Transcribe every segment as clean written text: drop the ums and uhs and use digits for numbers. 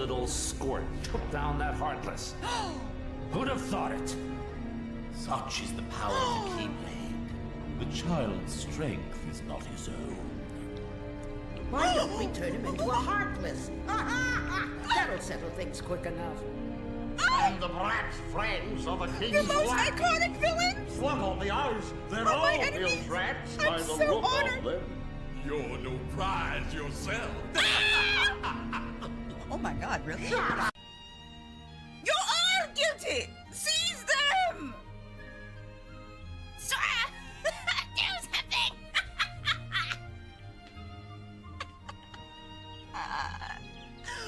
little squirt took down that Heartless. Who'd have thought it? Such is the power of the Keyblade. The child's strength is not his own. Why don't we turn him into a Heartless? That'll settle things quick enough. And the brat's friends are the king's The most black. iconic villain! Slug on the eyes, they're Are all my enemies? ill rats I'm by the so look honored. of them. You're no prize yourself. Oh my god, really? You are guilty! Seize them! Sora! Do something!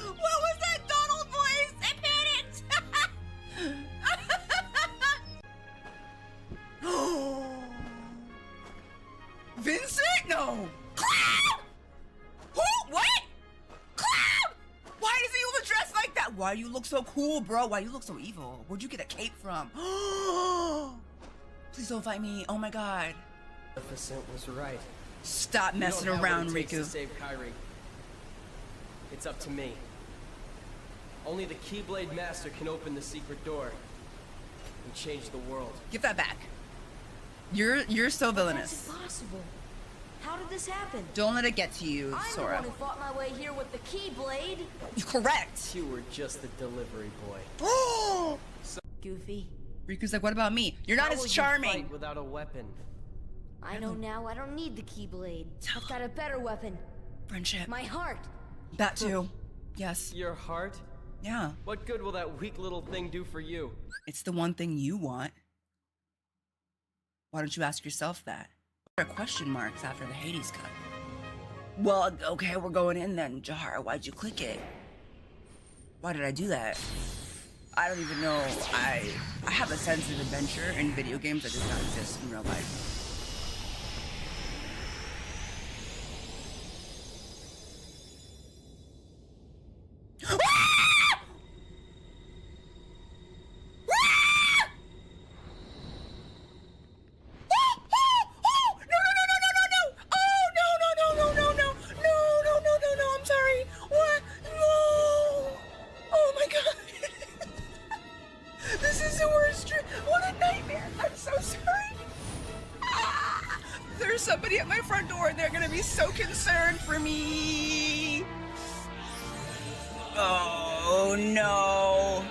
What was that Donald voice? I panicked! Vincent? No! Cloud! Who? What? Cloud! Why does he look dressed like that? Why do you look so cool, bro? Why do you look so evil? Where'd you get a cape from? Please don't fight me. Oh my god. Maleficent was right. Stop messing You don't have around, what it takes Riku. to save Kairi. It's up to me. Only the Keyblade Master can open the secret door and change the world. Give that back. You're so villainous. That's impossible. How did this happen? Don't let it get to you, I'm the Sora. one who fought my way here with the Keyblade. You're correct. You were just the delivery boy. Goofy. Riku's like, what about me? You're not How will as you charming. fight without a weapon? I know now I don't need the Keyblade. I've got a better weapon. Friendship. My heart. That too. Yes. Your heart? Yeah. What good will that weak little thing do for you? It's the one thing you want. Why don't you ask yourself that? What are question marks after the Hades cut? Well, okay, we're going in then, Jahara. Why'd you click it? Why did I do that? I don't even know. I have a sense of adventure in video games that does not exist in real life. Somebody at my front door and they're gonna be so concerned for me. Oh no.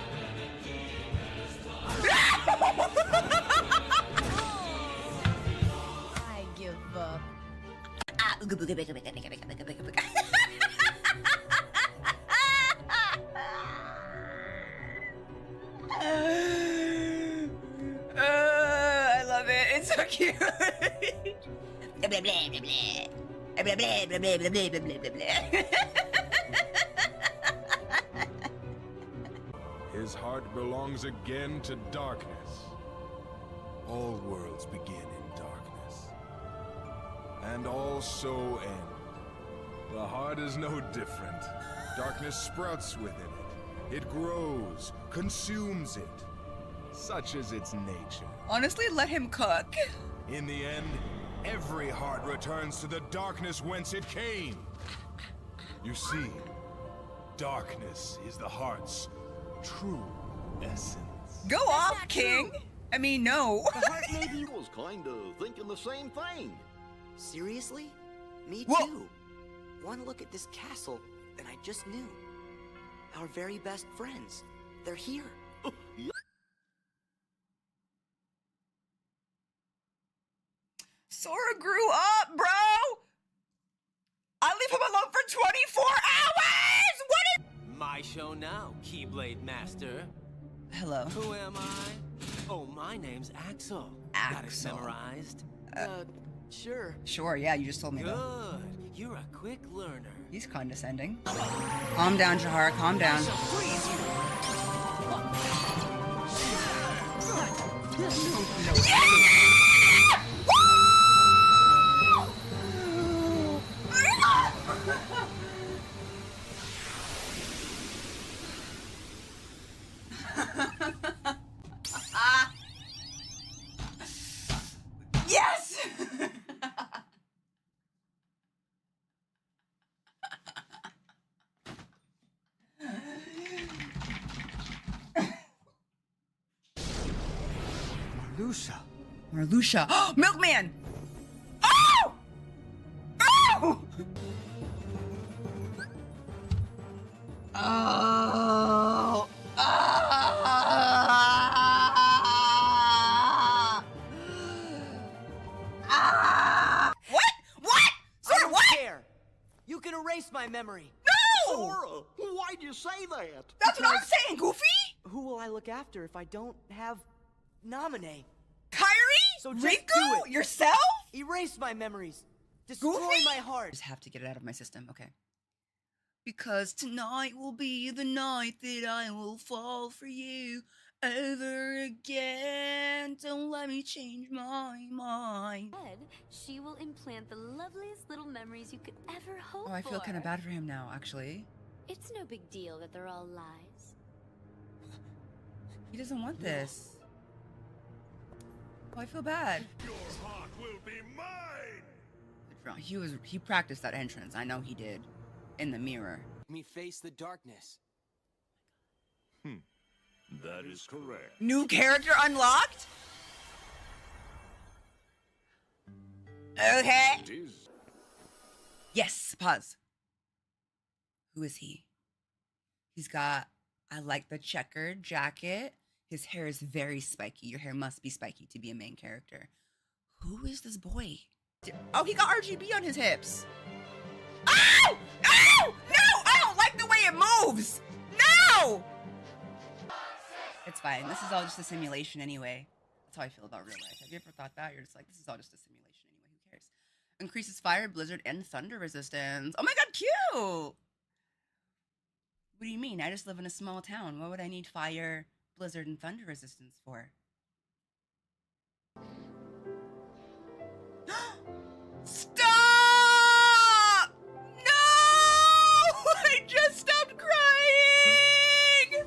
I give up. I love it. It's so cute. His heart belongs again to darkness. All worlds begin in darkness, and all so end. The heart is no different. Darkness sprouts within it. It grows, consumes it. Such is its nature. Honestly, let him cook. In the end, every heart returns to the darkness whence it came. You see, darkness is the heart's true essence. Go off, King. I mean, no. The heart maybe was kind of thinking the same thing. Seriously? Me Whoa. too. One look at this castle, and I just knew. Our very best friends. They're here. Sora grew up, bro. I leave him alone for 24 hours. What is... My show now, Keyblade Master. Hello. Who am I? Oh, my name's Axel. Got it Axel. memorized? Sure. Sure, yeah, you just told me that. Good. You're a quick learner. He's condescending. Calm down, Jahara, calm down. Yes! Lucia. Marluxia. Milkman! Oh! Oh! Oh! What? What? Sir, I don't what? care. You can erase my memory. No! Sora, why'd you say that? That's what I'm saying, Goofy! Who will I look after if I don't have Naminé? Kyrie? So just Riku? do it. Yourself? Erase my memories. Destroy Goofy? my heart. Just have to get it out of my system, okay. Because tonight will be the night that I will fall for you over again. Don't let me change my mind. She will implant the loveliest little memories you could ever hope for. Oh, I feel kind of bad for him now, actually. It's no big deal that they're all lies. He doesn't want this. Oh, I feel bad. Your heart will be mine! He practiced that entrance. I know he did. In the mirror. Me face the darkness. That is correct. New character unlocked? Okay. It is. Yes, pause. Who is he? He's got, I like the checkered jacket. His hair is very spiky. Your hair must be spiky to be a main character. Who is this boy? Oh, he got RGB on his hips. Oh! Oh! No! I don't like the way it moves! No! It's fine. This is all just a simulation anyway. That's how I feel about real life. Have you ever thought that? You're just like, this is all just a simulation anyway. Who cares? Increases fire, blizzard, and thunder resistance. Oh my god, cute! What do you mean? I just live in a small town. What would I need fire, blizzard, and thunder resistance for? Stop! No! I just stopped crying!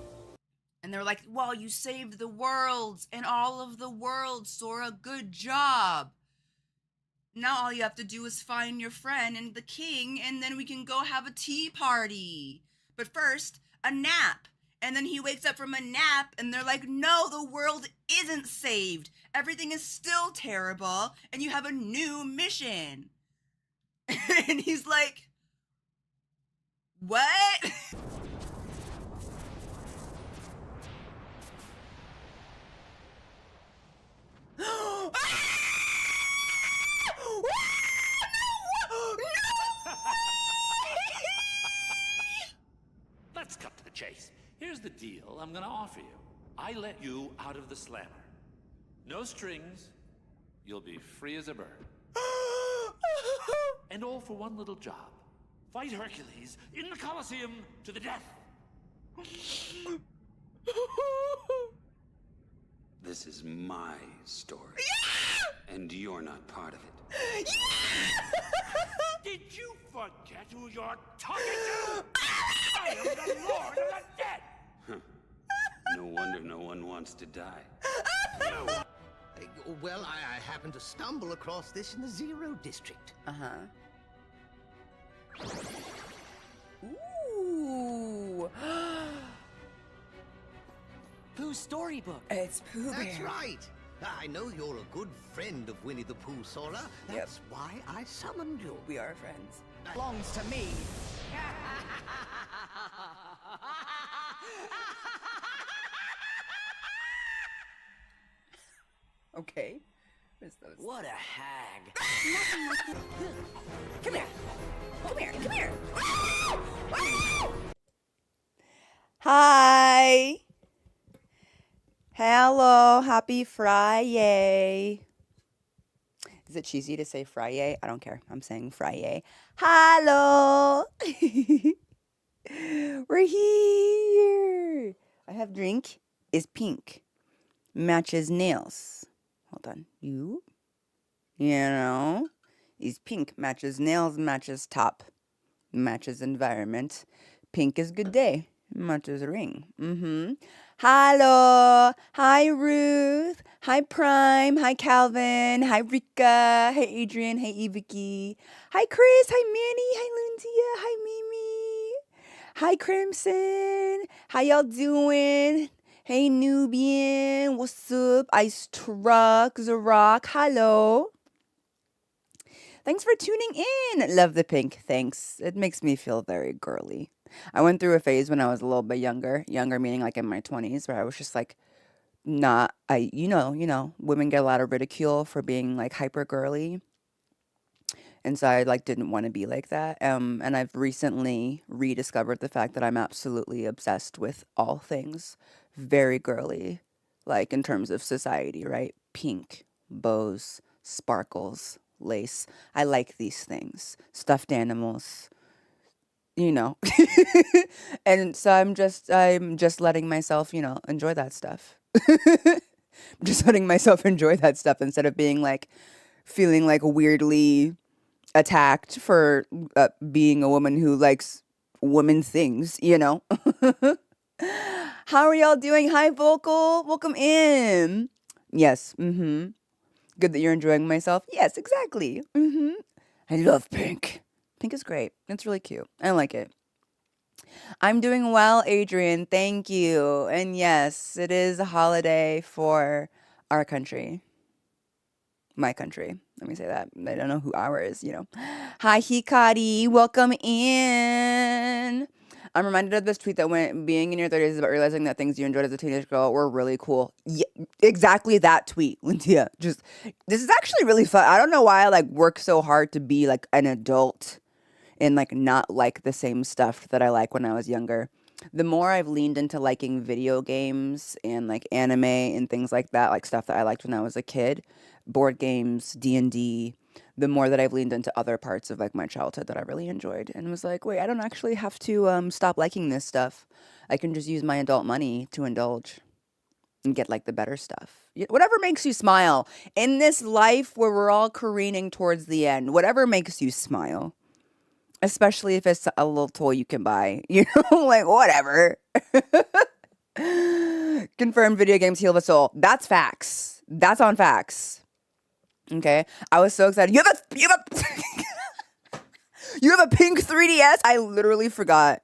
And they're like, well, you saved the worlds and all of the world, Sora. Good job. Now all you have to do is find your friend and the king, and then we can go have a tea party. But first, a nap. And then he wakes up from a nap, and they're like, no, the world isn't saved. Everything is still terrible, and you have a new mission. And he's like, what? Let's cut to the chase. Here's the deal I'm gonna offer you. I let you out of the slammer. No strings. You'll be free as a bird. And all for one little job. Fight Hercules in the Colosseum to the death. This is my story. And you're not part of it. Did you forget who you're talking to? I am the Lord of the Dead! No wonder no one wants to die. Well, I happened to stumble across this in the Zero District. Uh-huh. Ooh. Pooh's storybook. It's Pooh Bear. That's right. I know you're a good friend of Winnie the Pooh, Sora. That's why I summoned you. We are friends. Belongs to me. Okay. What's those? What a hag. Come here. Come here. Come here. Hi. Hello. Happy Friday. Is it cheesy to say Friday? I don't care. I'm saying Friday. Hello. We're here. I have drink. Is pink. Matches nails. Hold on. You know, is pink. Matches nails, matches top. Matches environment. Pink is good day. Matches ring. Hello. Hi, Ruth. Hi, Prime. Hi, Calvin. Hi, Rika. Hi, Adrian. Hi, Eviki. Hi, Chris. Hi, Manny. Hi, Lindsay. Hi, Mimi. Hi, Crimson. How y'all doing? Hey, Nubian. What's up? Ice Truck, Zarok. Hello. Thanks for tuning in. Love the pink. Thanks. It makes me feel very girly. I went through a phase when I was a little bit younger meaning like in my 20s, where I was just like not, women get a lot of ridicule for being like hyper girly. And so I like didn't want to be like that. And I've recently rediscovered the fact that I'm absolutely obsessed with all things very girly, like in terms of society, right? Pink, bows, sparkles, lace. I like these things. Stuffed animals, And so I'm just letting myself, enjoy that stuff. Just letting myself enjoy that stuff instead of being like feeling like weirdly attacked for being a woman who likes women things, How are y'all doing? Hi, Vocal. Welcome in. Yes. Good that you're enjoying myself. Yes, exactly. I love pink. Pink is great. It's really cute. I like it. I'm doing well, Adrian. Thank you. And yes, it is a holiday for our country. My country. Let me say that. I don't know who ours is, Hi, Hikari. Welcome in. I'm reminded of this tweet that went, being in your 30s is about realizing that things you enjoyed as a teenage girl were really cool. Yeah, exactly that tweet, Lintia. This is actually really fun. I don't know why I like work so hard to be like an adult and like not like the same stuff that I like when I was younger. The more I've leaned into liking video games and like anime and things like that, like stuff that I liked when I was a kid, board games, D&D, the more that I've leaned into other parts of like my childhood that I really enjoyed and was like, wait, I don't actually have to stop liking this stuff. I can just use my adult money to indulge and get like the better stuff. Whatever makes you smile in this life where we're all careening towards the end, whatever makes you smile, especially if it's a little toy you can buy, like whatever. Confirmed video games heal the soul. That's facts. That's on facts. Okay, I was so excited. You have a pink 3DS. I literally forgot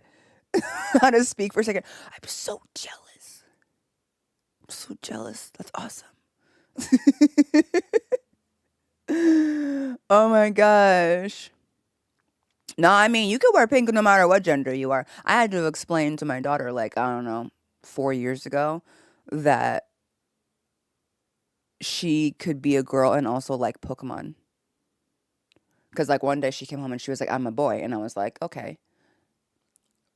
how to speak for a second. I'm so jealous. That's awesome. Oh my gosh. No, I mean, you could wear pink no matter what gender you are. I had to explain to my daughter, like, I don't know, 4 years ago, that she could be a girl and also like Pokemon. Because like one day she came home and she was like, I'm a boy. And I was like, okay,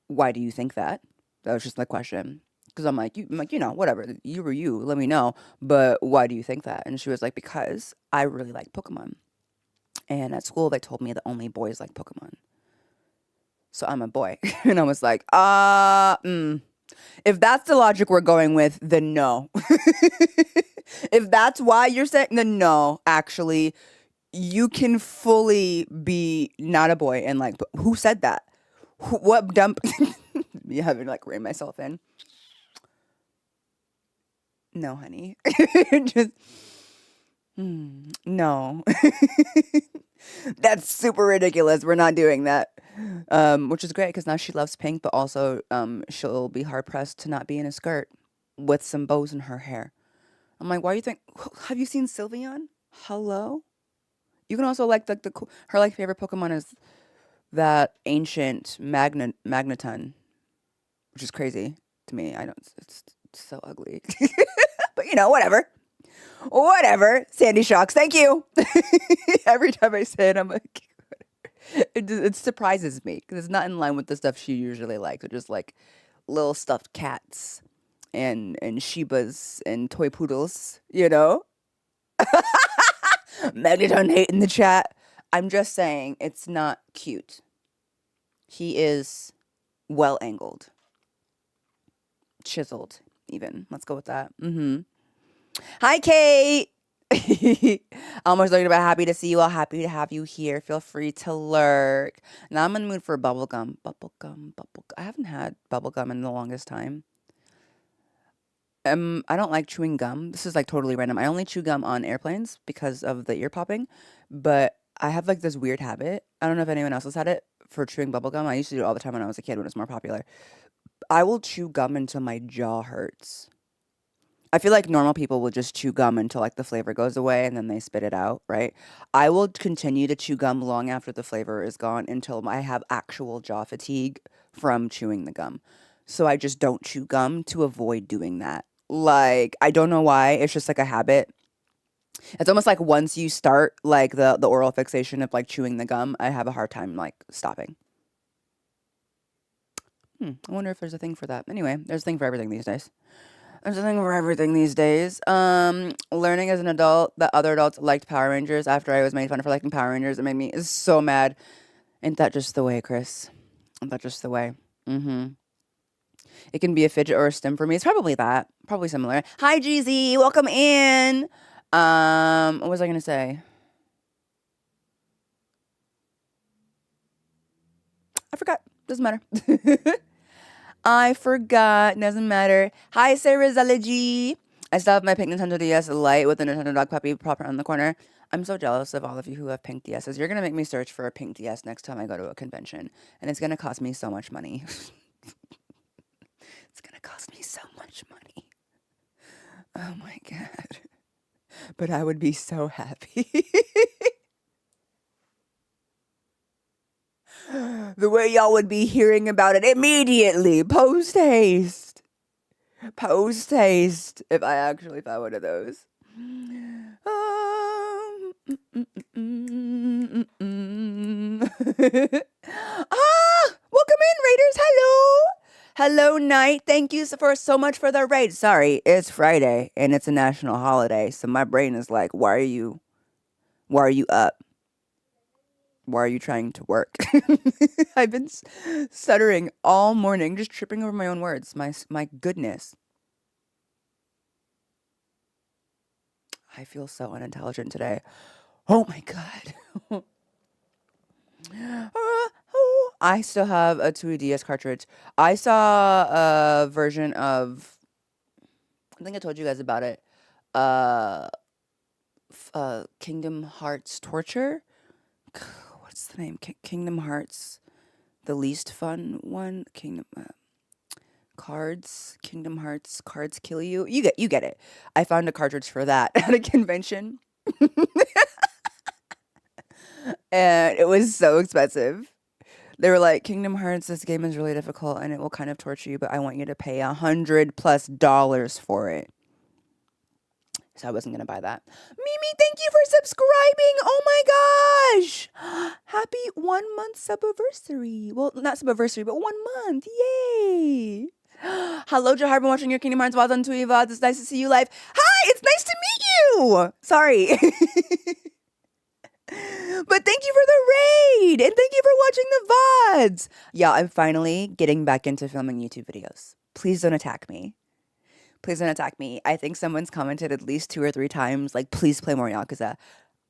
why do you think that? That was just my question. Because I'm like, whatever, you were you, let me know. But why do you think that? And she was like, because I really like Pokemon. And at school, they told me that only boys like Pokemon. So I'm a boy. And I was like, if that's the logic we're going with, then no. If that's why you're saying, then no, actually, you can fully be not a boy and like, who said that? What dump? You haven't like reined myself in. No, honey. Just, no. That's super ridiculous. We're not doing that. Which is great because now she loves pink, but also she'll be hard pressed to not be in a skirt with some bows in her hair. I'm like, why do you think? Have you seen Sylveon? Hello. You can also like her like favorite Pokemon is that ancient Magneton, which is crazy to me. I don't. It's so ugly, but whatever. Whatever. Sandy Shocks. Thank you. Every time I say it, I'm like, it surprises me because it's not in line with the stuff she usually likes. They're just like little stuffed cats and Shibas and toy poodles, Magneton hate in the chat. I'm just saying it's not cute. He is well angled. Chiseled, even. Let's go with that. Hi, Kate. Almost talking about happy to see you all. Happy to have you here. Feel free to lurk. Now I'm in the mood for bubblegum. Bubblegum. I haven't had bubblegum in the longest time. I don't like chewing gum. This is like totally random. I only chew gum on airplanes because of the ear popping. But I have like this weird habit. I don't know if anyone else has had it for chewing bubblegum. I used to do it all the time when I was a kid when it was more popular. I will chew gum until my jaw hurts. I feel like normal people will just chew gum until like the flavor goes away and then they spit it out, right? I will continue to chew gum long after the flavor is gone until I have actual jaw fatigue from chewing the gum. So I just don't chew gum to avoid doing that. Like, I don't know why. It's just like a habit. It's almost like once you start like the oral fixation of like chewing the gum, I have a hard time like stopping. I wonder if there's a thing for that. Anyway, there's a thing for everything these days. There's a thing for everything these days. Learning as an adult that other adults liked Power Rangers after I was made fun for liking Power Rangers. It made me so mad. Ain't that just the way, Chris? Ain't that just the way? It can be a fidget or a stim for me. It's probably that. Probably similar. Hi, GZ. Welcome in. What was I going to say? I forgot. Doesn't matter. I forgot. Doesn't matter. Hi, Sarah Zalaji. I still have my pink Nintendo DS Lite with the Nintendo Dog Puppy proper on the corner. I'm so jealous of all of you who have pink DSs. You're going to make me search for a pink DS next time I go to a convention. And it's going to cost me so much money. It's going to cost me so much money. Oh my God. But I would be so happy. The way y'all would be hearing about it immediately. Post haste. Post haste. If I actually found one of those. Welcome in, Raiders. Hello. Hello, Knight. Thank you for so much for the raid. Sorry, it's Friday and it's a national holiday. So my brain is like, why are you up? Why are you trying to work? I've been stuttering all morning, just tripping over my own words. My goodness. I feel so unintelligent today. Oh my God. I still have a Twewy DS cartridge. I saw a version of, I think I told you guys about it, Kingdom Hearts Torture. What's the name? Kingdom Hearts, the least fun one. Kingdom Hearts Cards Kill You. You get it. I found a cartridge for that at a convention. And it was so expensive. They were like, Kingdom Hearts, this game is really difficult and it will kind of torture you, but I want you to pay $100+ for it. So I wasn't going to buy that. Mimi, thank you for subscribing. Oh my gosh. Happy 1 month subiversary. Well, not subiversary, but 1 month. Yay. Hello, Jahar. Been watching your Kingdom Hearts VODs on Twewy VODs. It's nice to see you live. Hi, it's nice to meet you. Sorry. But thank you for the raid. And thank you for watching the VODs. Yeah, I'm finally getting back into filming YouTube videos. Please don't attack me. Please don't attack me. I think someone's commented at least 2 or 3 times, like, please play more Yakuza.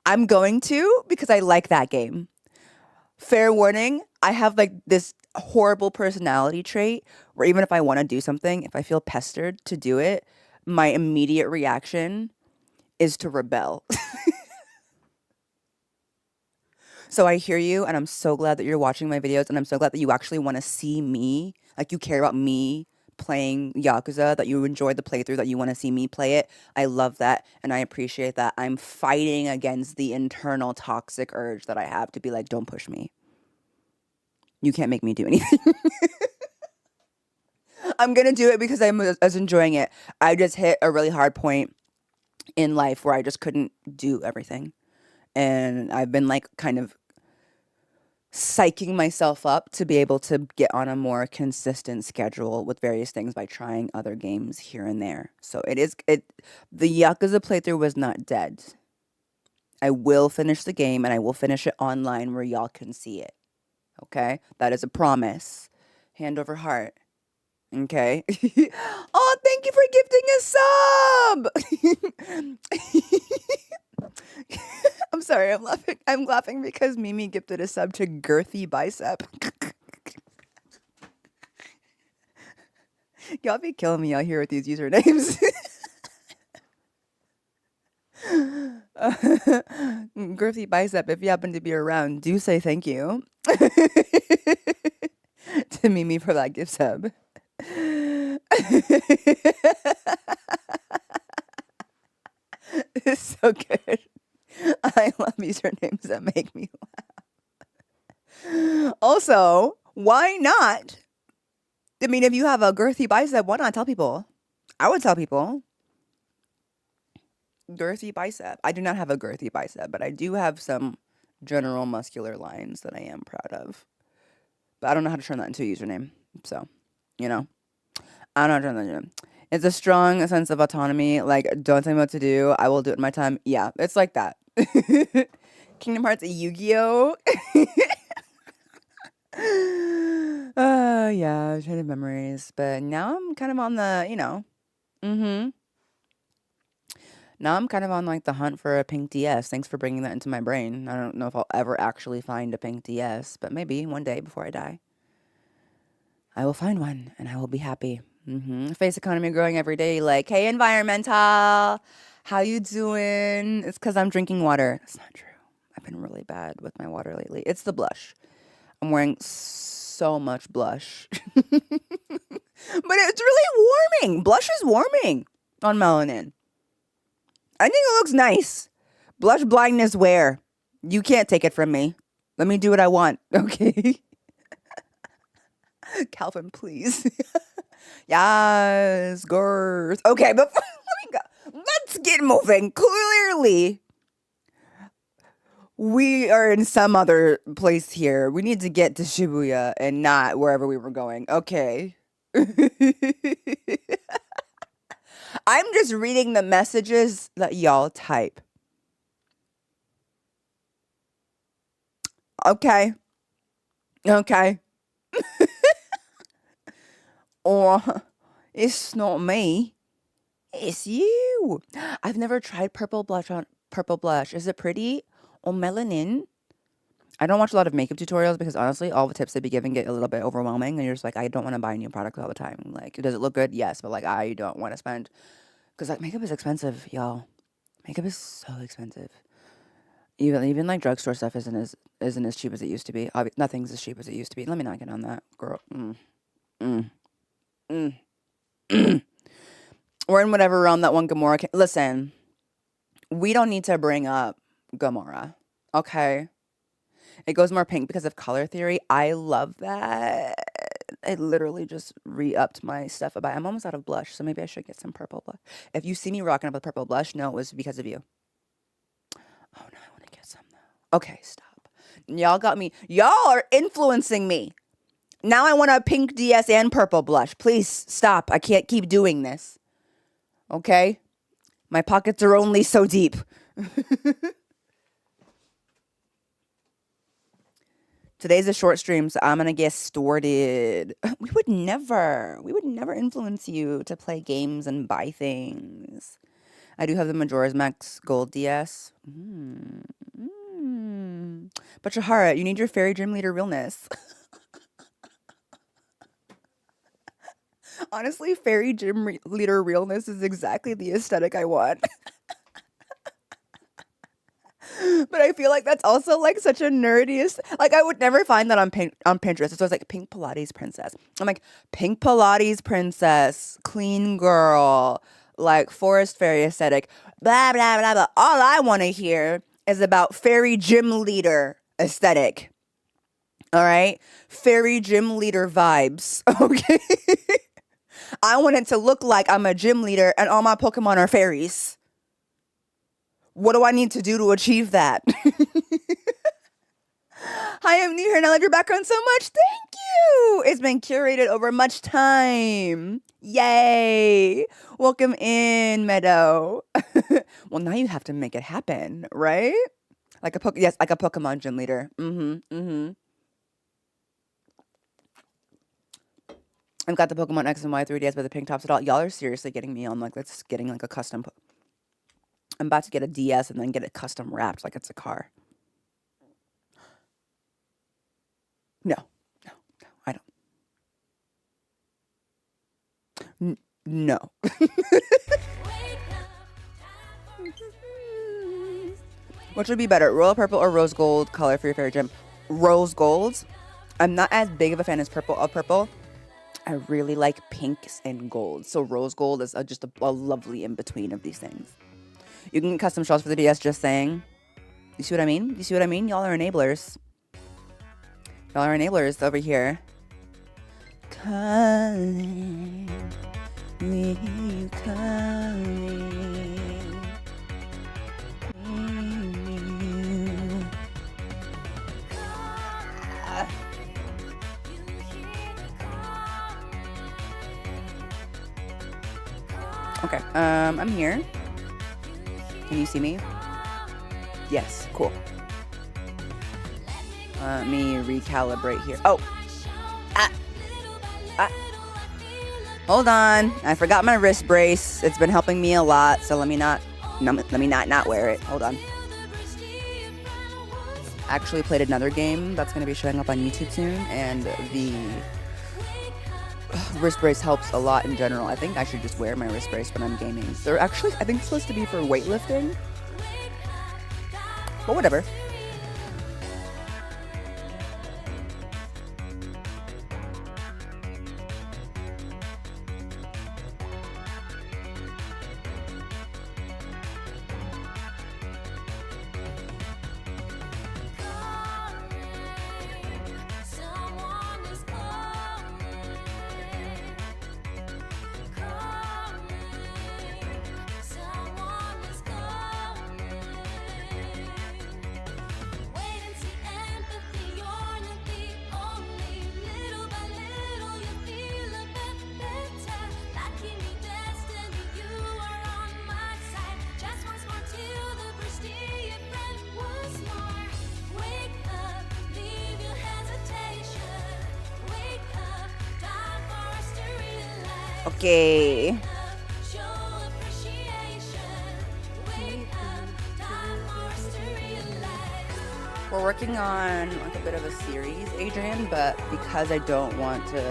I'm going to because I like that game. Fair warning, I have like this horrible personality trait where even if I want to do something, if I feel pestered to do it, my immediate reaction is to rebel. So I hear you, and I'm so glad that you're watching my videos, and I'm so glad that you actually want to see me, like you care about me playing Yakuza, that you enjoyed the playthrough, that you want to see me play it. I love that, and I appreciate that. I'm fighting against the internal toxic urge that I have to be like, don't push me. You can't make me do anything. I'm going to do it because I'm as enjoying it. I just hit a really hard point in life where I just couldn't do everything. And I've been like kind of psyching myself up to be able to get on a more consistent schedule with various things by trying other games here and there. So the Yakuza playthrough was not dead. I will finish the game and I will finish it online where y'all can see it. Okay? That is a promise. Hand over heart. Okay? Oh, thank you for gifting a sub! I'm sorry, I'm laughing. I'm laughing because Mimi gifted a sub to Girthy Bicep. Y'all be killing me out here with these usernames. Girthy Bicep, if you happen to be around, do say thank you to to, Mimi, for that gift sub. so good. I love usernames that make me laugh. Also, why not? I mean, if you have a girthy bicep, why not tell people? I would tell people. Girthy bicep. I do not have a girthy bicep, but I do have some general muscular lines that I am proud of. But I don't know how to turn that into a username. So, you know, I don't know how to turn that into. It's a strong sense of autonomy. Like, don't tell me what to do. I will do it in my time. Yeah, it's like that. Kingdom Hearts, Yu-Gi-Oh! Yeah, traded memories. But now I'm kind of on the, you know, now I'm kind of on like the hunt for a pink DS. Thanks for bringing that into my brain. I don't know if I'll ever actually find a pink DS, but maybe one day before I die, I will find one and I will be happy. Face economy growing every day. Like, hey, environmental, how you doing? It's because I'm drinking water. That's not true. I've been really bad with my water lately. It's the blush. I'm wearing so much blush. But it's really warming. Blush is warming on melanin. I think it looks nice. Blush blindness wear. You can't take it from me. Let me do what I want, okay? Calvin, please. Yes, girls. Okay, but let me go. Let's get moving. Clearly, we are in some other place here. We need to get to Shibuya and not wherever we were going. Okay. I'm just reading the messages that y'all type. Okay. Okay. Or it's not me. It's you. I've never tried purple blush on purple blush. Is it pretty? Or melanin? I don't watch a lot of makeup tutorials because honestly, all the tips they be giving get a little bit overwhelming, and you're just like, I don't want to buy new products all the time. Like, does it look good? Yes, but like, I don't want to spend because like makeup is expensive, y'all. Makeup is so expensive. Even like drugstore stuff isn't as cheap as it used to be. Nothing's as cheap as it used to be. Let me not get on that, girl. We're in whatever realm that one Gamora can. Listen, we don't need to bring up Gamora, okay? It goes more pink because of color theory. I love that. I literally just re-upped my stuff. I'm almost out of blush, so maybe I should get some purple blush. If you see me rocking up with purple blush, no, it was because of you. Oh, no, I want to get some, though. Okay, stop. Y'all got me. Y'all are influencing me. Now I want a pink DS and purple blush. Please stop. I can't keep doing this. Okay? My pockets are only so deep. Today's a short stream, so I'm going to get started. We would never influence you to play games and buy things. I do have the Majora's Max Gold DS. But Shahara, you need your fairy gym leader realness. Honestly, fairy gym leader realness is exactly the aesthetic I want. But I feel like that's also like such a nerdy, like I would never find that on Pinterest. So it's like pink Pilates princess. I'm like pink Pilates princess, clean girl, like forest fairy aesthetic, blah, blah, blah, blah. All I want to hear is about fairy gym leader aesthetic. All right. Fairy gym leader vibes. Okay. I want it to look like I'm a gym leader and all my Pokemon are fairies. What do I need to do to achieve that? Hi, I'm new here and I love your background so much. Thank you. It's been curated over much time. Yay. Welcome in, Meadow. Well, now you have to make it happen, right? Like like a Pokemon gym leader. I've got the Pokemon X and Y 3DS with the pink tops at all. Y'all are seriously getting me on like that's getting like a custom. I'm about to get a DS and then get it custom wrapped like it's a car. No, I don't. No. Which would be better, royal purple or rose gold color for your fairy gym? Rose gold. I'm not as big of a fan as purple. I really like pinks and gold. So rose gold is just a lovely in between of these things. You can get custom shells for the DS, just saying. You see what I mean? You see what I mean? Y'all are enablers. Y'all are enablers over here. Calling, will you calling? Okay, I'm here. Can you see me? Yes, cool. Let me recalibrate here. Oh! Hold on. I forgot my wrist brace. It's been helping me a lot, so let me not wear it. Hold on. I actually played another game that's going to be showing up on YouTube soon, and the wrist brace helps a lot in general. I think I should just wear my wrist brace when I'm gaming. They're actually, I think, supposed to be for weightlifting. But whatever. Okay. We're working on like a bit of a series, Adrian, but because I don't want to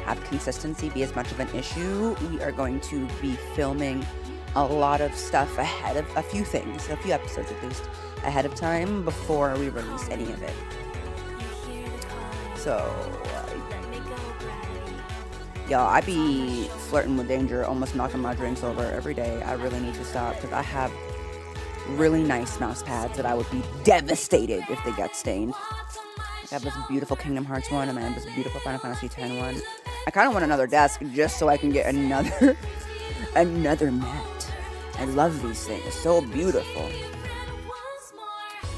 have consistency be as much of an issue, we are going to be filming a lot of stuff ahead of a few things, a few episodes at least, ahead of time before we release any of it. So, y'all, I be flirting with danger, almost knocking my drinks over every day. I really need to stop because I have really nice mouse pads that I would be devastated if they got stained. I have this beautiful Kingdom Hearts one, and I have this beautiful Final Fantasy X one. I kind of want another desk just so I can get another mat. I love these things. So beautiful.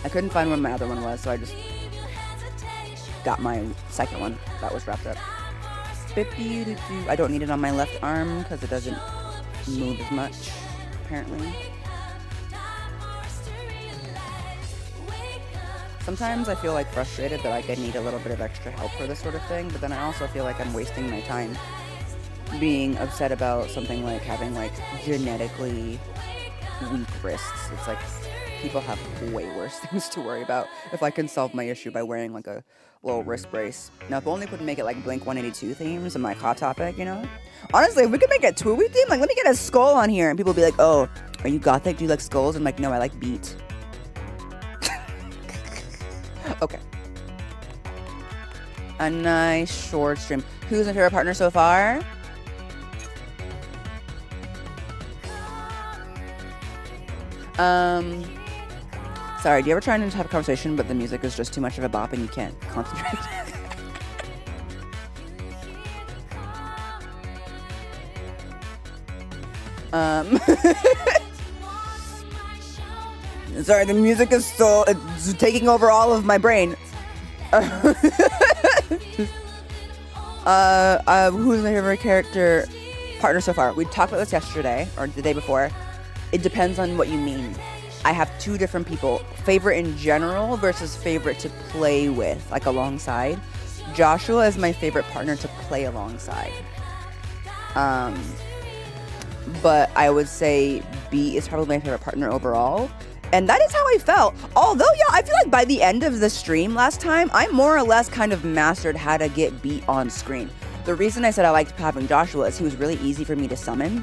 I couldn't find where my other one was, so I just got my second one that was wrapped up. I don't need it on my left arm because it doesn't move as much, apparently. Sometimes I feel like frustrated that I need a little bit of extra help for this sort of thing, but then I also feel like I'm wasting my time being upset about something like having like genetically weak wrists. It's like people have way worse things to worry about if I can solve my issue by wearing like a little wrist brace. Now, if only we could make it like Blink 182 themes and like Hot Topic, you know? Honestly, if we could make a Twewy theme, like let me get a skull on here and people be like, oh, are you gothic? Do you like skulls? I'm like, no, I like beat. Okay. A nice short stream. Who's my favorite partner so far? Sorry, do you ever try to have a conversation but the music is just too much of a bop and you can't concentrate? Sorry, the music is so, it's taking over all of my brain. Who's my favorite character partner so far? We talked about this yesterday, or the day before. It depends on what you mean. I have two different people. Favorite in general versus favorite to play with, like alongside. Joshua is my favorite partner to play alongside. But I would say B is probably my favorite partner overall. And that is how I felt. Although, yeah, I feel like by the end of the stream last time, I more or less kind of mastered how to get beat on screen. The reason I said I liked having Joshua is he was really easy for me to summon.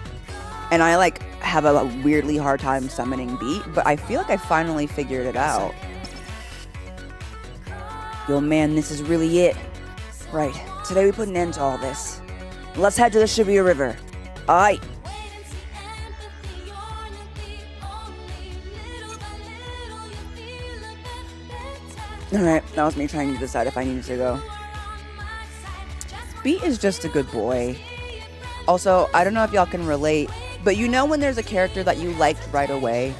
And I like have a weirdly hard time summoning beat, but I feel like I finally figured it out. Yo, man, this is really it. Right, today we put an end to all this. Let's head to the Shibuya River. Aight. Alright, that was me trying to decide if I needed to go. Beat is just a good boy. Also, I don't know if y'all can relate, but you know when there's a character that you liked right away,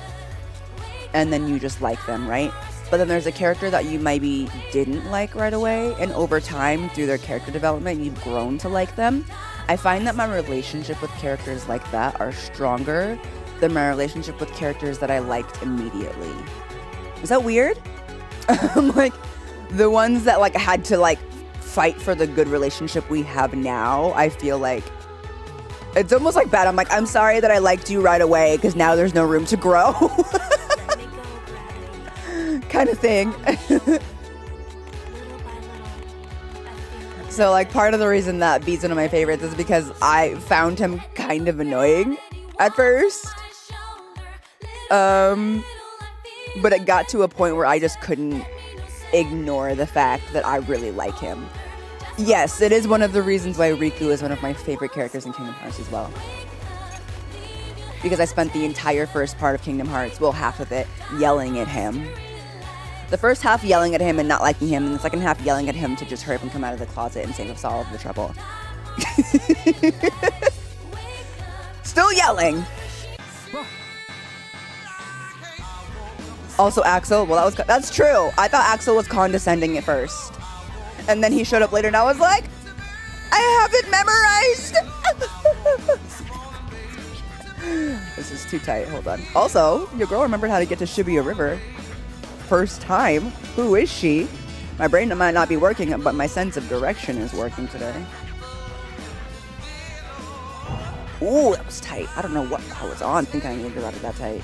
and then you just like them, right? But then there's a character that you maybe didn't like right away, and over time, through their character development, you've grown to like them. I find that my relationship with characters like that are stronger than my relationship with characters that I liked immediately. Is that weird? Like, the ones that, like, had to, like, fight for the good relationship we have now, I feel like it's almost like bad. I'm like, I'm sorry that I liked you right away because now there's no room to grow. Kind of thing. So, like, part of the reason that Beat's one of my favorites is because I found him kind of annoying at first. But it got to a point where I just couldn't ignore the fact that I really like him. Yes, it is one of the reasons why Riku is one of my favorite characters in Kingdom Hearts as well. Because I spent the entire first part of Kingdom Hearts, well, half of it, yelling at him. The first half yelling at him and not liking him, and the second half yelling at him to just hurry up and come out of the closet and save us all of the trouble. Still yelling. Also Axel, well that's true. I thought Axel was condescending at first. And then he showed up later and I was like, I have it memorized. This is too tight, hold on. Also, your girl remembered how to get to Shibuya River. First time. Who is she? My brain might not be working, but my sense of direction is working today. Ooh, that was tight. I don't know what I was on thinking I needed to ride it that tight.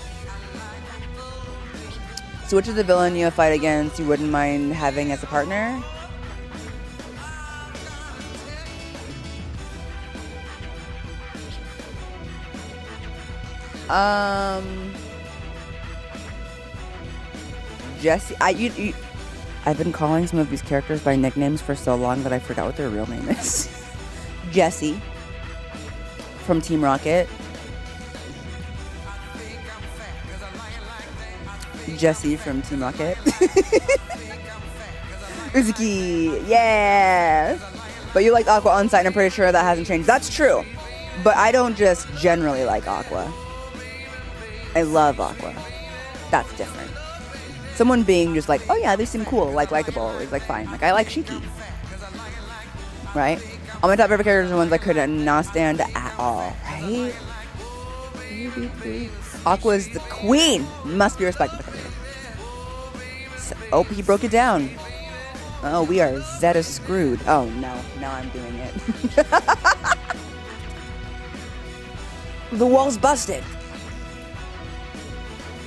So which is the villain you fight against you wouldn't mind having as a partner? Jesse, I've been calling some of these characters by nicknames for so long that I forgot what their real name is. Jesse from Team Rocket. Jesse from Team Rocket. Uzuki, yeah. But you like Aqua on site, and I'm pretty sure that hasn't changed. That's true. But I don't just generally like Aqua. I love Aqua. That's different. Someone being just like, oh yeah, they seem cool, like likable, is like fine. Like I like Shiki. Right? All my top favorite characters are ones I could not stand at all, right? Aqua's the queen. Must be respected. So, oh, he broke it down. Oh, we are Zeta screwed. Oh no, now I'm doing it. The wall's busted.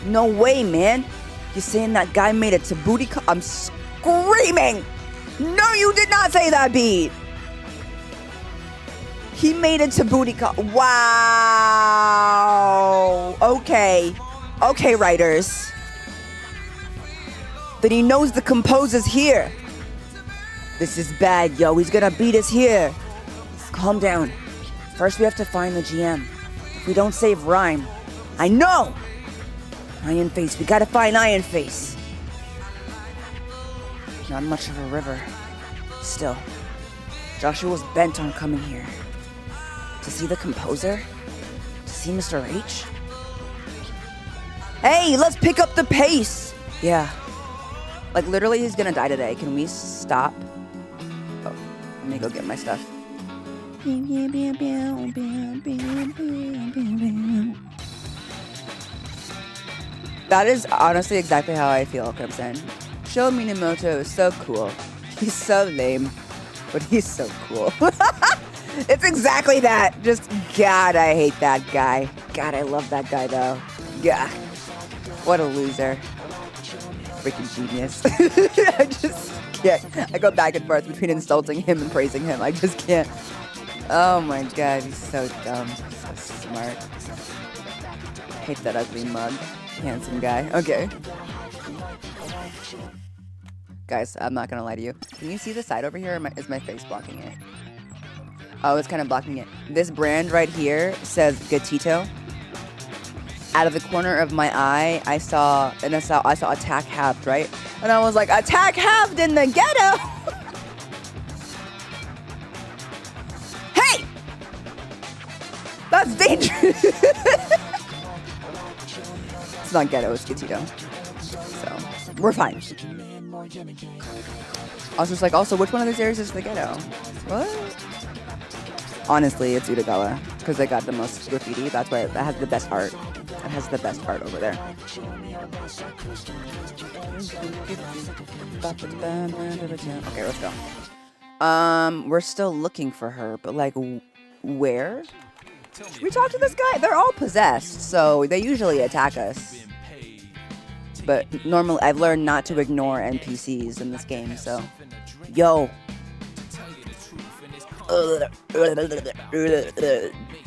No way, man. You're saying that guy made it to booty call? I'm screaming. No, you did not say that, Beat. He made it to booty call. Wow. Okay. Okay, writers. Then he knows the composer's here. This is bad, yo. He's gonna beat us here. Calm down. First, we have to find the GM. If we don't save Rhyme, I know. Iron Face. We gotta find Iron Face. Not much of a river. Still, Joshua's bent on coming here. To see the composer? To see Mr. H? Hey, let's pick up the pace! Yeah. Like, literally, he's gonna die today. Can we stop? Oh, let me go get my stuff. That is honestly exactly how I feel, Crimson. Sho Minamoto is so cool. He's so lame, but he's so cool. It's exactly that. Just, God, I hate that guy. God, I love that guy, though. Yeah. What a loser. Freaking genius. I just can't. I go back and forth between insulting him and praising him. I just can't. Oh my God, he's so dumb. So smart. Hate that ugly mug. Handsome guy. Okay. Guys, I'm not gonna lie to you. Can you see the side over here, or is my face blocking it? Oh, it's kind of blocking it. This brand right here says Gatito. out of the corner of my eye, I saw attack halved, right? And I was like, attack halved in the ghetto. Hey, that's dangerous. It's not ghetto, it's Gitito. So we're fine. I was just like, also, which one of these areas is the ghetto? What? Honestly, it's Utagawa, because they got the most graffiti. That's why that has the best art. It has the best art over there. Okay, let's go. We're still looking for her, but like, where? Should we talk to this guy? They're all possessed, so they usually attack us. But normally, I've learned not to ignore NPCs in this game, so. Yo.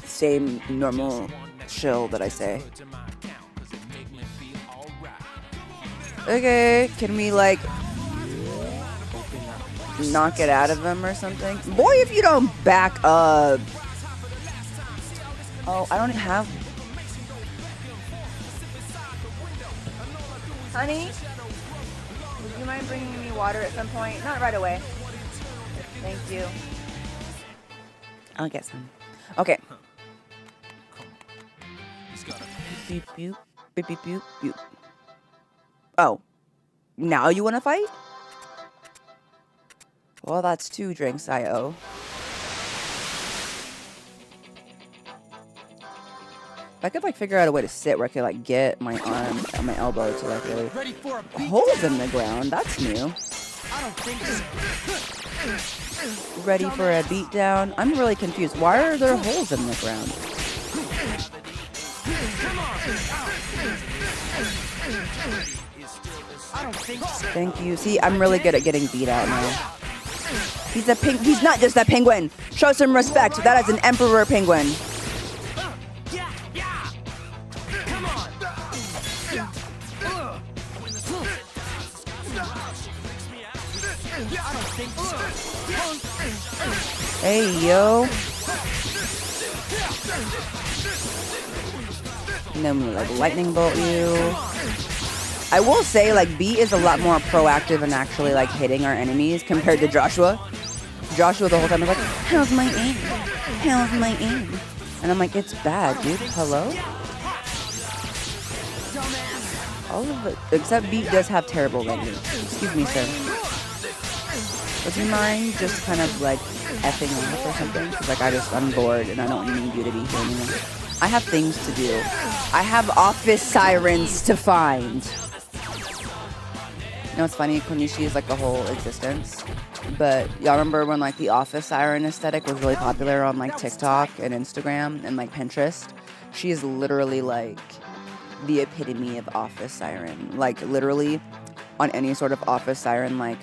Same normal chill that I say. Okay, can we like knock it out of him or something? Boy, if you don't back up. Oh, I don't have. Honey, would you mind bringing me water at some point? Not right away. Thank you. I'll get some. Okay. Beep, beep, beep, beep, beep, beep. Oh. Now you want to fight? Well, that's 2 drinks I owe. If I could like figure out a way to sit where I could like get my arm and my elbow to like really holes in the ground. That's new. Ready for a beatdown? I'm really confused. Why are there holes in the ground? Thank you. See, I'm really good at getting beat out now. He's not just a penguin. Show some respect. That is an emperor penguin. Hey, yo. And then we like lightning bolt you. I will say, like, B is a lot more proactive in actually like hitting our enemies compared to Joshua. Joshua the whole time is like, how's my aim? How's my aim? And I'm like, it's bad, dude. Hello? All of it, except B does have terrible language. Excuse me, sir. Would you mind just kind of like effing off or something? Cause like I'm bored and I don't need you to be here anymore. I have things to do. I have office sirens to find. You know what's funny? Konishi is like a whole existence. But y'all remember when like the office siren aesthetic was really popular on like TikTok and Instagram and like Pinterest? She is literally like the epitome of office siren. Like literally on any sort of office siren like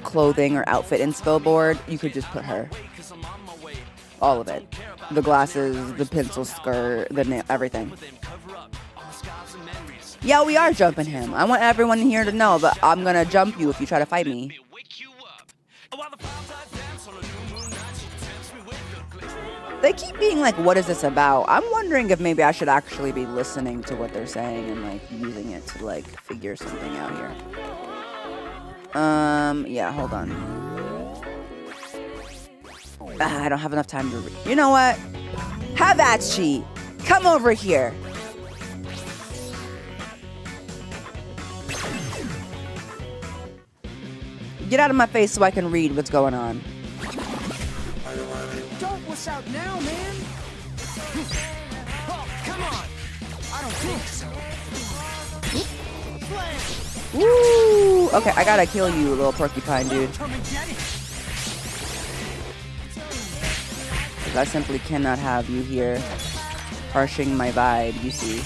clothing or outfit inspo board, you could just put her. All of it. The glasses, the pencil skirt, the nail, everything. Yeah, we are jumping him. I want everyone here to know, but I'm gonna jump you if you try to fight me. They keep being like, what is this about? I'm wondering if maybe I should actually be listening to what they're saying and like using it to like figure something out here. Yeah, hold on. I don't have enough time to read. You know what? Have at she. Come over here. Get out of my face so I can read what's going on. Don't wuss out now, man. Oh, come on. I don't think so. Woo! Okay, I gotta kill you, little porcupine dude. I simply cannot have you here harshing my vibe, you see.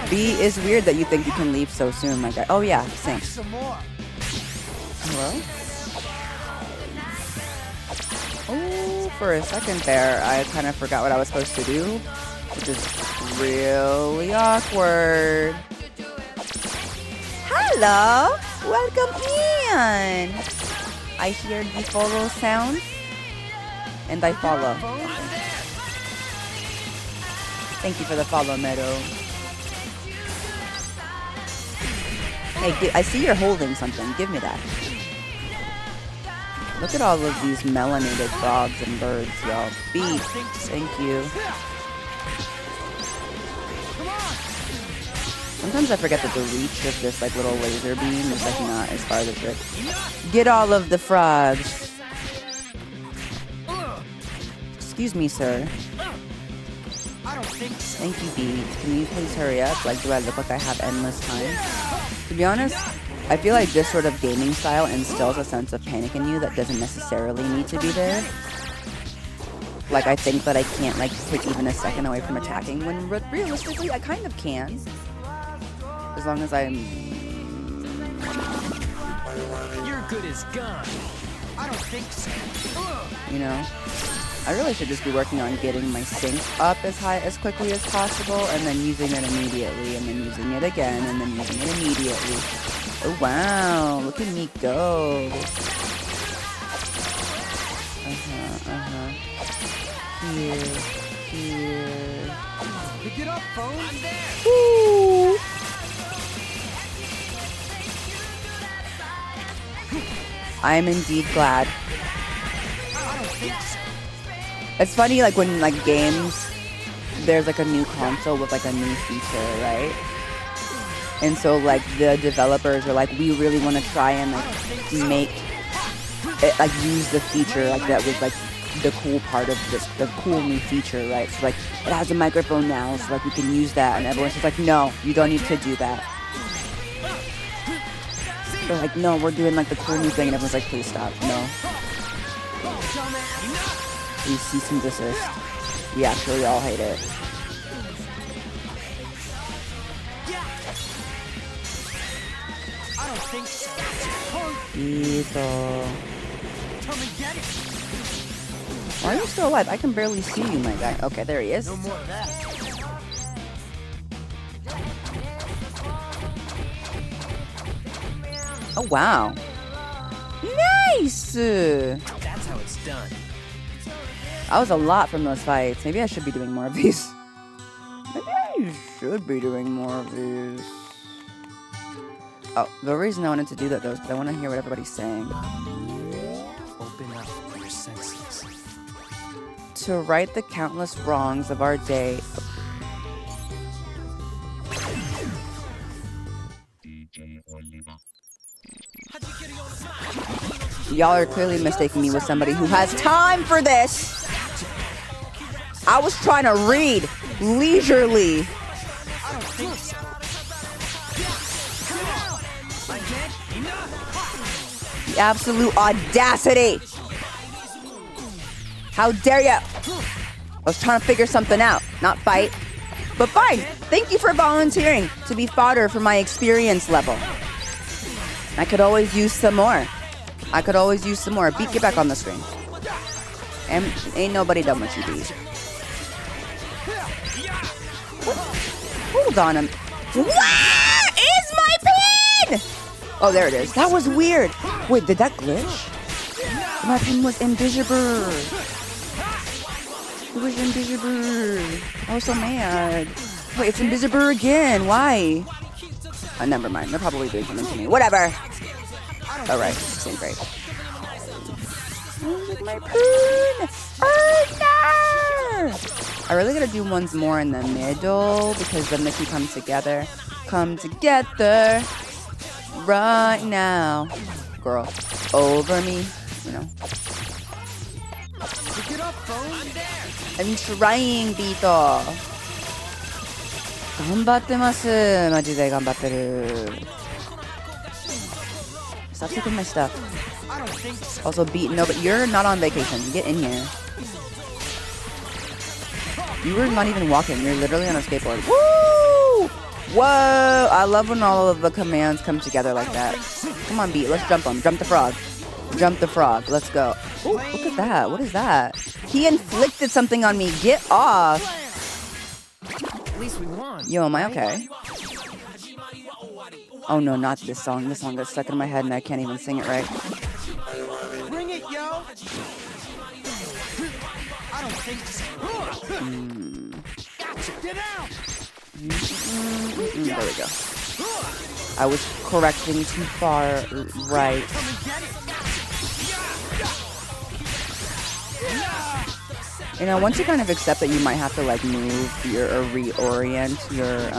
B is weird that you think you can leave so soon, my guy. Oh yeah, thanks. Hello? Oh, for a second there, I kind of forgot what I was supposed to do, which is really awkward. Hello! Welcome in! I hear the follow sound, and I follow. Thank you for the follow, Meadow. Hey, I see you're holding something. Give me that. Look at all of these melanated frogs and birds, y'all. Beat. Thank you. Sometimes I forget that the reach of this like little laser beam is like not as far as it should. Get all of the frogs. Excuse me, sir. Thank you, Beat. Can you please hurry up? Like, do I look like I have endless time? To be honest, I feel like this sort of gaming style instills a sense of panic in you that doesn't necessarily need to be there. Like, I think that I can't, like, take even a second away from attacking, when realistically, I kind of can. As long as I'm... You're good as gone. I don't think so. You know? I really should just be working on getting my sync up as high as quickly as possible, and then using it immediately, and then using it again, and then using it immediately. Oh wow, look at me go. Here. Pick it up, phone. I'm there. Woo. I'm indeed glad. I don't think so. It's funny, like, when, like, games, there's, like, a new console with, like, a new feature, right? And so, like, the developers are like, we really want to try and, like, make it, like, use the feature, like, that was, like, the cool part of this, the cool new feature, right? So, like, it has a microphone now, so, like, we can use that, and everyone's just like, no, you don't need to do that. They're like, no, we're doing, like, the cool new thing, and everyone's like, please stop, no. Please cease and desist. We actually all hate it. I don't think so. Ito. Why are you still alive? I can barely see you, my guy. Okay, there he is. No more of that. Oh, wow. Nice! That's how it's done. That was a lot from those fights. Maybe I should be doing more of these. Maybe I should be doing more of these. Oh, the reason I wanted to do that, though, is because I want to hear what everybody's saying. Open up your senses. To right the countless wrongs of our day. Y'all are clearly mistaking me with somebody who has time for this. I was trying to read leisurely. The absolute audacity. How dare you? I was trying to figure something out, not fight. But fine, thank you for volunteering to be fodder for my experience level. I could always use some more. I could always use some more. Beat, get back on the screen. And ain't nobody done what you do. Hold on. Where is my pin? Oh, there it is. That was weird. Wait, did that glitch? My pin was invisible. It was invisible. I was so mad. Wait, it's invisible again. Why? Oh, never mind. They're probably doing something to me. Whatever. All right. Same great. Look at my pin. Oh, no. I really gotta do ones more in the middle because then they can come together. Come together right now. Girl, over me. You know. Pick it up, phone. I'm trying, Bito. 頑張ってます。マジで頑張ってる。Stop taking my stuff. Also, Beat, no, but you're not on vacation. Get in here. You were not even walking. You're literally on a skateboard. Woo! Whoa! I love when all of the commands come together like that. Come on, Beat. Let's jump them. Jump the frog. Jump the frog. Let's go. Ooh, look at that. What is that? He inflicted something on me. Get off. At least we won. Yo, am I okay? Oh no, not this song. This song got stuck in my head and I can't even sing it right. Bring it, yo. I don't think so. There we go. I was correcting too far right. You know, once you kind of accept that you might have to like move your or reorient your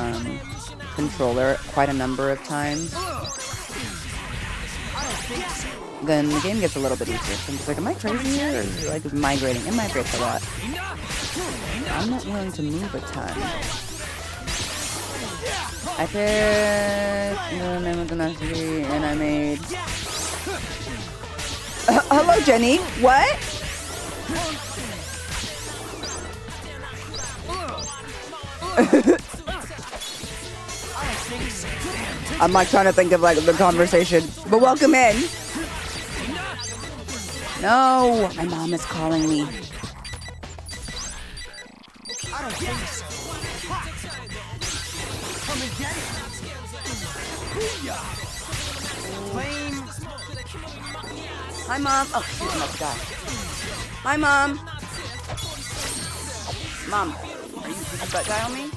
controller quite a number of times, then the game gets a little bit easier. So I'm just like, am I crazy here or is it like migrating? It migrates a lot. I'm not willing to move a ton. I picked the name of the mastery and I made. Hello, Jenny. What? I'm like trying to think of like the conversation, but welcome in. No, my mom is calling me. Hi, Mom. Oh, shoot, I'm about to die. Hi, Mom. Mom, are you a butt guy on me?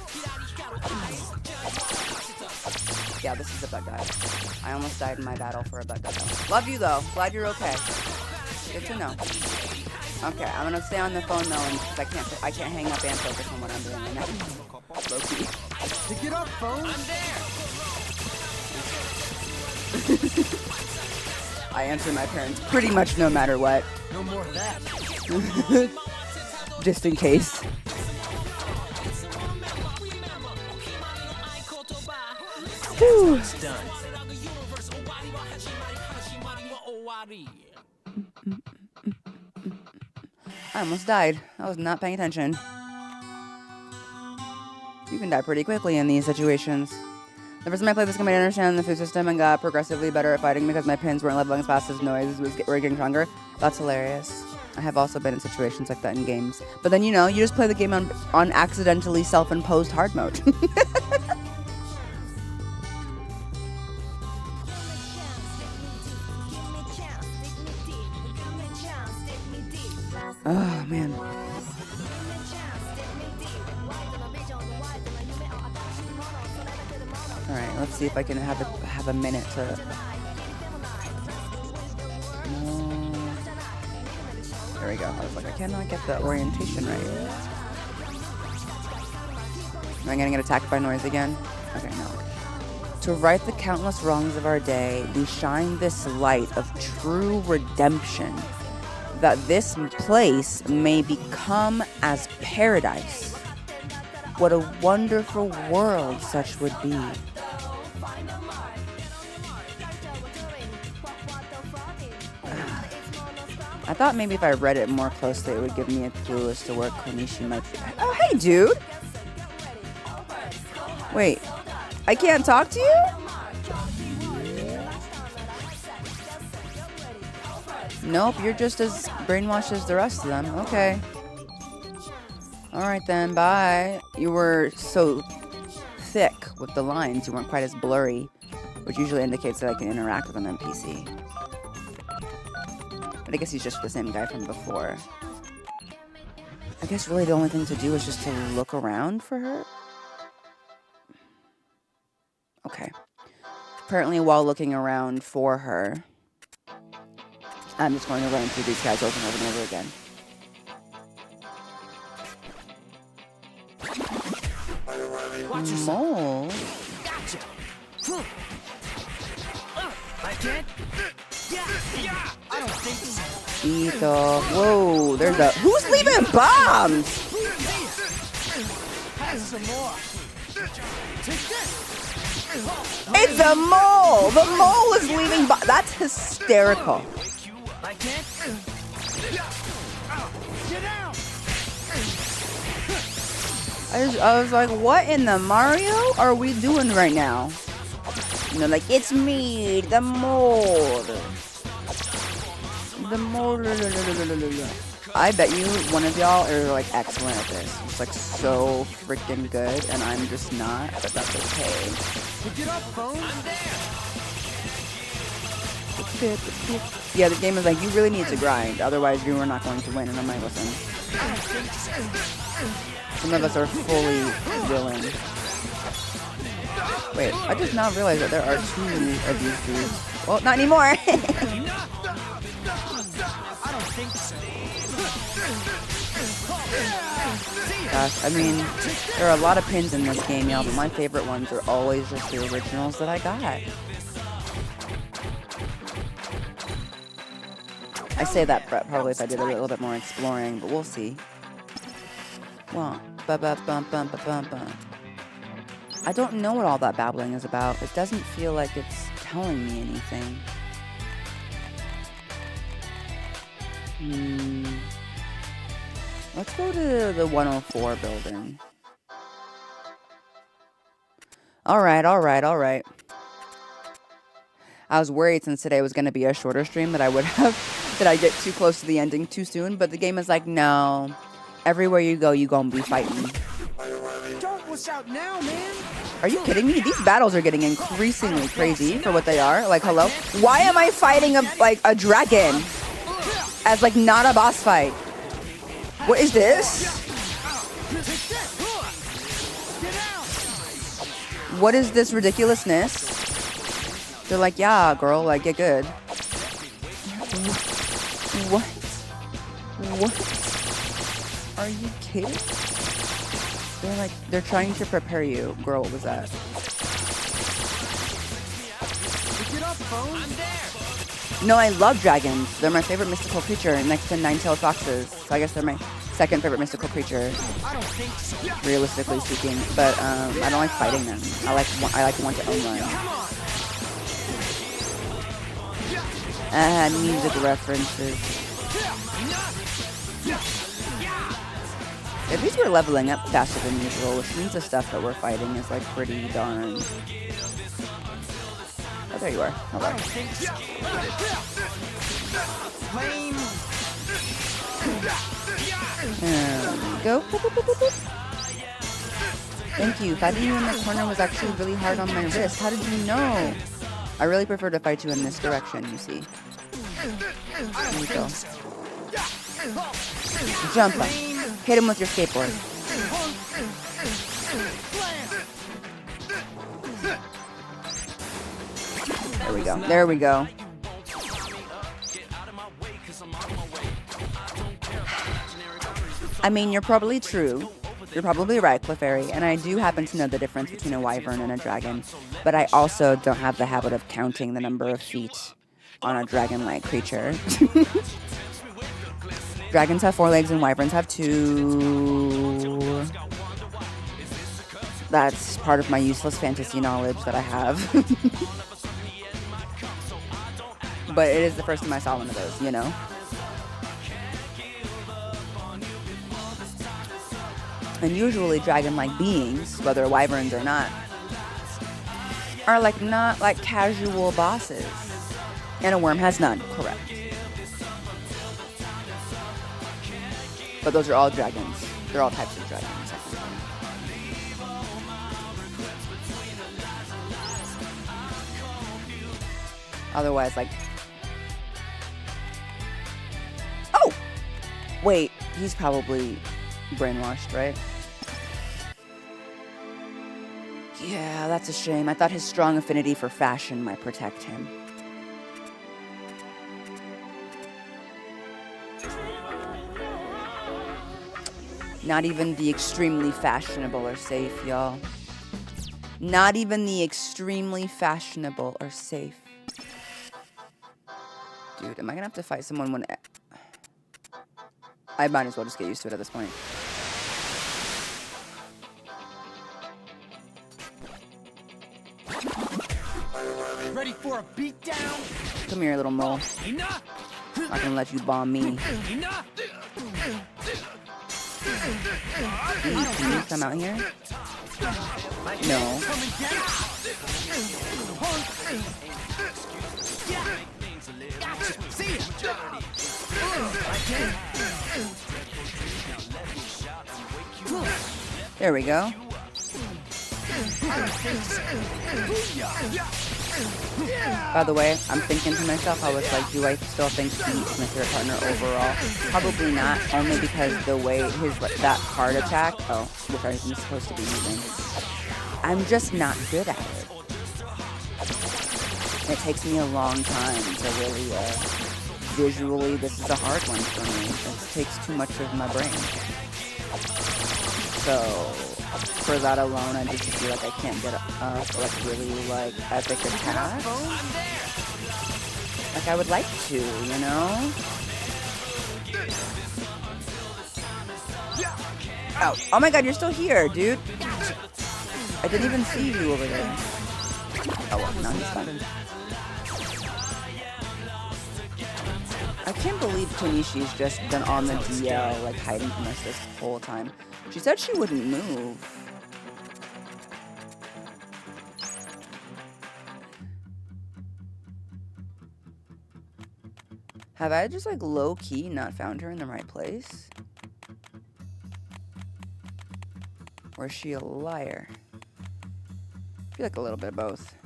Yeah, this is a butt guy. I almost died in my battle for a butt guy. Love you, though. Glad you're okay. Good to know. Okay, I'm gonna stay on the phone though, because I can't hang up and focus on what I'm doing right now. Low-key. Pick it up, phone. I'm there. I answer my parents pretty much no matter what. No more of that. Just in case. Whew. It's done. I almost died. I was not paying attention. You can die pretty quickly in these situations. The first time I played this game, I didn't understand the food system and got progressively better at fighting because my pins weren't leveling as fast as noise were getting stronger. That's hilarious. I have also been in situations like that in games. But then, you know, you just play the game on accidentally self-imposed hard mode. Oh, man. Alright, let's see if I can have a minute to... No. There we go. I was like, I cannot get the orientation right. Am I gonna get attacked by noise again? Okay, no. To right the countless wrongs of our day, we shine this light of true redemption, that this place may become as paradise. What a wonderful world such would be. I thought maybe if I read it more closely, it would give me a clue as to where Konishi might be. Oh, hey, dude! Wait, I can't talk to you? Nope, you're just as brainwashed as the rest of them. Okay. Alright then, bye. You were so thick with the lines, you weren't quite as blurry, which usually indicates that I can interact with an NPC. But I guess he's just the same guy from before. I guess really the only thing to do is just to look around for her. Okay. Apparently while looking around for her, I'm just going to run through these guys over and over and over again. Mole? Gotcha. I can't. Yeah. I don't think so. Ito. Whoa, there's a... Who's leaving bombs? Have some more. Take this. It's a mole! The mole is leaving bombs. That's hysterical. I can't. Get out. I was like, what in the Mario are we doing right now? And they're like, it's me, the mole. The mole. I bet you one of y'all are like excellent at this. It's like so freaking good, and I'm just not, but that's okay. Pick it up, phone. I'm there. Yeah, the game is like, you really need to grind, otherwise you are not going to win, and I'm like, listen. Some of us are fully willing. Wait, I just now realized that there are 2 of these dudes. Well, not anymore. I don't think so. Gosh, I mean, there are a lot of pins in this game, y'all, but my favorite ones are always just the originals that I got. I say that probably if I did a little bit more exploring, but we'll see. Well, I don't know what all that babbling is about. It doesn't feel like it's telling me anything. Let's go to the 104 building. Alright. I was worried since today was going to be a shorter stream that I'd get too close to the ending too soon, but the game is like, no. Everywhere you go, you gonna be fighting. Don't wuss out now, man. Are you kidding me? These battles are getting increasingly crazy for what they are. Like, hello? Why am I fighting a dragon? As like not a boss fight. What is this? What is this ridiculousness? They're like, yeah, girl, like, get good. What? Are you kidding? They're trying to prepare you. Girl, what was that? Get up, phone. No, I love dragons. They're my favorite mystical creature next to nine-tailed foxes. So I guess they're my second favorite mystical creature, realistically speaking. But I don't like fighting them. I like to want to own one. Music references. At least we're leveling up faster than usual, which means the stuff that we're fighting is like pretty darn. Oh, there you are. Hello. There we go. Boop, boop, boop, boop, boop. Thank you. Fighting you in the corner was actually really hard on my wrist. How did you know? I really prefer to fight you in this direction, you see. There you go. Jump him. Hit him with your skateboard. There we go. There we go. I mean, you're probably true. You're probably right, Clefairy, and I do happen to know the difference between a wyvern and a dragon, but I also don't have the habit of counting the number of feet on a dragon-like creature. Dragons have 4 legs and wyverns have 2. That's part of my useless fantasy knowledge that I have. But it is the first time I saw one of those, you know? And usually dragon-like beings, whether wyverns or not, are like not like casual bosses. And a worm has none, correct. But those are all dragons. They're all types of dragons. Otherwise, like... Oh! Wait, he's probably brainwashed, right? Yeah, that's a shame. I thought his strong affinity for fashion might protect him. Not even the extremely fashionable are safe, y'all. Not even the extremely fashionable are safe. Dude, am I gonna have to fight someone when... I might as well just get used to it at this point. Ready for a beatdown? Come here, little mole. I can let you bomb me. Can you come out here? No. There we go. By the way, I'm thinking to myself, I was like, do I still think he's my favorite partner overall? Probably not, only because the way that card attack, which I'm supposed to be using, I'm just not good at it. It takes me a long time to really, visually, this is a hard one for me. It takes too much of my brain. So, for that alone, I just feel like I can't get like really like epic attacks. Like I would like to, you know? Oh, oh my god, you're still here, dude. I didn't even see you over there. Oh well, now he's gone. I can't believe Konishi's just been on the DL, like hiding from us this whole time. She said she wouldn't move. Have I just like low-key not found her in the right place? Or is she a liar? I feel like a little bit of both.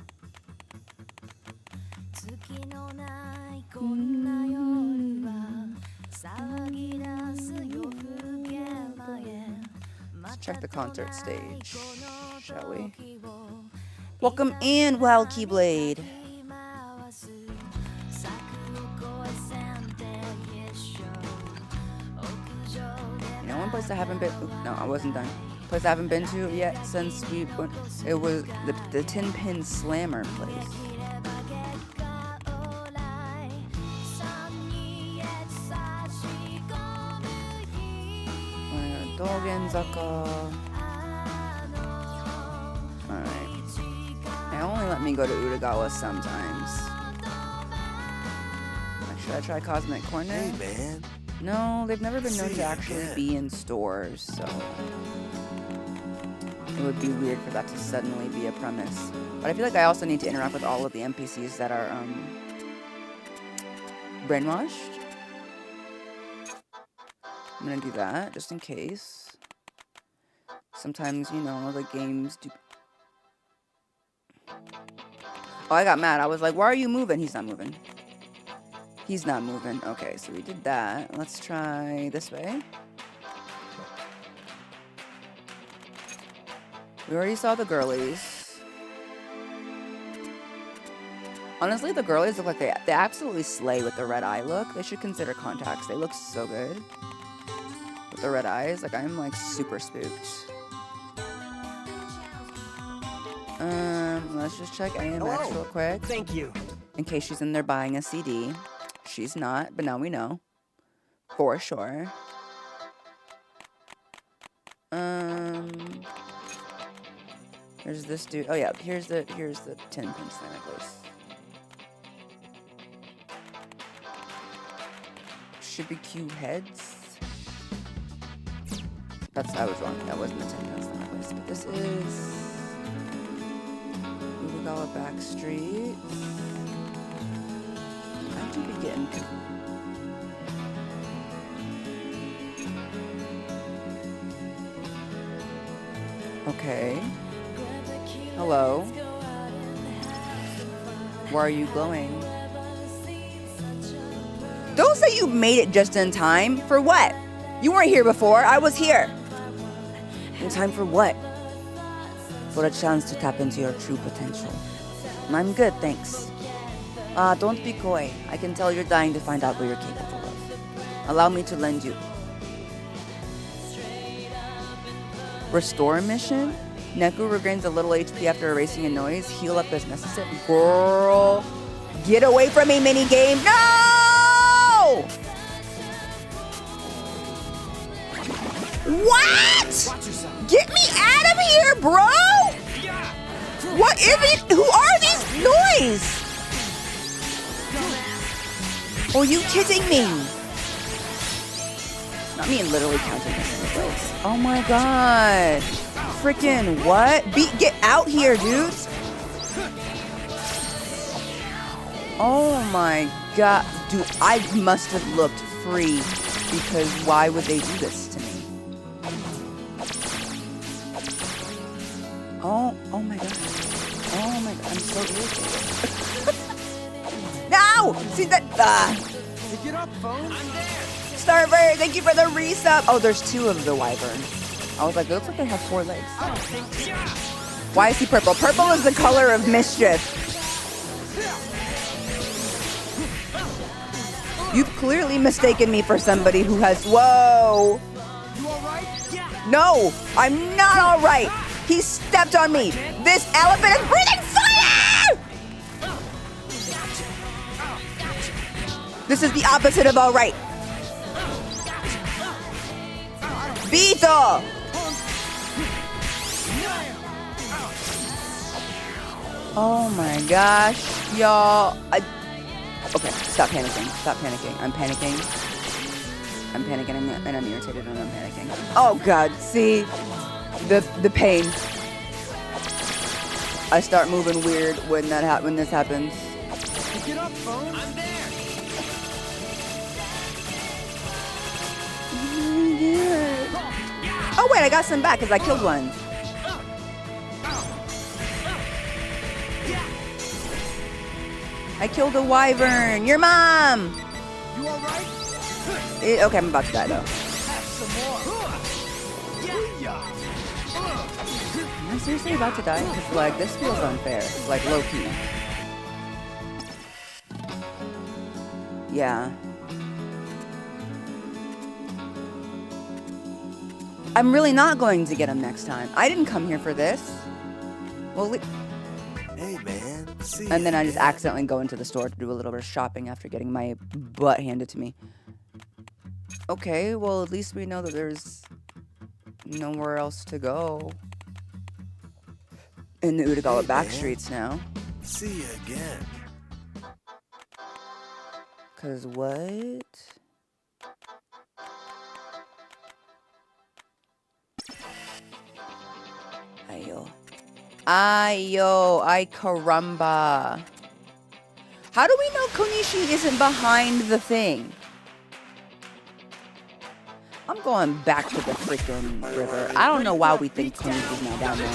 Let's check the concert stage, shall we? Welcome in, Wild Keyblade. You know, one place I haven't been. No, I wasn't done. Place I haven't been to yet since we went. It was the Tin Pin Slammer place. Dogenzaka. Alright. They only let me go to Utagawa sometimes. Should I try Cosmic Corner? Hey, man. No, they've never been known to actually be in stores, so it would be weird for that to suddenly be a premise. But I feel like I also need to interact with all of the NPCs that are brainwashed. I'm gonna do that just in case. Sometimes, you know, the games do. Oh, I got mad. I was like, why are you moving? He's not moving. He's not moving. Okay, so we did that. Let's try this way. We already saw the girlies. Honestly, the girlies look like they absolutely slay with the red eye look. They should consider contacts. They look so good. With the red eyes, like I'm like super spooked. Let's just check AMX real quick. Thank you. In case she's in there buying a CD. She's not, but now we know. For sure. There's this dude. Oh yeah, here's the Tin Pin Slammer place. Should be Q heads. I was wrong. That wasn't the Tin Pin Slammer place, but this is Utagawa Back Street. I could be getting. Okay. Hello. Why are you glowing? Don't say you made it just in time. For what? You weren't here before. I was here. In time for what? For a chance to tap into your true potential. I'm good, thanks. Don't be coy. I can tell you're dying to find out what you're capable of. Allow me to lend you. Restore mission? Neku regains a little HP after erasing a noise. Heal up as necessary. Girl! Get away from me, minigame! No! What? Get me out of here, bro! What is it? Who are these noise? Are you kidding me? Not me literally counting this in the place. Oh my god. Freaking what? Get out here, dude. Oh my god. Dude, I must have looked free because why would they do this to me? Oh my god. Oh my god. I'm so irritated. No! See that? Pick it up, phone. Starbird, thank you for the resub. Oh, there's 2 of the wyvern. I was like, it looks like they have 4 legs. Why is he purple? Purple is the color of mischief. You've clearly mistaken me for somebody who has... Whoa! You alright? No, I'm not alright. He stepped on me. This elephant is breathing fire! This is the opposite of alright. Vito! Oh my gosh, y'all. Okay, stop panicking. Stop panicking. I'm panicking. I'm panicking and I'm irritated and I'm panicking. Oh god, see? The pain. I start moving weird when this happens. Pick it up, phone. I'm there. Oh wait, I got some back because I killed one. I killed a wyvern. Your mom. You alright? Okay, I'm about to die though. Am I seriously about to die? Because like this feels unfair. Like low key. Yeah. I'm really not going to get him next time. I didn't come here for this. Well, hey man, see and then I just accidentally go into the store to do a little bit of shopping after getting my butt handed to me. Okay, well at least we know that there's nowhere else to go in the Utagawa back streets now. See you again. Cause what? Ayo, ay caramba. How do we know Konishi isn't behind the thing? I'm going back to the freaking river. I don't know why we think Konishi's not down there.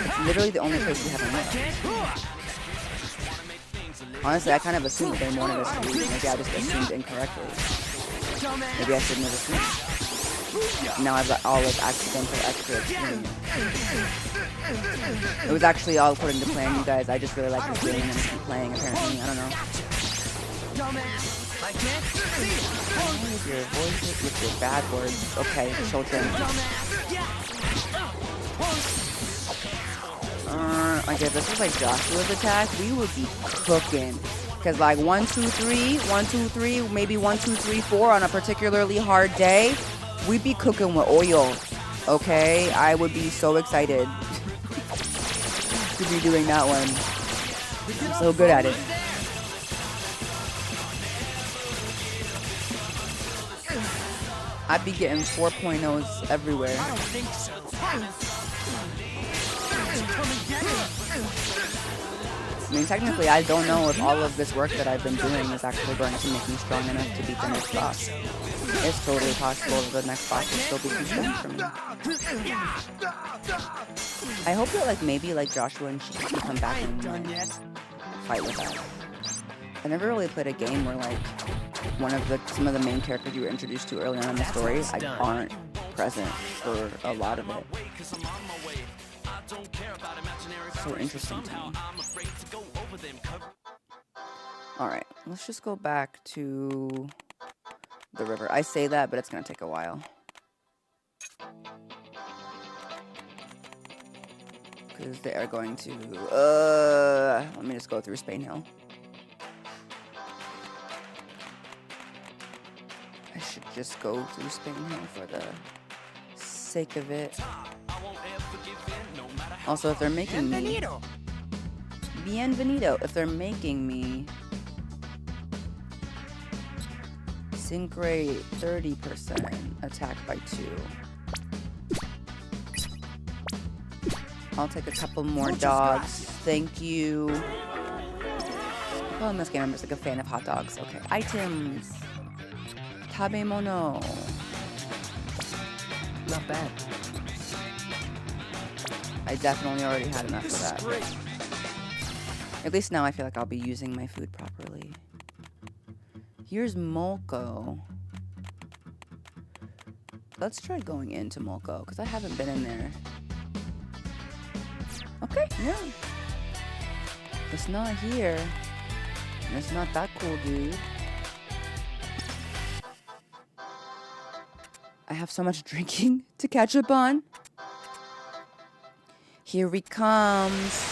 It's literally the only place we haven't went. Honestly, I kind of assumed they wanted us to leave. Maybe I just assumed incorrectly. Maybe I shouldn't have assumed. Now I've got all of accidental extra experience. It was actually all according to plan, you guys. I just really like this game and I keep playing, apparently. I don't know. What is your voice with your bad words? Okay, children. Like if this was like Joshua's attack, we would be cooking. Cause like 1, 2, 3, 1, 2, 3, maybe 1, 2, 3, 4 on a particularly hard day, we'd be cooking with oil. Okay, I would be so excited to be doing that one. I'm so good at it. I'd be getting 4.0s everywhere. I don't think so. I mean, technically, I don't know if all of this work that I've been doing is actually going to make me strong enough to beat the next boss. It's totally possible that the next boss will still be too strong for me. I hope that, like, maybe, like, Joshua and she can come back and fight with us. I never really played a game where, like, some of the main characters you were introduced to early on in the story, like, aren't present for a lot of it. So interesting to me. Alright, let's just go back to the river. I say that, but it's gonna take a while. Because they are going to... let me just go through Spain Hill. I should just go through Spain Hill for the sake of it. Also, if they're making me... Bienvenido. If they're making me... Sync rate 30%, attack by 2. I'll take a couple more dogs. Thank you. Oh, in this game, I'm just like a fan of hot dogs. Okay, items. Tabemono. Not bad. I definitely already had enough of that. At least now I feel like I'll be using my food properly. Here's Molko. Let's try going into Molko, because I haven't been in there. Okay, yeah. It's not here. And it's not that cool, dude. I have so much drinking to catch up on. Here he comes.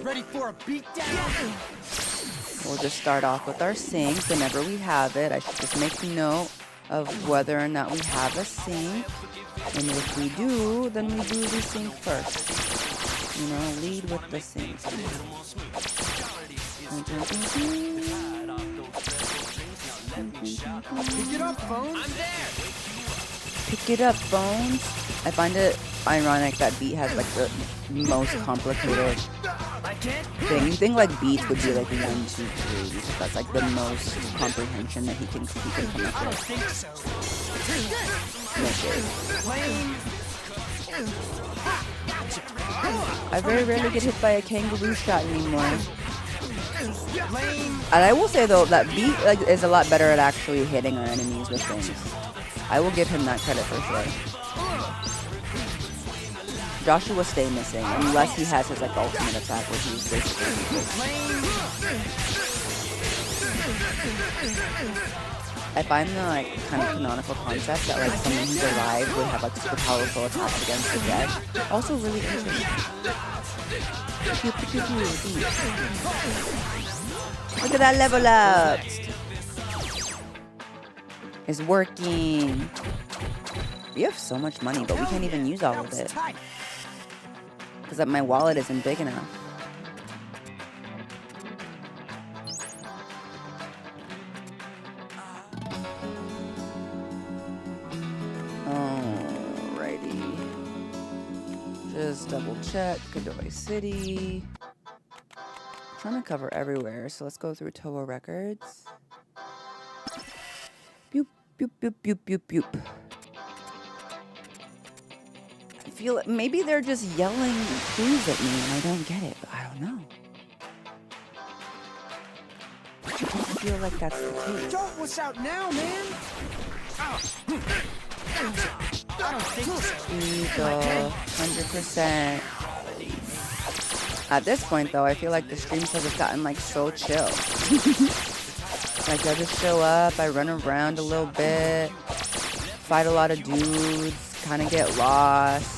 Ready for a beatdown? We'll just start off with our sink whenever we have it. I should just make note of whether or not we have a sink. And if we do, then we do the sink first. You know, lead with the sink. Pick it up, Bones. I'm there. Pick it up, Bones. I find it ironic that Beat has like the most complicated thing. You think like Beat would be like 1, 2, 3 because that's like the most comprehension that he can come up with. No shade. I very rarely get hit by a kangaroo shot anymore. And I will say though that Beat like is a lot better at actually hitting our enemies with things. I will give him that credit for sure. Joshua stay missing unless he has his like ultimate attack where he's basically I find the like kind of canonical concept that like someone who's alive would have like super powerful attacks against the dead. Also really interesting. Look at that level up. It's working. We have so much money, but we can't even use all of it. Because my wallet isn't big enough. Alrighty. Just double check. Godoy City. I'm trying to cover everywhere, so let's go through Toa Records. Boop, boop, boop, boop, boop, boop. I feel maybe they're just yelling clues at me and I don't get it, but I don't know. I feel like that's the case. Don't what's out now, man? I don't think so. Eagle, 100%. At this point, though, I feel like the streams have just gotten like so chill. Like I just show up, I run around a little bit, fight a lot of dudes, kind of get lost.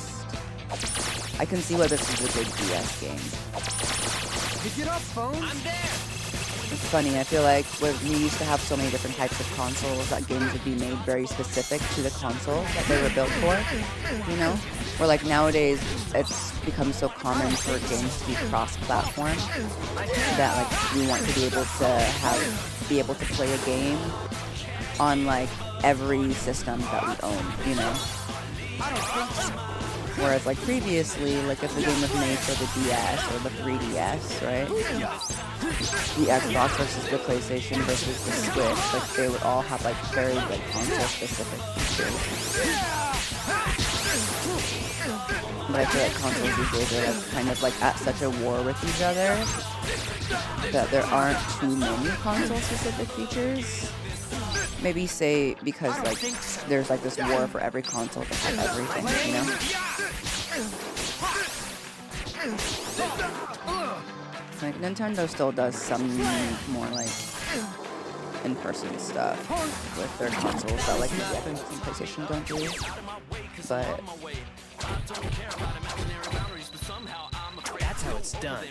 I can see why this is a good DS game. Pick it up, phone. I'm there. It's funny, I feel like when we used to have so many different types of consoles that games would be made very specific to the console that they were built for, you know? Where like nowadays, it's become so common for games to be cross-platform that like we want to be able to play a game on like every system that we own, you know? Whereas like previously, like if the game was made for the DS or the 3DS, right? The Xbox versus the PlayStation versus the Switch, like they would all have like very like console specific features. But I feel like consoles these days are like kind of like at such a war with each other that there aren't too many console specific features. Maybe say because like there's like this war for every console to have everything, you know? Like Nintendo still does some more like in-person stuff with their consoles that like the Xbox and PlayStation don't do. But that's how it's done.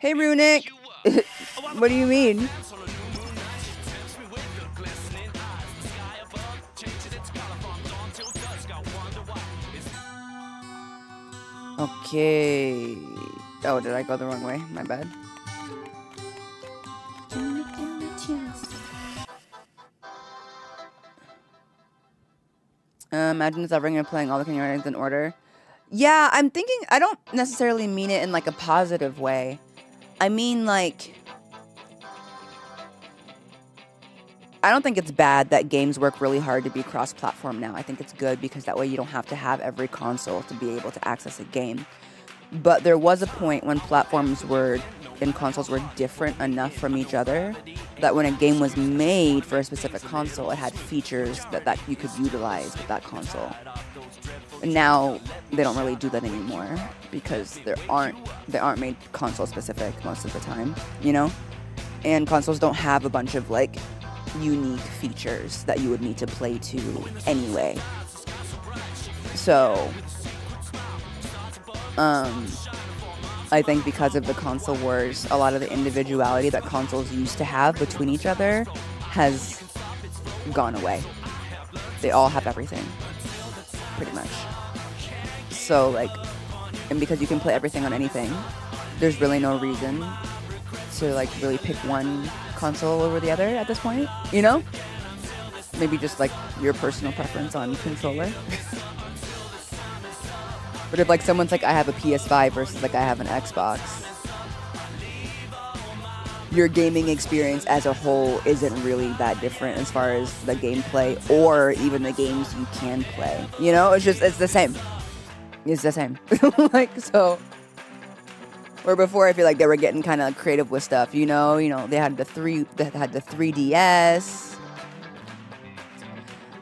Hey Runic! What do you mean? Okay. Oh, did I go the wrong way? My bad. Imagine discovering and playing all the Kenyan items in order. Yeah, I'm thinking, I don't necessarily mean it in like a positive way. I mean, like, I don't think it's bad that games work really hard to be cross-platform now. I think it's good because that way you don't have to have every console to be able to access a game. But there was a point when platforms were and consoles were different enough from each other that when a game was made for a specific console, it had features that you could utilize with that console. And now they don't really do that anymore because they aren't made console specific most of the time, you know? And consoles don't have a bunch of like unique features that you would need to play to anyway. So I think because of the console wars, a lot of the individuality that consoles used to have between each other has gone away. They all have everything, pretty much. So like, and because you can play everything on anything, there's really no reason to like really pick one console over the other at this point, you know? Maybe just like your personal preference on controller. But if like someone's like, I have a PS5 versus like I have an Xbox, your gaming experience as a whole isn't really that different as far as the gameplay or even the games you can play. You know, it's the same. It's the same. Like, so, where before I feel like they were getting kind of creative with stuff, you know, they had the 3DS.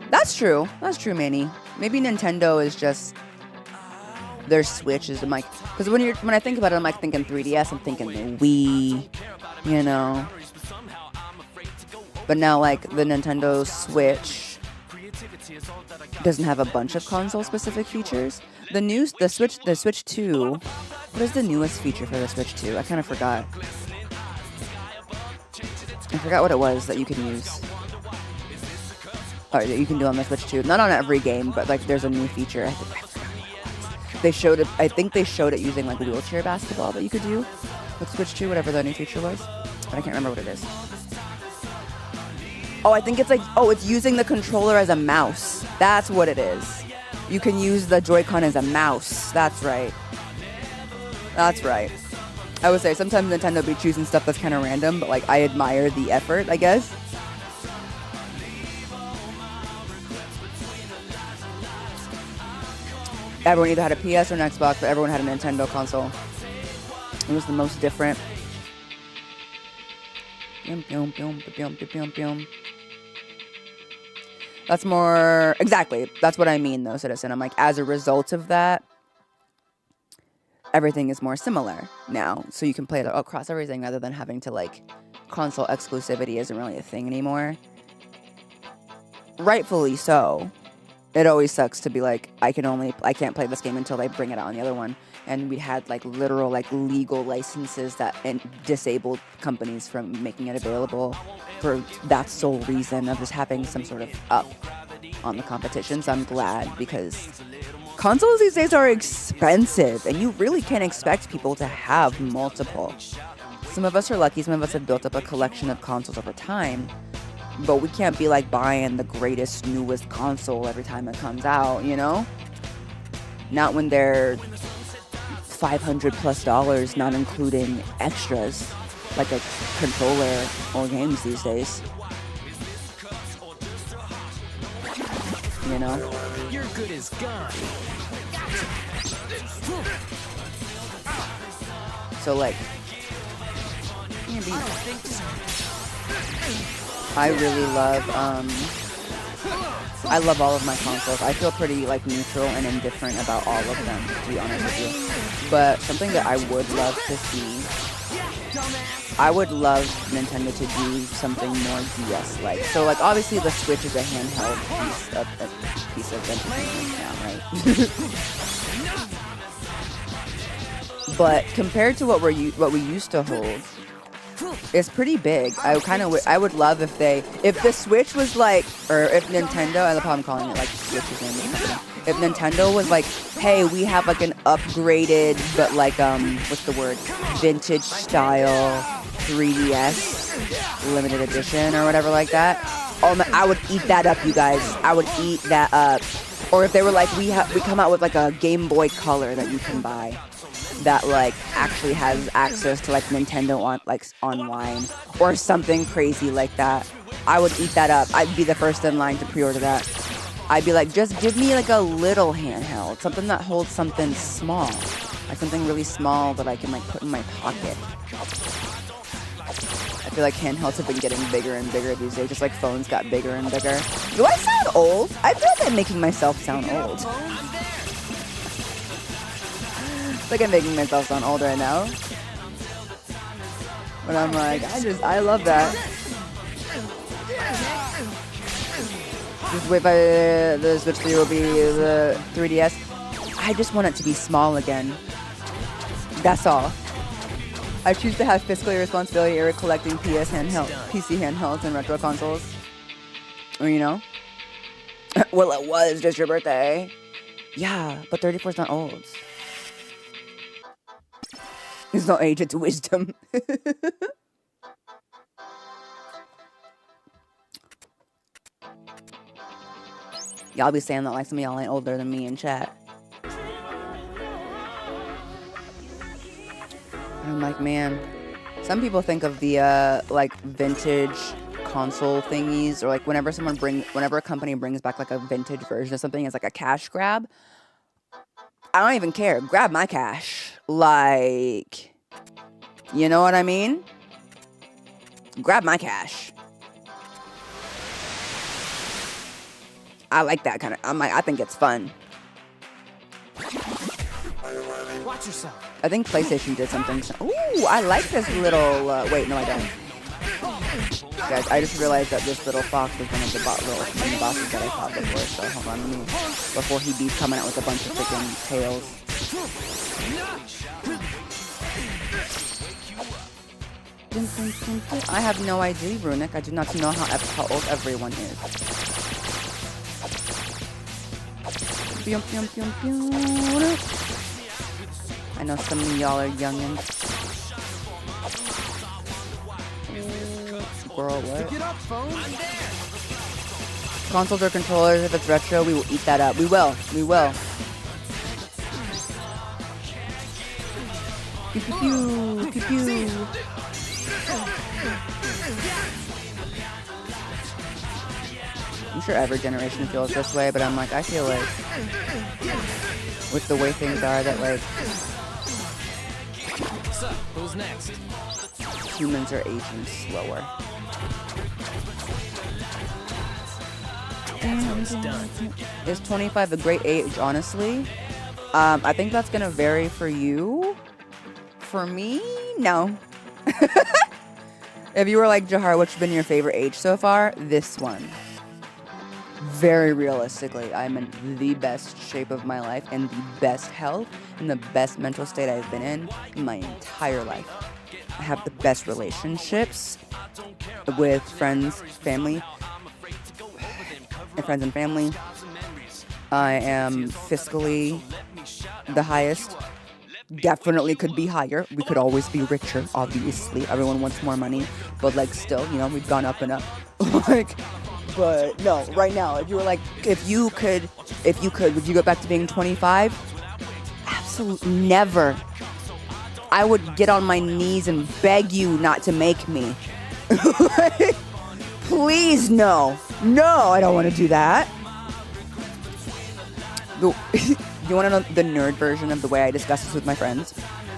That's true, Manny. Maybe Nintendo is just, their Switch is like, because when I think about it, I'm like thinking 3DS, I'm thinking the Wii, you know. But now like the Nintendo Switch doesn't have a bunch of console-specific features. The Switch 2. What is the newest feature for the Switch 2? I kind of forgot. I forgot what it was that you can use. Or that you can do on the Switch 2. Not on every game, but like there's a new feature. They showed it. I think they showed it using like wheelchair basketball that you could do with Switch 2, whatever the new feature was. But I can't remember what it is. Oh, I think it's like, it's using the controller as a mouse. That's what it is. You can use the Joy-Con as a mouse. That's right. That's right. I would say sometimes Nintendo be choosing stuff that's kind of random, but like I admire the effort, I guess. Everyone either had a PS or an Xbox, but everyone had a Nintendo console. It was the most different. That's more... Exactly. That's what I mean, though, Citizen. I'm like, as a result of that, everything is more similar now. So you can play it across everything rather than having to, like, console exclusivity isn't really a thing anymore. Rightfully so. It always sucks to be like, I can't play this game until they bring it out on the other one. And we had like literal like legal licenses that disabled companies from making it available for that sole reason of just having some sort of up on the competition. So I'm glad because consoles these days are expensive and you really can't expect people to have multiple. Some of us are lucky, some of us have built up a collection of consoles over time. But we can't be like buying the greatest, newest console every time it comes out, you know? Not when they're $500+ not including extras like a controller or games these days. You know? You're good as gone. So like, I really love, I love all of my consoles. I feel pretty, like, neutral and indifferent about all of them, to be honest with you. But something that I would love to see, I would love Nintendo to do something more DS-like. So, like, obviously the Switch is a handheld piece of entertainment now, right? But compared to what we used to hold, it's pretty big. I would love if the Switch was like, or if Nintendo, I love how I'm calling it like Switch's name. If Nintendo was like, hey, we have like an upgraded, but like, what's the word? Vintage style 3DS limited edition or whatever like that. Oh, I would eat that up, you guys. I would eat that up. Or if they were like, we come out with like a Game Boy Color that you can buy that like actually has access to like Nintendo online or something crazy like that. I would eat that up. I'd be the first in line to pre-order that. I'd be like, just give me like a little handheld, something that holds something small, like something really small that I can like put in my pocket. I feel like handhelds have been getting bigger and bigger these days, just like phones got bigger and bigger. Do I sound old? I feel like I'm making myself sound old. Like I'm making myself sound old right now. But I'm like, I love that. Just wait by the Switch 3 will be the 3DS. I just want it to be small again. That's all. I choose to have fiscal irresponsibility over collecting PC handhelds and retro consoles. Or, you know? Well, it was just your birthday. Yeah, but 34's not old. It's not age, it's wisdom. Y'all be saying that like some of y'all ain't older than me in chat. I'm like, man, some people think of the like vintage console thingies, or like whenever a company brings back like a vintage version of something as like a cash grab. I don't even care. Grab my cash. Like, you know what I mean? Grab my cash. I like that kind of. I think it's fun. Watch yourself. I think PlayStation did something. Ooh, I like this little. Wait, no, I don't. Guys, I just realized that this little fox was one of the little mini bosses that I fought before. So hold on, let me. Before he beats coming out with a bunch of freaking tails. I have no idea, Runic. I do not know how old everyone is. I know some of y'all are youngins. Girl, what? Get up, phone. Consoles or controllers, if it's retro, we will eat that up. We will. We will. Pew pew pew. Pew pew. I'm sure every generation feels this way, but I'm like, I feel like with the way things are that like So, who's next? Humans are aging slower. Done. Is 25 a great age, honestly? I think that's gonna vary for you. For me, no. If you were like, Jahar, what's been your favorite age so far? This one. Very realistically, I'm in the best shape of my life and the best health and the best mental state I've been in my entire life. I have the best relationships with friends, family, and friends and family. I am fiscally the highest. Definitely could be higher. We could always be richer, obviously. Everyone wants more money, but like still, you know, we've gone up and up. Like, but no, right now, if you were like, if you could, would you go back to being 25? Absolutely never. I would get on my knees and beg you not to make me. Like, please, no. No, I don't want to do that. You want to know the nerd version of the way I discuss this with my friends?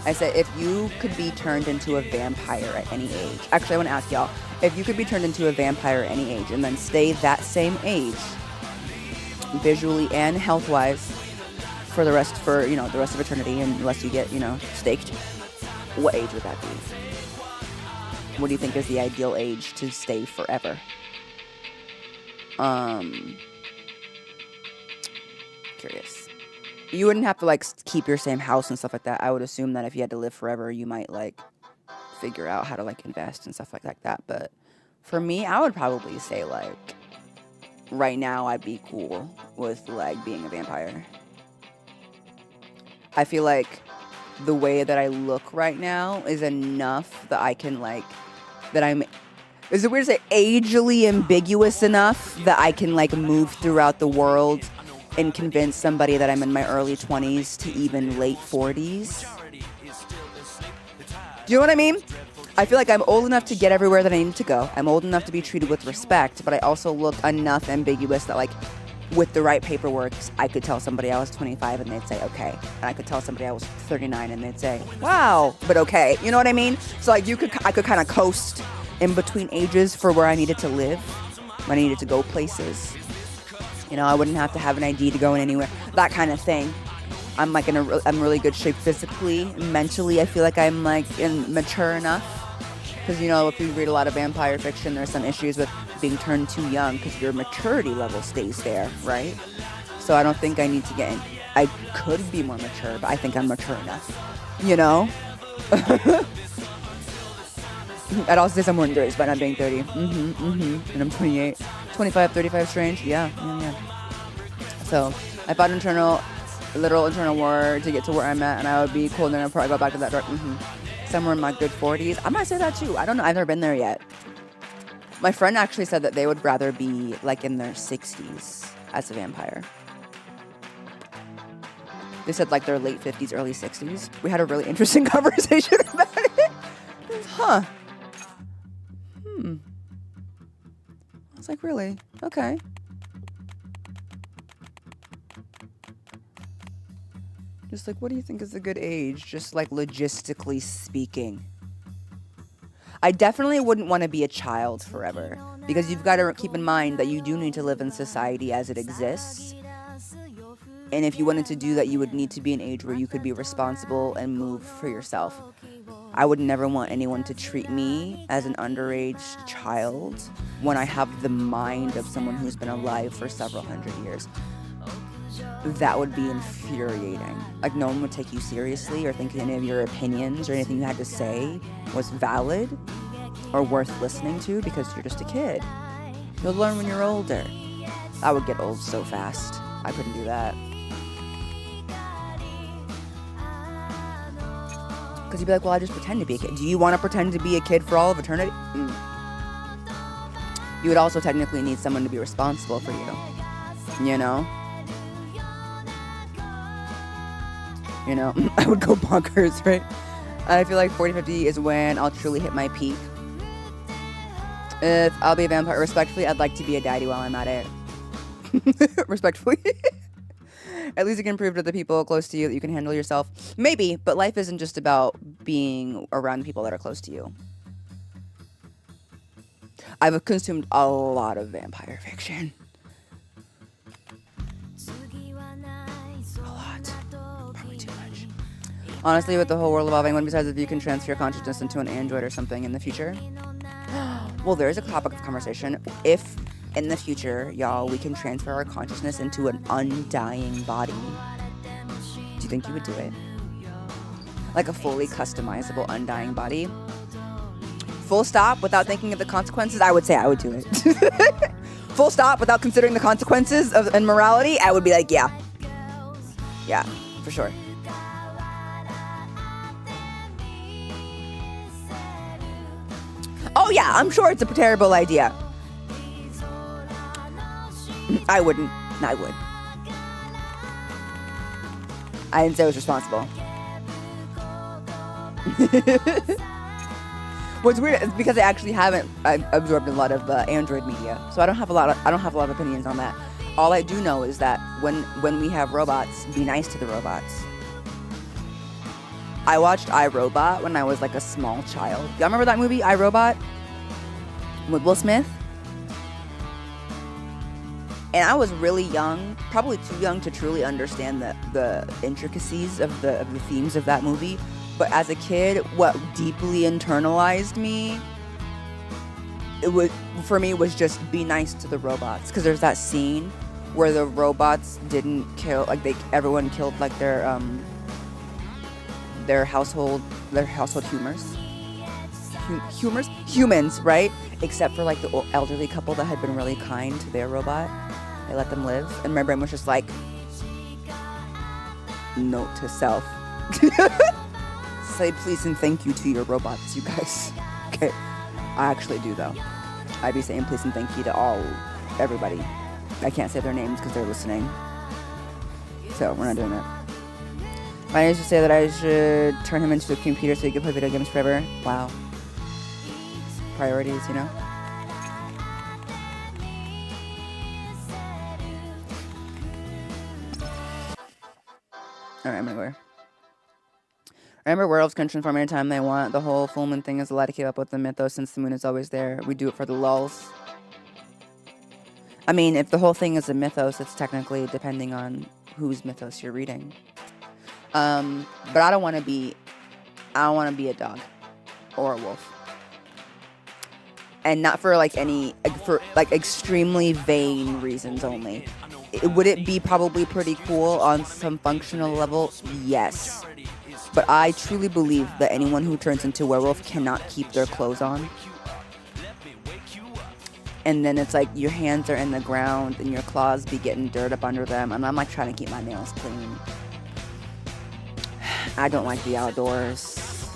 I said, if you could be turned into a vampire at any age. Actually, I want to ask y'all, if you could be turned into a vampire at any age and then stay that same age, visually and health-wise, for the rest of eternity, unless you get, staked, what age would that be? What do you think is the ideal age to stay forever? Curious. You wouldn't have to, like, keep your same house and stuff like that. I would assume that if you had to live forever, you might, like, figure out how to, like, invest and stuff like that. But for me, I would probably say, like, right now I'd be cool with, like, being a vampire. I feel like the way that I look right now is enough that I can, like, is it weird to say agely ambiguous enough that I can, like, move throughout the world and convince somebody that I'm in my early 20s to even late 40s. Do you know what I mean? I feel like I'm old enough to get everywhere that I need to go. I'm old enough to be treated with respect, but I also look enough ambiguous that, like, with the right paperwork, I could tell somebody I was 25 and they'd say, okay. And I could tell somebody I was 39 and they'd say, wow, but okay. You know what I mean? So, like, I could kind of coast in between ages for where I needed to live, when I needed to go places. You know, I wouldn't have to have an ID to go in anywhere. That kind of thing. I'm like I'm really good shape physically, mentally. I feel like I'm like mature enough, because you know if you read a lot of vampire fiction, there's some issues with being turned too young because your maturity level stays there, right? So I don't think I need to get in. I could be more mature, but I think I'm mature enough. You know. I'd also say somewhere in 30s, but not being 30. And I'm 28, 25, 35 strange. Yeah. So I fought literal internal war to get to where I'm at, and I would be cool then before I go back to that door. Somewhere in my good 40s. I might say that too. I don't know. I've never been there yet. My friend actually said that they would rather be like in their 60s as a vampire. They said like their late 50s, early 60s. We had a really interesting conversation about it. Huh. I was like, really? Okay. Just like, what do you think is a good age? Just like logistically speaking. I definitely wouldn't want to be a child forever, because you've got to keep in mind that you do need to live in society as it exists. And if you wanted to do that, you would need to be an age where you could be responsible and move for yourself. I would never want anyone to treat me as an underage child when I have the mind of someone who's been alive for several hundred years. That would be infuriating. Like, no one would take you seriously or think any of your opinions or anything you had to say was valid or worth listening to because you're just a kid. You'll learn when you're older. I would get old so fast. I couldn't do that. Because you'd be like, well, I just pretend to be a kid. Do you want to pretend to be a kid for all of eternity? You would also technically need someone to be responsible for you. You know? You know, I would go bonkers, right? I feel like 40, 50 is when I'll truly hit my peak. If I'll be a vampire, respectfully, I'd like to be a daddy while I'm at it. Respectfully. At least you can prove to the people close to you that you can handle yourself. Maybe, but life isn't just about being around people that are close to you. I've consumed a lot of vampire fiction. Honestly, with the whole world evolving, one besides if you can transfer your consciousness into an android or something in the future. Well, there is a topic of conversation. If in the future, y'all, we can transfer our consciousness into an undying body, do you think you would do it? Like a fully customizable undying body? Full stop, without thinking of the consequences? I would say I would do it. Full stop, without considering the consequences and morality? I would be like, yeah. Yeah, for sure. Oh yeah, I'm sure it's a terrible idea. I wouldn't. I would. I didn't say I was responsible. What's weird is because I actually haven't absorbed a lot of Android media, so I don't have a lot of opinions on that. All I do know is that when we have robots, be nice to the robots. I watched iRobot when I was like a small child. Y'all remember that movie, iRobot? With Will Smith? And I was really young, probably too young to truly understand the intricacies of the themes of that movie. But as a kid, what deeply internalized me, was just be nice to the robots. Because there's that scene where the robots didn't kill, like everyone killed like their household humans, right? Except for like the elderly couple that had been really kind to their robot. They let them live, and my brain was just like, note to self. Say please and thank you to your robots, you guys. Okay, I actually do though. I'd be saying please and thank you to everybody. I can't say their names because they're listening. So we're not doing that. I used to say that I should turn him into a computer so he could play video games forever. Wow. Priorities, you know? Alright, I'm gonna go here. Remember, werewolves can transform anytime they want. The whole full moon thing is a lie to keep up with the mythos since the moon is always there. We do it for the lulz. I mean, if the whole thing is a mythos, it's technically depending on whose mythos you're reading. But I don't want to be a dog or a wolf. And not for like for extremely vain reasons only. Would it be probably pretty cool on some functional level? Yes. But I truly believe that anyone who turns into a werewolf cannot keep their clothes on. And then it's like your hands are in the ground and your claws be getting dirt up under them. And I'm like trying to keep my nails clean. I don't like the outdoors,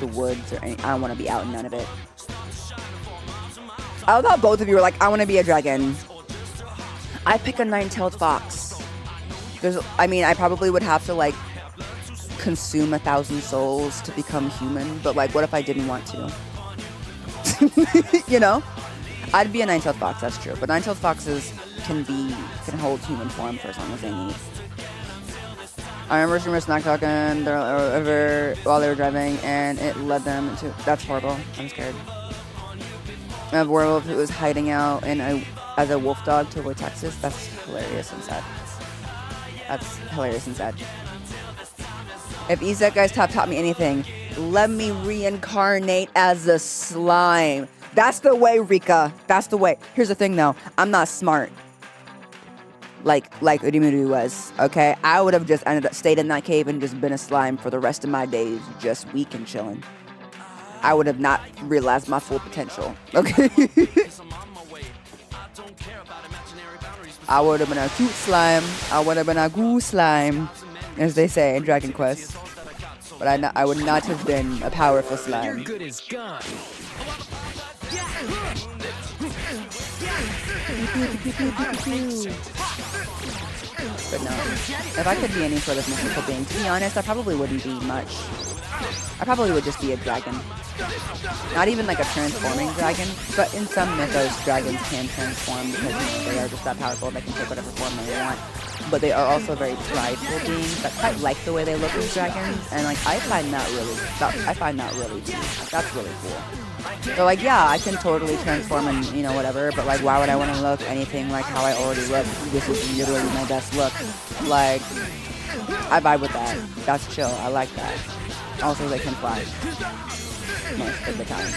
the woods, or any. I don't want to be out in none of it. I thought both of you were like, I want to be a dragon. I pick a nine-tailed fox. I probably would have to like consume 1,000 souls to become human, but like, what if I didn't want to? You know? I'd be a nine-tailed fox, that's true. But nine-tailed foxes can hold human form for as long as they need. I remember streamers snack talking while they were driving, and it led them to. That's horrible. I'm scared. I have a werewolf who was hiding out as a wolf dog to avoid Texas. That's hilarious and sad. That's hilarious and sad. If Isekai guys taught me anything, let me reincarnate as a slime. That's the way, Rika. That's the way. Here's the thing, though. I'm not smart. Like Urimuru was, okay? I would have just stayed in that cave and just been a slime for the rest of my days, just weak and chilling. I would have not realized my full potential, okay? I would have been a cute slime. I would have been a goo slime, as they say in Dragon Quest. But I would not have been a powerful slime. Your good is gone. But no, if I could be any sort of mythical being, to be honest, I probably wouldn't be much. I probably would just be a dragon. Not even like a transforming dragon, but in some mythos, dragons can transform because they are just that powerful. They can take whatever form they want. But they are also very prideful beings that quite like the way they look as dragons, and like I find that really cool. That's really cool. So like, yeah, I can totally transform and, you know, whatever, but like, why would I want to look anything like how I already look? This is literally my best look. Like, I vibe with that. That's chill. I like that. Also, they can fly most of the time.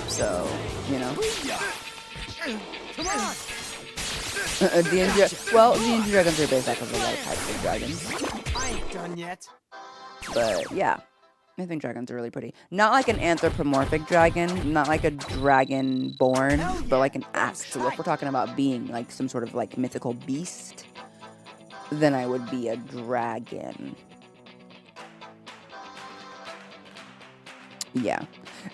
So, you know. D&D dragons are based off of a lot of types of dragons. I ain't done yet. But yeah, I think dragons are really pretty. Not like an anthropomorphic dragon, not like a dragon born, but like an actual. If we're talking about being like some sort of like mythical beast, then I would be a dragon. Yeah.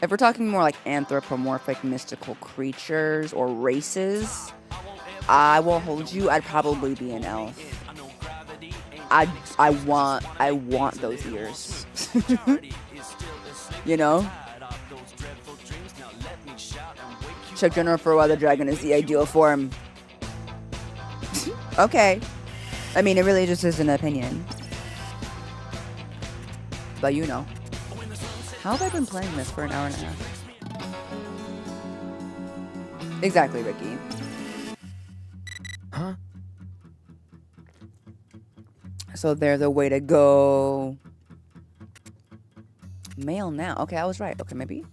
If we're talking more like anthropomorphic mystical creatures or races, I won't hold you. I'd probably be an elf. I want those ears. You know? Check general for why the dragon is the ideal form. Okay. I mean, it really just is an opinion. But you know. How have I been playing this for an hour and a half? Exactly, Ricky. Huh? So there's a way to go. Mail now. Okay, I was right. Okay, maybe.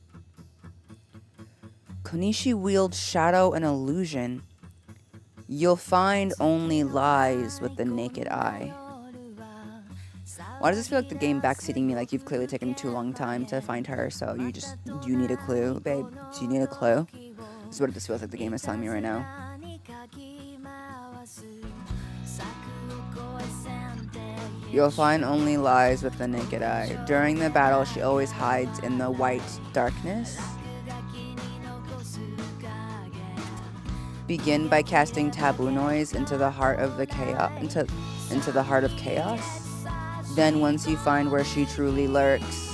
Konishi wields shadow and illusion. You'll find only lies with the naked eye. Why does this feel like the game backseating me? Like you've clearly taken too long time to find her, so you need a clue, babe? Do you need a clue? This is what this feels like the game is telling me right now. You'll find only lies with the naked eye. During the battle, she always hides in the white darkness. Begin by casting taboo noise into the heart of the chaos. Into the heart of chaos. Then, once you find where she truly lurks,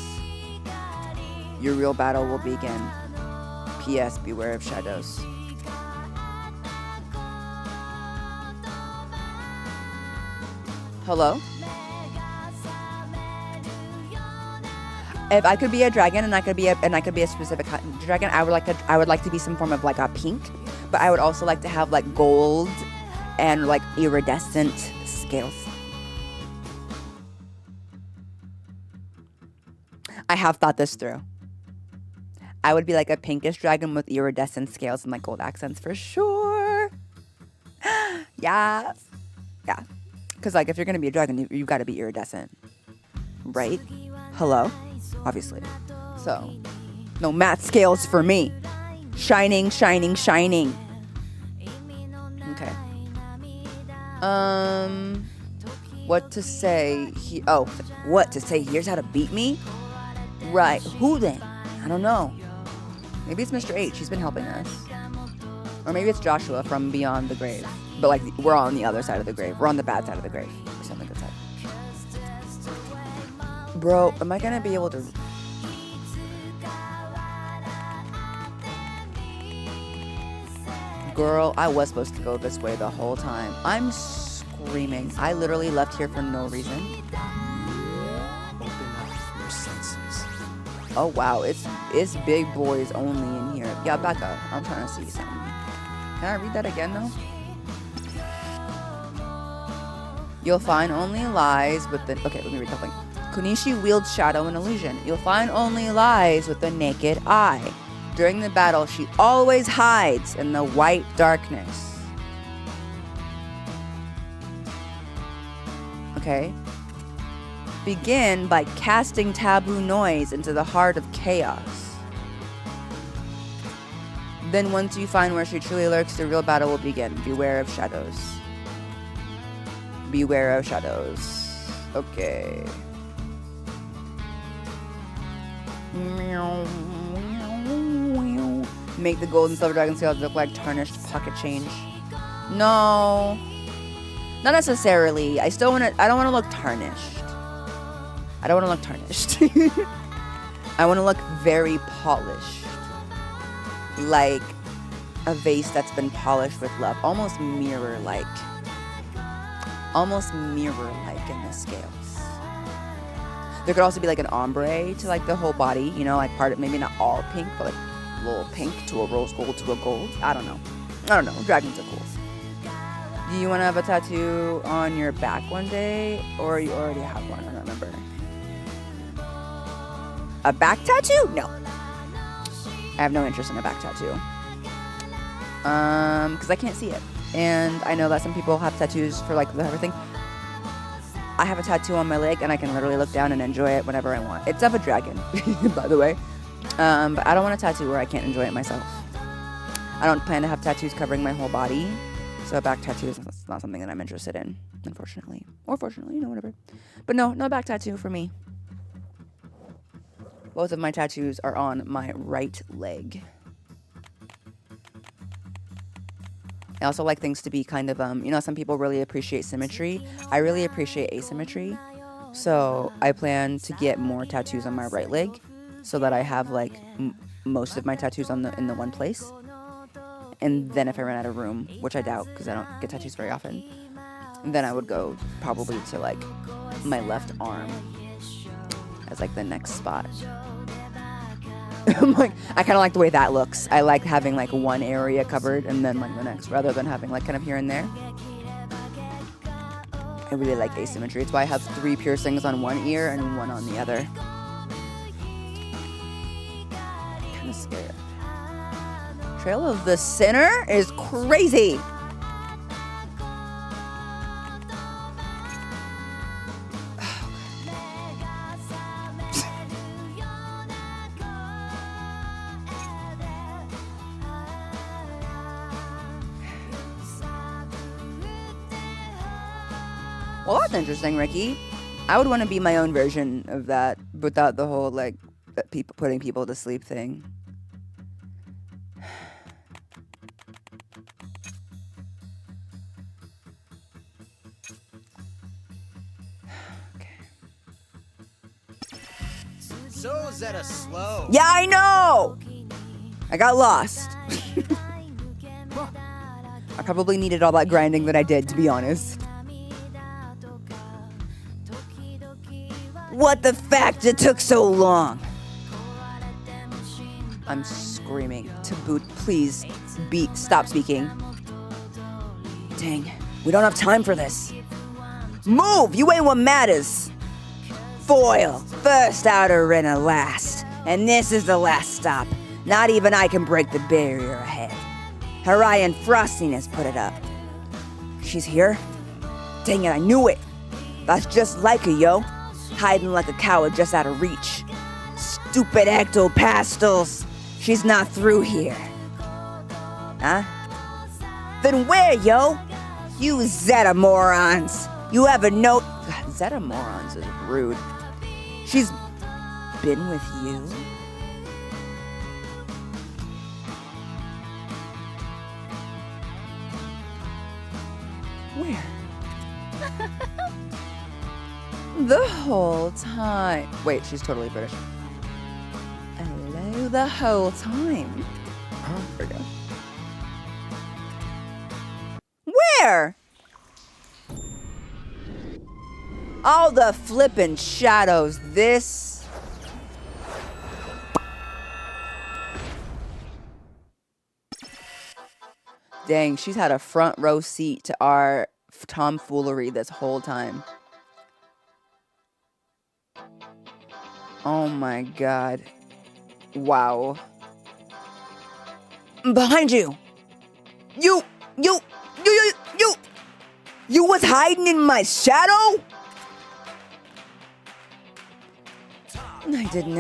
your real battle will begin. P.S. Beware of shadows. Hello? If I could be a dragon and I could be a specific dragon, I would like to be some form of like a pink, but I would also like to have like gold and like iridescent scales. I have thought this through. I would be like a pinkish dragon with iridescent scales and like gold accents for sure. Yes. Yeah. Because like if you're going to be a dragon, you've got to be iridescent. Right? Hello? Obviously. So, no matte scales for me. Shining, shining, shining. Okay. What to say? What to say? Here's how to beat me? Right. Who then? I don't know. Maybe it's Mr. H. He's been helping us. Or maybe it's Joshua from Beyond the Grave. But like, we're on the other side of the grave. We're on the bad side of the grave. Or something good side. Bro, am I gonna be able to... Girl, I was supposed to go this way the whole time. I'm screaming. I literally left here for no reason. Open up your senses. Oh wow, it's big boys only in here. Yeah, back up. I'm trying to see something. Can I read that again though? You'll find only lies with the... Okay, let me read the thing. Konishi wields shadow and illusion. You'll find only lies with the naked eye. During the battle, she always hides in the white darkness. Okay. Begin by casting taboo noise into the heart of chaos. Then once you find where she truly lurks, the real battle will begin. Beware of shadows. Beware of shadows. Okay. Make the gold and silver dragon scales look like tarnished pocket change. No. Not necessarily. I don't want to look tarnished. I don't want to look tarnished. I want to look very polished. Like a vase that's been polished with love. Almost mirror-like. Almost mirror-like in the scales. There could also be like an ombre to like the whole body, you know, like part of, maybe not all pink, but like a little pink to a rose gold to a gold. I don't know. Dragons are cool. Do you want to have a tattoo on your back one day? Or you already have one? I don't remember. A back tattoo? No. I have no interest in a back tattoo. Because I can't see it. And I know that some people have tattoos for like everything. I have a tattoo on my leg and I can literally look down and enjoy it whenever I want. It's of a dragon, by the way. But I don't want a tattoo where I can't enjoy it myself. I don't plan to have tattoos covering my whole body. So a back tattoo is not something that I'm interested in, unfortunately. Or fortunately, whatever. But no back tattoo for me. Both of my tattoos are on my right leg. I also like things to be kind of, some people really appreciate symmetry. I really appreciate asymmetry. So I plan to get more tattoos on my right leg so that I have like most of my tattoos in the one place. And then if I run out of room, which I doubt because I don't get tattoos very often, then I would go probably to like my left arm as like the next spot. I'm like, I kind of like the way that looks. I like having like one area covered and then like the next, rather than having like kind of here and there. I really like asymmetry. It's why I have 3 piercings on one ear and 1 on the other. Kind of scared. Trail of the Sinner is crazy. Well, that's interesting, Ricky. I would want to be my own version of that without the whole, like, putting people to sleep thing. so Zeta slow. Yeah, I know! I got lost. I probably needed all that grinding that I did, to be honest. What the fact it took so long? I'm screaming to boot. Please, stop speaking. Dang, we don't have time for this. Move! You ain't what matters. Foil, first outer rinner last. And this is the last stop. Not even I can break the barrier ahead. Horion Frostiness put it up. She's here? Dang it, I knew it. That's just like her, yo. Hiding like a coward just out of reach. Stupid ectopastels. She's not through here. Huh? Then where, yo? You Zeta morons. You ever know... God, Zeta morons is rude. She's been with you? Where? The whole time. Wait, she's totally British. Hello, the whole time. Huh? There we go. Where? All the flippin' shadows. This. Dang, she's had a front row seat to our tomfoolery this whole time. Oh my god. Wow. Behind you! You was hiding in my shadow? I didn't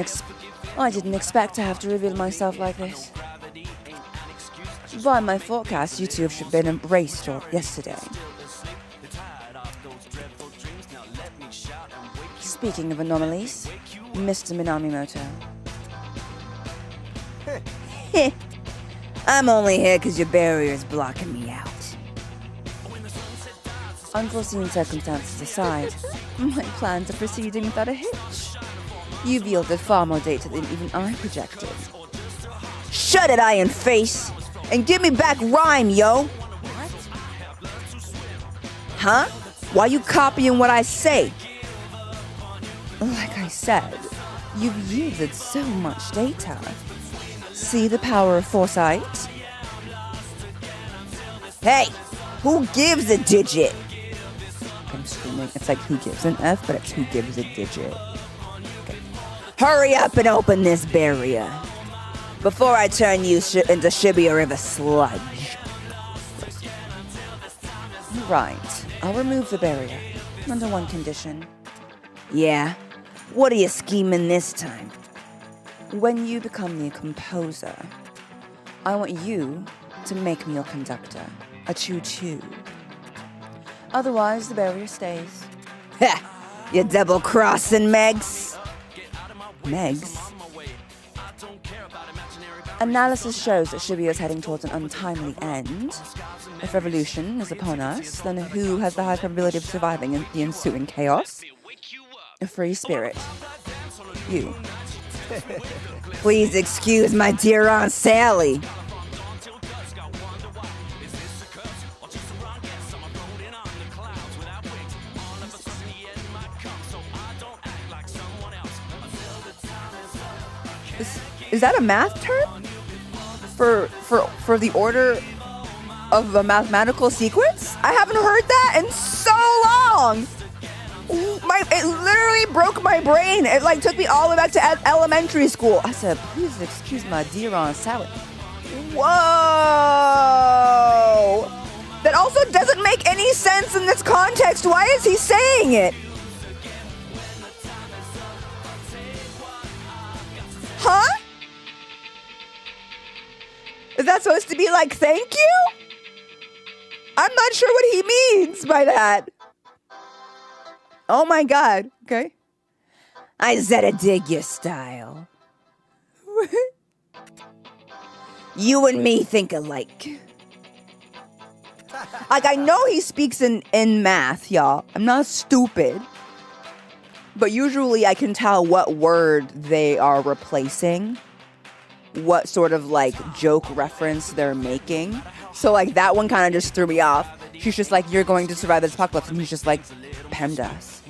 expect to have to reveal myself like this. By my forecast, you two should have been embraced yesterday. Speaking of anomalies, Mr. Minamimoto. I'm only here because your barrier's blocking me out. Unforeseen circumstances aside, my plans are proceeding without a hitch. You've yielded far more data than even I projected. Shut it, Iron Face! And give me back rhyme, yo! What? Huh? Why you copying what I say? Like I said, you've yielded so much data. See the power of foresight? Hey! Who gives a digit? I'm screaming. It's like who gives an F, but it's who gives a digit. Okay. Hurry up and open this barrier before I turn you into Shibuya River sludge. Right. I'll remove the barrier. Under one condition. Yeah? What are you scheming this time? When you become the composer, I want you to make me your conductor. A choo-choo. Otherwise, the barrier stays. Ha! You double-crossing Megs? Megs? Analysis shows that Shibuya is heading towards an untimely end. If revolution is upon us, then who has the highest probability of surviving in the ensuing chaos? A free spirit. You. Please excuse my dear Aunt Sally. Is that a math term? For the order of a mathematical sequence? I haven't heard that in so long! It literally broke my brain. It like took me all the way back to elementary school. I said, please excuse my dear Aunt Sally. Whoa! That also doesn't make any sense in this context. Why is he saying it? Huh? Is that supposed to be like, thank you? I'm not sure what he means by that. Oh my god. Okay. I Zeta dig your style. You and me think alike. Like, I know he speaks in math, y'all. I'm not stupid. But usually I can tell what word they are replacing, what sort of like joke reference they're making. So like that one kind of just threw me off. She's just like, you're going to survive this apocalypse. And he's just like, PEMDAS.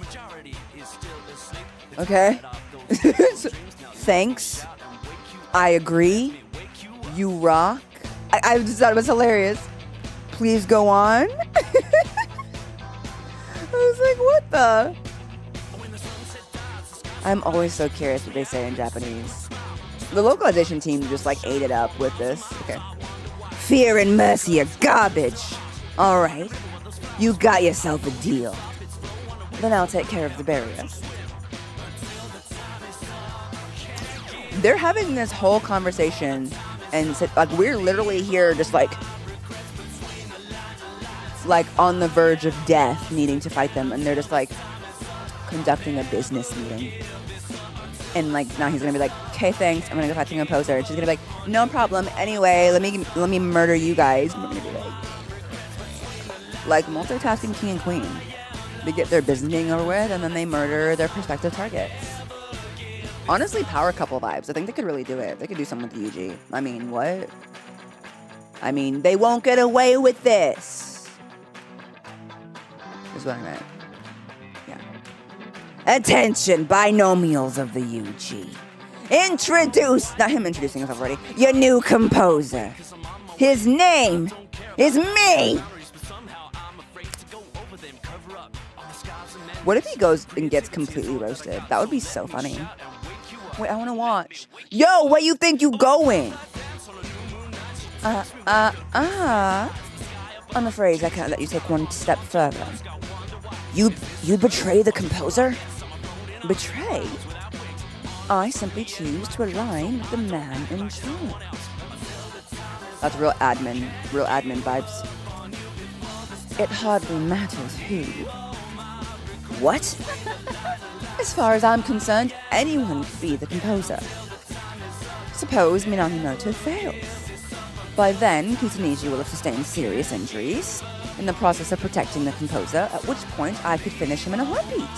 Okay. Thanks. I agree. You rock. I just thought it was hilarious. Please go on. I was like, what the? I'm always so curious what they say in Japanese. The localization team just like ate it up with this. Okay. Fear and mercy are garbage. All right. You got yourself a deal. Then I'll take care of the barriers. They're having this whole conversation and like we're literally here just like on the verge of death needing to fight them, and they're just like conducting a business meeting. And like now he's gonna be like, okay, thanks, I'm gonna go fight the composer. And she's gonna be like, no problem. Anyway, let me murder you guys. And we're gonna be like multitasking king and queen. They get their business meeting over with, and then they murder their prospective targets. Honestly, power couple vibes. I think they could really do it. They could do something with the UG. I mean, what? I mean, they won't get away with this. Is what I meant. Yeah. Attention, binomials of the UG. Not him introducing himself already. Your new composer. His name is me. What if he goes and gets completely roasted? That would be so funny. Wait, I want to watch. Yo, where you think you going? I'm afraid I can't let you take one step further. You betray the composer? Betray? I simply choose to align with the man in charge. That's real admin vibes. It hardly matters who. What? As far as I'm concerned, anyone could be the composer. Suppose Minamimoto fails. By then, Konishi will have sustained serious injuries in the process of protecting the composer, at which point I could finish him in a heartbeat.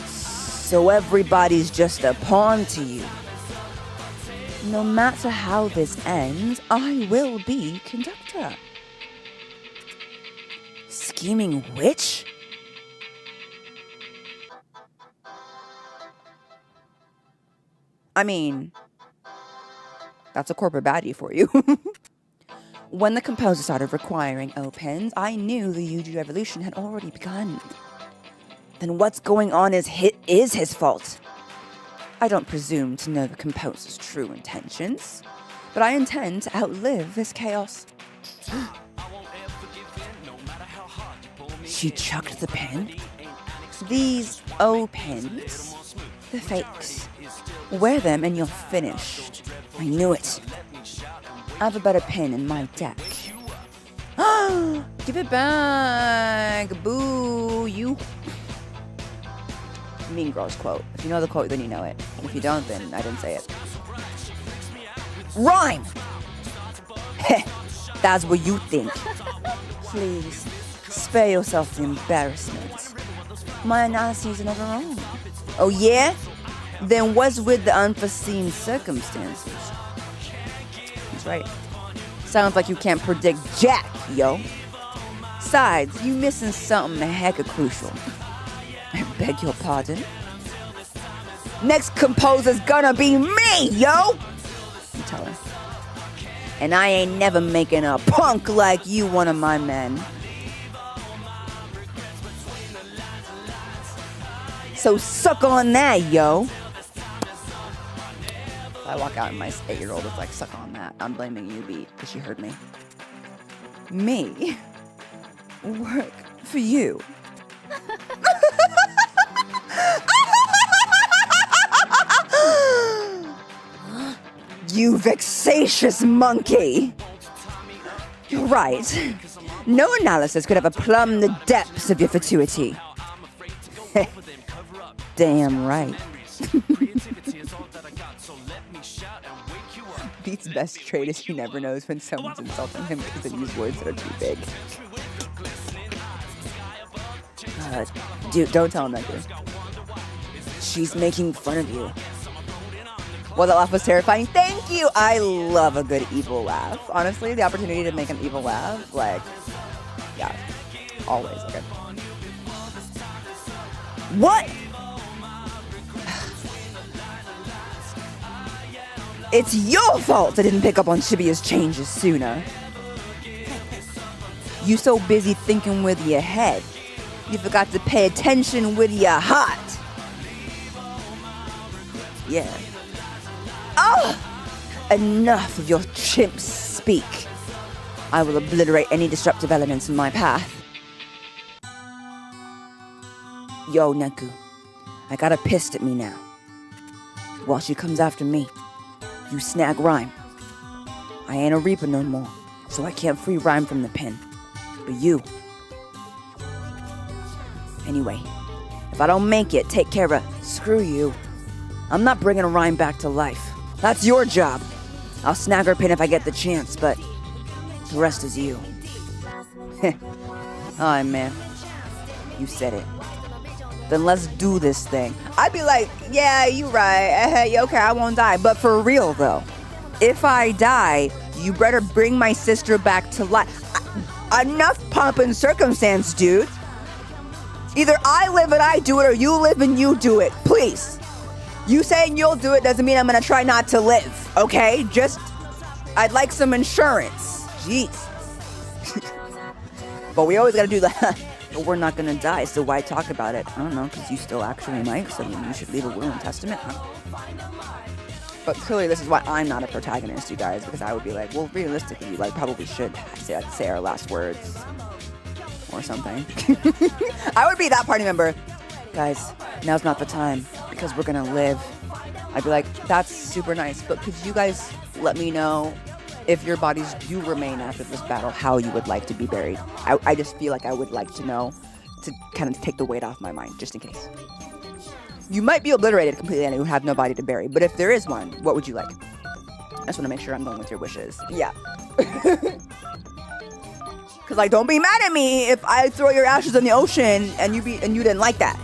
So everybody's just a pawn to you. No matter how this ends, I will be conductor. Scheming witch? I mean, that's a corporate baddie for you. When the composer started requiring opens, I knew the UG revolution had already begun. Then what's going on is his fault. I don't presume to know the composer's true intentions, but I intend to outlive this chaos. She chucked the pen. These O-pens, the fakes. Wear them and you're finished. I knew it. I have a better pen in my deck. Give it back. Boo, you. Mean Girls quote. If you know the quote, then you know it. If you don't, then I didn't say it. Rhyme! Heh, that's what you think. Please, spare yourself the embarrassment. My analyses are never wrong. Oh yeah? Then what's with the unforeseen circumstances? That's right. Sounds like you can't predict jack, yo. Besides, you missing something hecka crucial. I beg your pardon? Next composer's gonna be me, yo! You tell her. And I ain't never making a punk like you one of my men. So suck on that, yo! I walk out and my 8-year-old is like, suck on that. I'm blaming you, Beat, because she heard me. Me? Work for you. You vexatious monkey! You're right. No analysis could ever plumb the depths of your fatuity. Damn right. Beat's best trait is he never knows when someone's insulting him because they use words that are too big. Dude, don't tell Neku. She's making fun of you. Well, that laugh was terrifying. Thank you! I love a good evil laugh. Honestly, the opportunity to make an evil laugh, like, yeah, always okay. What? It's your fault I didn't pick up on Shibuya's changes sooner. You so busy thinking with your head, you forgot to pay attention with your heart. Yeah. Oh! Enough of your chimp speak. I will obliterate any disruptive elements in my path. Yo, Neku. I got her pissed at me now. While she comes after me, you snag Rhyme. I ain't a Reaper no more, so I can't free Rhyme from the pen. But you. Anyway, if I don't make it, take care of screw you. I'm not bringing a Rhyme back to life. That's your job. I'll snag her pin if I get the chance, but the rest is you. Alright, man. You said it. Then let's do this thing. I'd be like, yeah, you right. Okay, I won't die. But for real, though, if I die, you better bring my sister back to life. Enough pomp and circumstance, dude. Either I live and I do it, or you live and you do it. Please. You saying you'll do it doesn't mean I'm gonna try not to live, okay? Just, I'd like some insurance. Jeez. But we always gotta do the, but we're not gonna die, so why talk about it? I don't know, because you still actually might, so you should leave a will and testament, huh? But clearly this is why I'm not a protagonist, you guys, because I would be like, well, realistically, like, probably should say our last words. Or something. I would be that party member. Guys, now's not the time, because we're gonna live. I'd be like, that's super nice, but could you guys let me know if your bodies do remain after this battle, how you would like to be buried? I just feel like I would like to know, to kind of take the weight off my mind, just in case. You might be obliterated completely and you have no body to bury, but if there is one, what would you like? I just want to make sure I'm going with your wishes. Yeah. Cause like, don't be mad at me if I throw your ashes in the ocean and you didn't like that.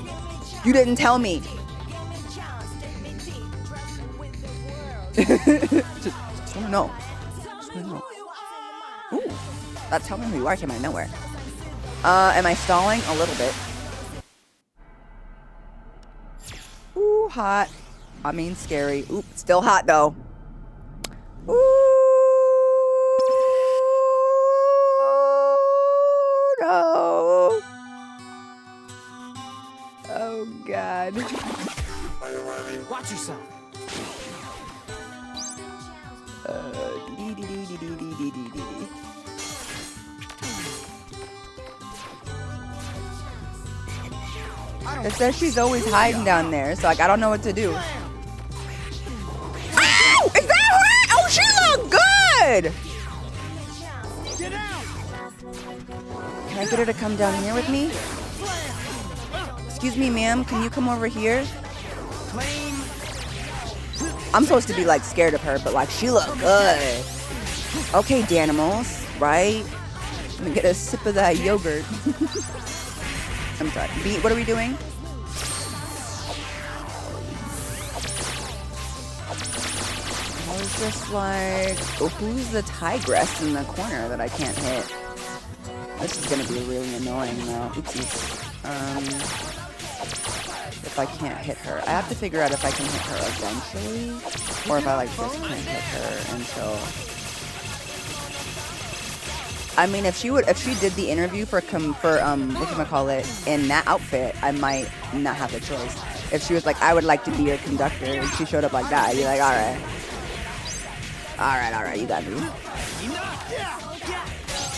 You didn't tell me. just wanna know. Ooh, that's telling me who you are came out of nowhere. Am I stalling? A little bit. Ooh, hot. I mean, scary. Oop, still hot though. Ooh. No. Oh God. Watch yourself. It says she's always hiding down there, so like I don't know what to do. Ow! Is that her? Oh, she look good. Can I get her to come down here with me? Excuse me, ma'am. Can you come over here? I'm supposed to be like scared of her, but like she look good. Okay, Danimals, right? Let me get a sip of that yogurt. I'm sorry. B, what are we doing? I was just like, oh, who's the tigress in the corner that I can't hit? This is gonna be really annoying though. Oopsies. If I can't hit her, I have to figure out if I can hit her eventually, or if I like just can't hit her until. I mean, if she did the interview for whatchamacallit in that outfit, I might not have a choice. If she was like, I would like to be your conductor, and she showed up like that, I'd be like, all right, you got me.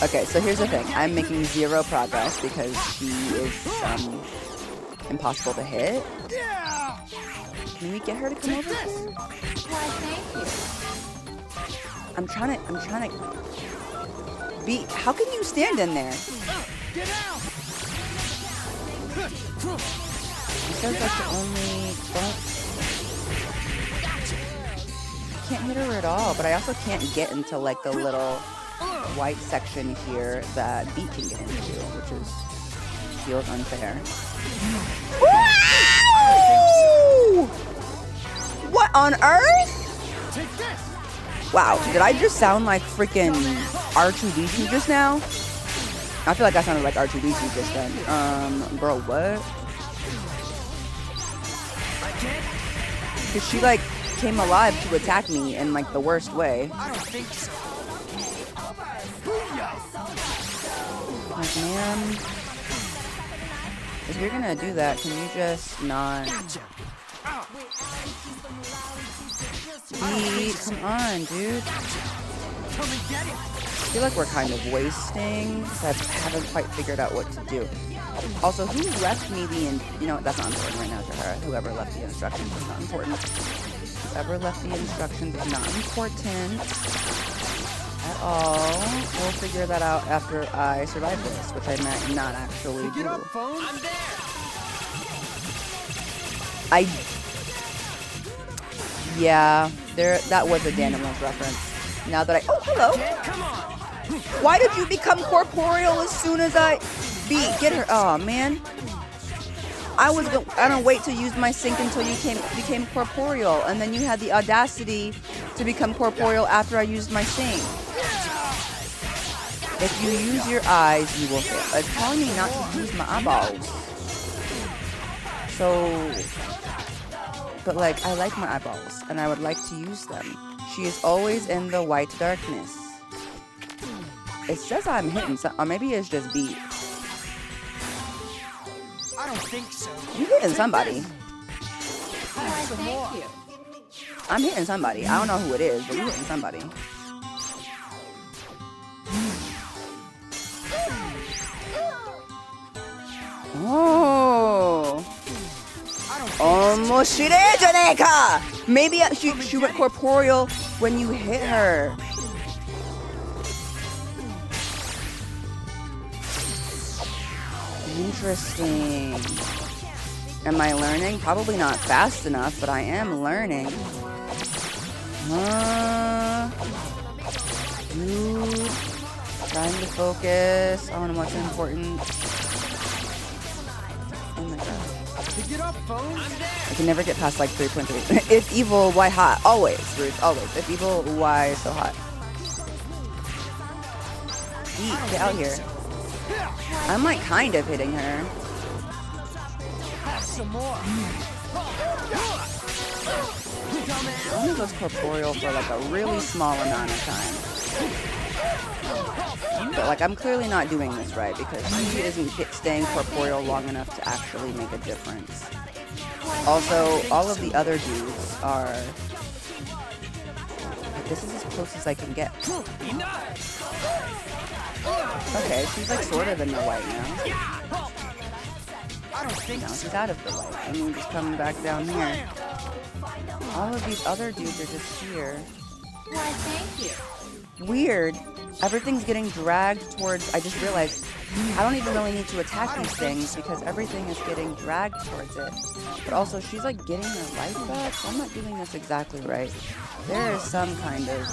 Okay, so here's the thing. I'm making 0 progress because she is impossible to hit. Can we get her to come over? Why, thank you. I'm trying to be. How can you stand in there? Get out! She says that's the only. I can't hit her at all, but I also can't get into like the little white section here that Beat can get into, which is feels unfair. Woo! What on earth? Wow, did I just sound like freaking R2D2 just now? I feel like I sounded like R2D2 just then. Bro, what? Cause she like came alive to attack me in like the worst way. I don't think so. Like, man, if you're gonna do that, can you just not? Pete, come on, dude. I feel like we're kind of wasting, so I haven't quite figured out what to do. Also, who left me the, you know, that's not important right now to her. Whoever left the instructions is not important. Whoever left the instructions is not important at all. We'll figure that out after I survive this, which I might not actually do. Yeah, that was a Danimals reference. Now that oh, hello. Why did you become corporeal as soon as I get her? Oh man, I was gonna wait to use my sync until you became corporeal, and then you had the audacity to become corporeal after I used my sync. If you use your eyes, you will fail. It's telling me not to use my eyeballs. So, but like, I like my eyeballs, and I would like to use them. She is always in the white darkness. It says I'm hitting some, or maybe it's just beat. I don't think so. You hitting somebody. Thank you. I'm hitting somebody. I don't know who it is, but you're hitting somebody. Oh. Janeka! Maybe she went corporeal when you hit her. Interesting. Am I learning? Probably not fast enough, but I am learning. Dude. Trying to focus on what's important. Oh my god. Pick it up, phone. I can never get past like 3.3. If evil, why hot? Always, Ruth, always. If evil, why so hot? Eat, get out here. I'm like kind of hitting her. Have some more. She only goes corporeal for like a really small amount of time. But like I'm clearly not doing this right because she isn't staying corporeal long enough to actually make a difference. Also, all of the other dudes are... This is as close as I can get. Okay, she's like sort of in the white now. No, she's out of the white. I mean, just coming back down here. All of these other dudes are just here. Why, thank you. Weird. Everything's getting dragged towards... I just realized I don't even really need to attack these things because everything is getting dragged towards it. But also, she's like getting her life back. So I'm not doing this exactly right. There is some kind of...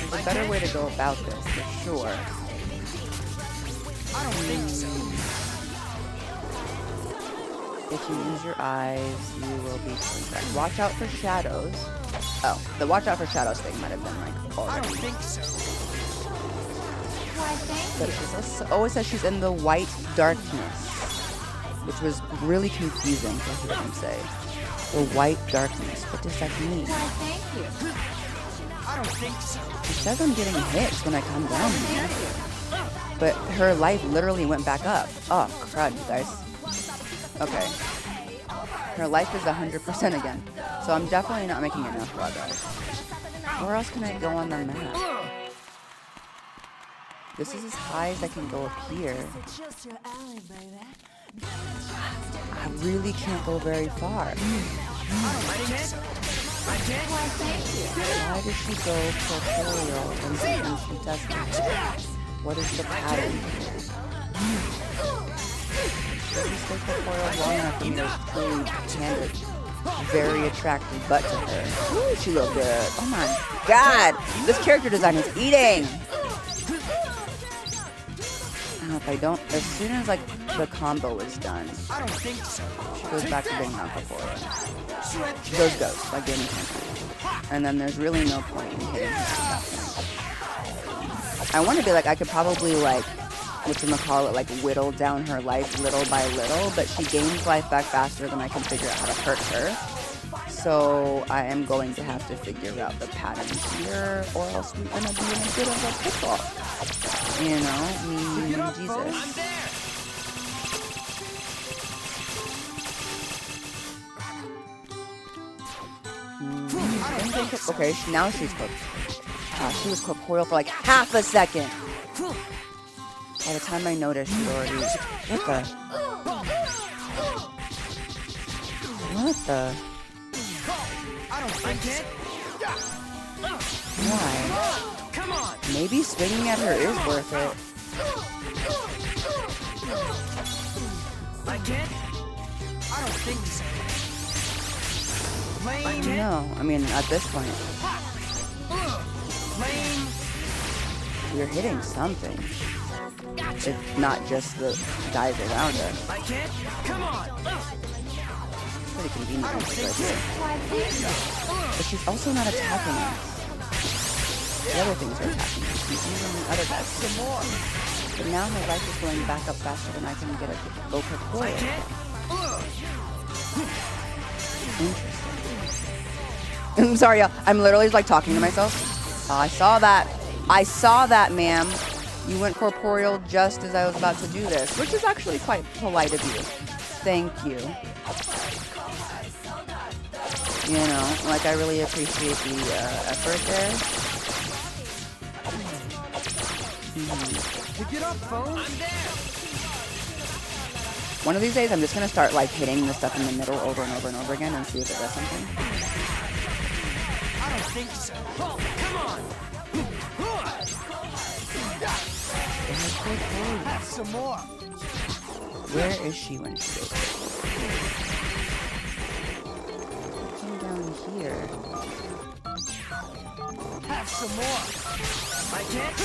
There's a better way to go about this, for sure. I don't think so. If you use your eyes, you will be correct. Watch out for shadows. Oh, the watch out for shadows thing might have been like already. I don't think so. Why, thank But it always says she's in the white darkness, which was really confusing to hear him say. The white darkness. What does that mean? Why, thank you. I don't think so. It says I'm getting hit when I come down here. But her life literally went back up. Oh, crud, you guys. Okay. Her life is 100% again. So I'm definitely not making enough progress. Where else can I go on the map? This is as high as I can go up here. I really can't go very far. Why does she go corporeal and something she doesn't? What is the pattern here? Does she stay corporeal long enough for me to truly hand a very attractive butt to her? Ooh, she looked good. Oh my god! This character design is eating! if I don't, as soon as like the combo is done, I don't think so. she goes back to being non-corporeal. She goes ghost, like Danny Phantom. And then there's really no point in hitting her. I want to be like, I could probably like, whatchamacallit, like whittle down her life little by little, but she gains life back faster than I can figure out how to hurt her. So I am going to have to figure out the patterns here, or else we're gonna be in a bit of a pickle. You know, Jesus. Okay, now she's cooked. She was corporeal for like half a second. By the time I noticed, she's already. What the? I don't think it. Why? Come on. Maybe swinging at her is worth it. Like it? I don't think so. No, I mean at this point, we're hitting something. It's not just the guys around us. Like it? Come on. Pretty convenient right here. But she's also not attacking us. The other things are attacking us. She's using the other guys. Some more. But now her life is going back up faster than I can get her to go corporeal. Interesting. I'm sorry, y'all. I'm literally just, like talking to myself. I saw that. I saw that, ma'am. You went corporeal just as I was about to do this, which is actually quite polite of you. Thank you. You know, like I really appreciate the effort there. Pick it up, phone. I'm there. One of these days, I'm just gonna start like hitting the stuff in the middle over and over and over again and see if it does something. I don't think so. Oh, come on. Have some more. Where is she when she goes? Come down here. Have some more. I can't.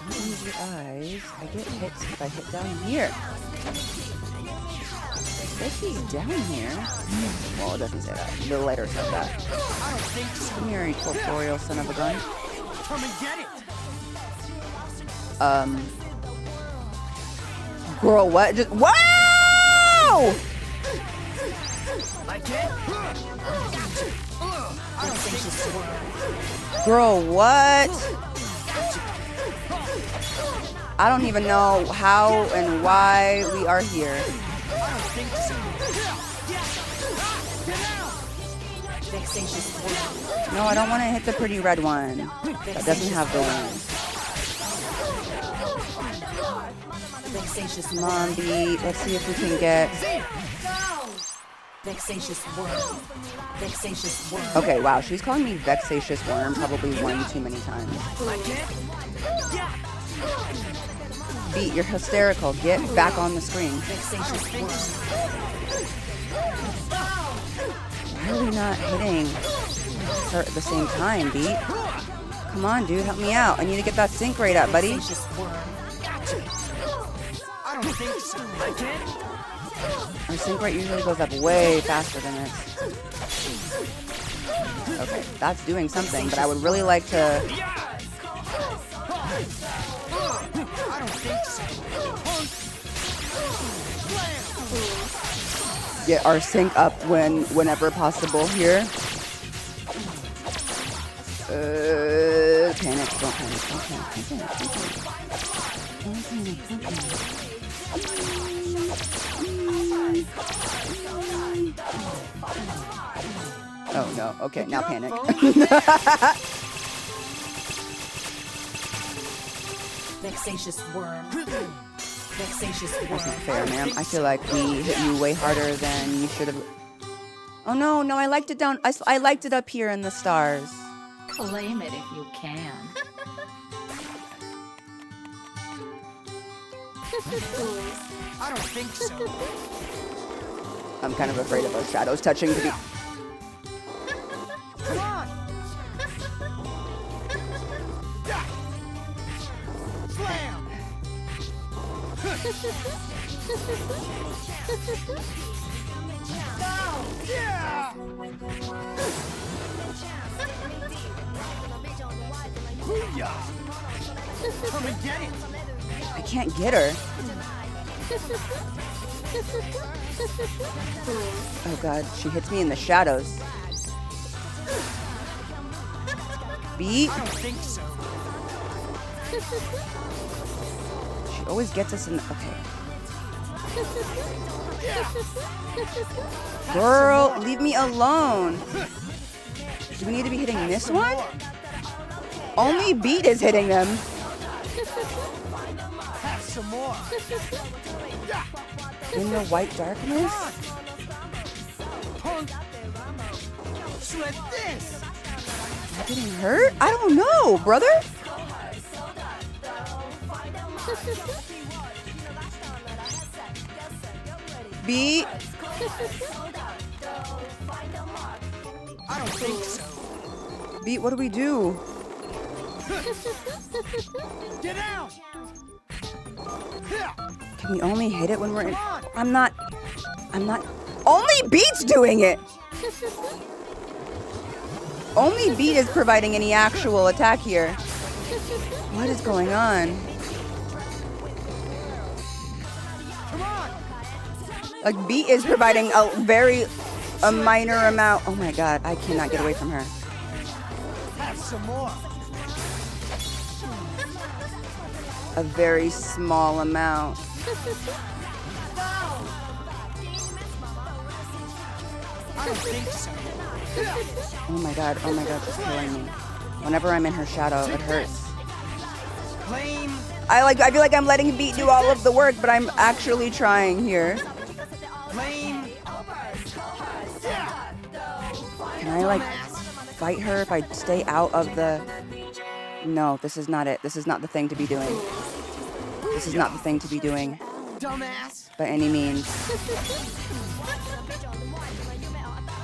Don't use your eyes. I get hits if I hit down here. It she's down here. Well, it doesn't say that. The letter said that. I don't think so. Come here, you corporeal son of a gun. Come and get it. Girl, what? Just wow! I can't. I don't think so. Girl, what? I don't even know how and why we are here. I don't think so. No, I don't want to hit the pretty red one. That doesn't have the wings. Come on, B. Let's see if we can get... Okay, wow. She's calling me vexatious worm probably one too many times. B, you're hysterical. Get back on the screen. Why are we not hitting her at the same time, B? Come on, dude. Help me out. I need to get that sync rate up, buddy. I don't think so. I can't. Our sync rate usually goes up way faster than this. Okay, that's doing something, but I would really like to... I don't think so. Get our sync up whenever possible here. Panic, don't panic, don't panic, don't panic, don't panic. Don't panic, don't panic. Oh no, okay, now panic. Vexatious worm. Vexatious worm. That's not fair, ma'am. I feel like we hit you way harder than you should have. Oh no, no, I liked it down. I liked it up here in the stars. Claim it if you can. I don't think so. I'm kind of afraid of our shadows touching to be. Come on. Slam. Come and get it. I can't get her. Oh god, she hits me in the shadows. Beat? I don't think so. She always gets us in the... Okay. Girl, leave me alone. Do we need to be hitting this one? Only Beat is hitting them. Have some more. In the white darkness? Punk. Shred this. Am I getting hurt? I don't know, brother. Beat. I don't think so. Beat, what do we do? Get out. Can we only hit it when we're in... I'm not... Only Beat's doing it! Only Beat is providing any actual attack here. What is going on? Like, Beat is providing a minor amount. Oh my god, I cannot get away from her. Have some more. A very small amount. I don't think so. Oh my god, she's killing me. Whenever I'm in her shadow, it hurts. Flame. I feel like I'm letting Beat do all of the work, but I'm actually trying here. Flame. Can I like fight her if I stay out of the... No, this is not it. This is not the thing to be doing. This is not the thing to be doing. Dumbass. By any means.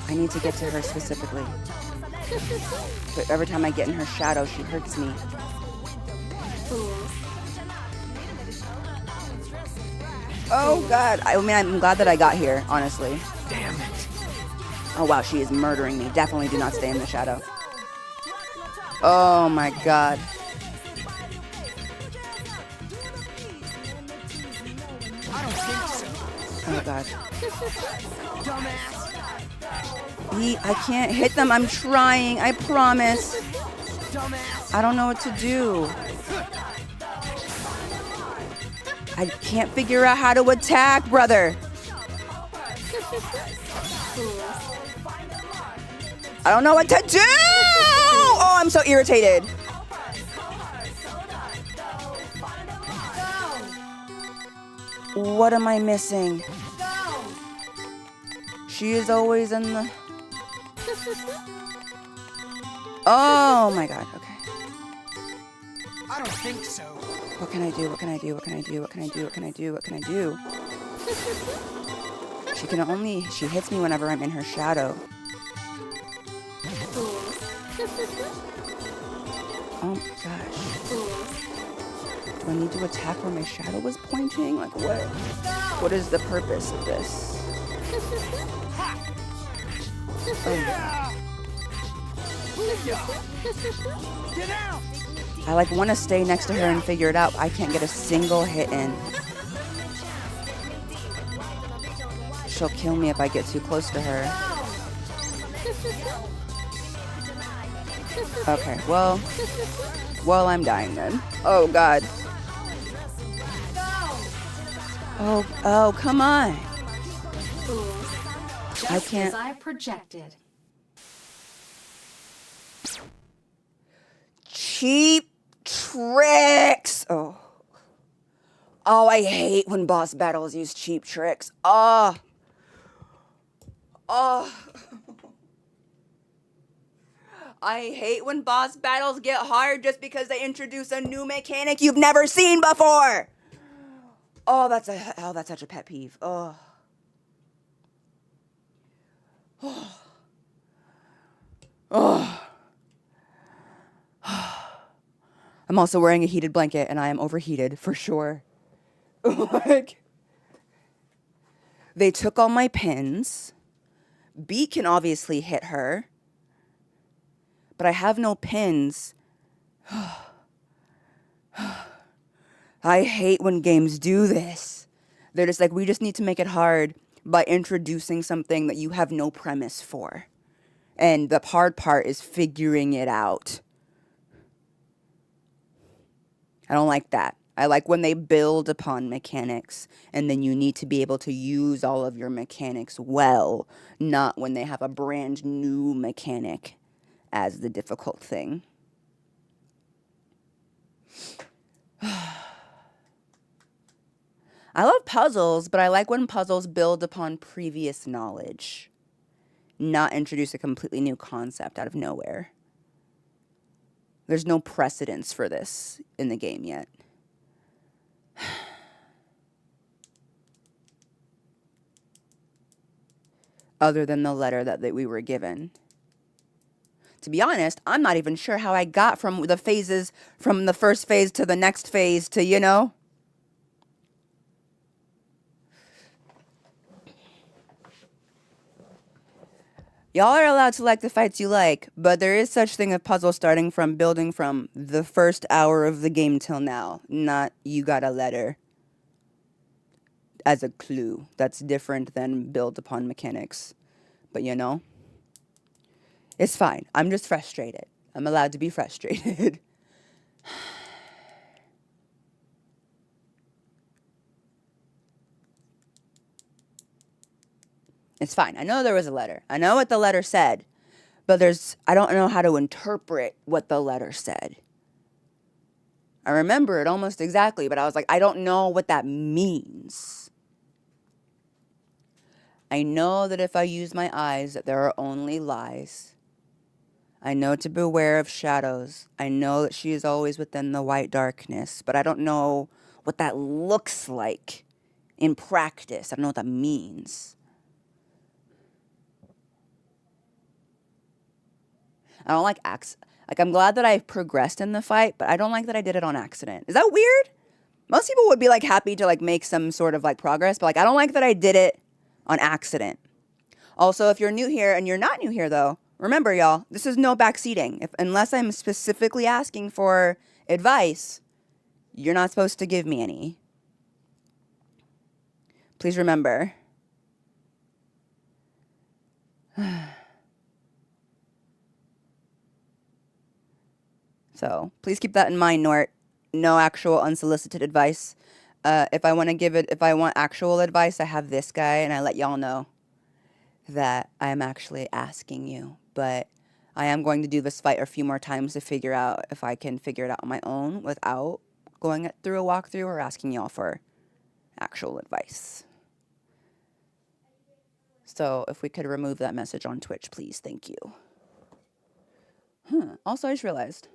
I need to get to her specifically. But every time I get in her shadow, she hurts me. Oh god. I mean, I'm glad that I got here, honestly. Damn it. Oh wow, she is murdering me. Definitely do not stay in the shadow. Oh my god. I don't think so. Oh god. Dumbass. Beat, I can't hit them. I'm trying. I promise. Dumbass. I don't know what to do. I can't figure out how to attack, brother. I don't know what to do! Oh, I'm so irritated. What am I missing? She is always in the... Oh my god, okay. I don't think so. What can I do? What can I do? What can I do? What can I do? What can I do? What can I do? She hits me whenever I'm in her shadow. Oh my gosh. Do I need to attack where my shadow was pointing? Like what? What is the purpose of this? Oh. Get out. I like want to stay next to her and figure it out. I can't get a single hit in. She'll kill me if I get too close to her. Okay, well, I'm dying then. Oh god. Oh, come on. I can't. As I projected. Cheap tricks. Oh, I hate when boss battles use cheap tricks. Oh. I hate when boss battles get hard just because they introduce a new mechanic you've never seen before. Oh, that's such a pet peeve. Oh. I'm also wearing a heated blanket and I am overheated for sure. Like, They took all my pins. B can obviously hit her. But I have no pins. I hate when games do this. They're just like, we just need to make it hard by introducing something that you have no premise for. And the hard part is figuring it out. I don't like that. I like when they build upon mechanics and then you need to be able to use all of your mechanics well, not when they have a brand new mechanic as the difficult thing. I love puzzles, but I like when puzzles build upon previous knowledge, not introduce a completely new concept out of nowhere. There's no precedence for this in the game yet. Other than the letter that we were given. To be honest, I'm not even sure how I got from the phases, from the first phase to the next phase to, you know. Y'all are allowed to like the fights you like, but there is such thing as puzzle starting from building from the first hour of the game till now. Not you got a letter as a clue. That's different than build upon mechanics. But you know, it's fine. I'm just frustrated. I'm allowed to be frustrated. It's fine. I know there was a letter. I know what the letter said. But I don't know how to interpret what the letter said. I remember it almost exactly, but I was like, I don't know what that means. I know that if I use my eyes, that there are only lies. I know to beware of shadows. I know that she is always within the white darkness, but I don't know what that looks like in practice. I don't know what that means. I don't like I'm glad that I progressed in the fight, but I don't like that I did it on accident. Is that weird? Most people would be like happy to like make some sort of like progress, but like I don't like that I did it on accident. Also, if you're new here and you're not new here though, remember y'all, this is no backseating. Unless I'm specifically asking for advice, you're not supposed to give me any. Please remember. So please keep that in mind, Nort. No actual unsolicited advice. If I want actual advice, I have this guy, and I let y'all know that I am actually asking you. But I am going to do this fight a few more times to figure out if I can figure it out on my own without going through a walkthrough or asking y'all for actual advice. So if we could remove that message on Twitch, please. Thank you. Also, I just realized.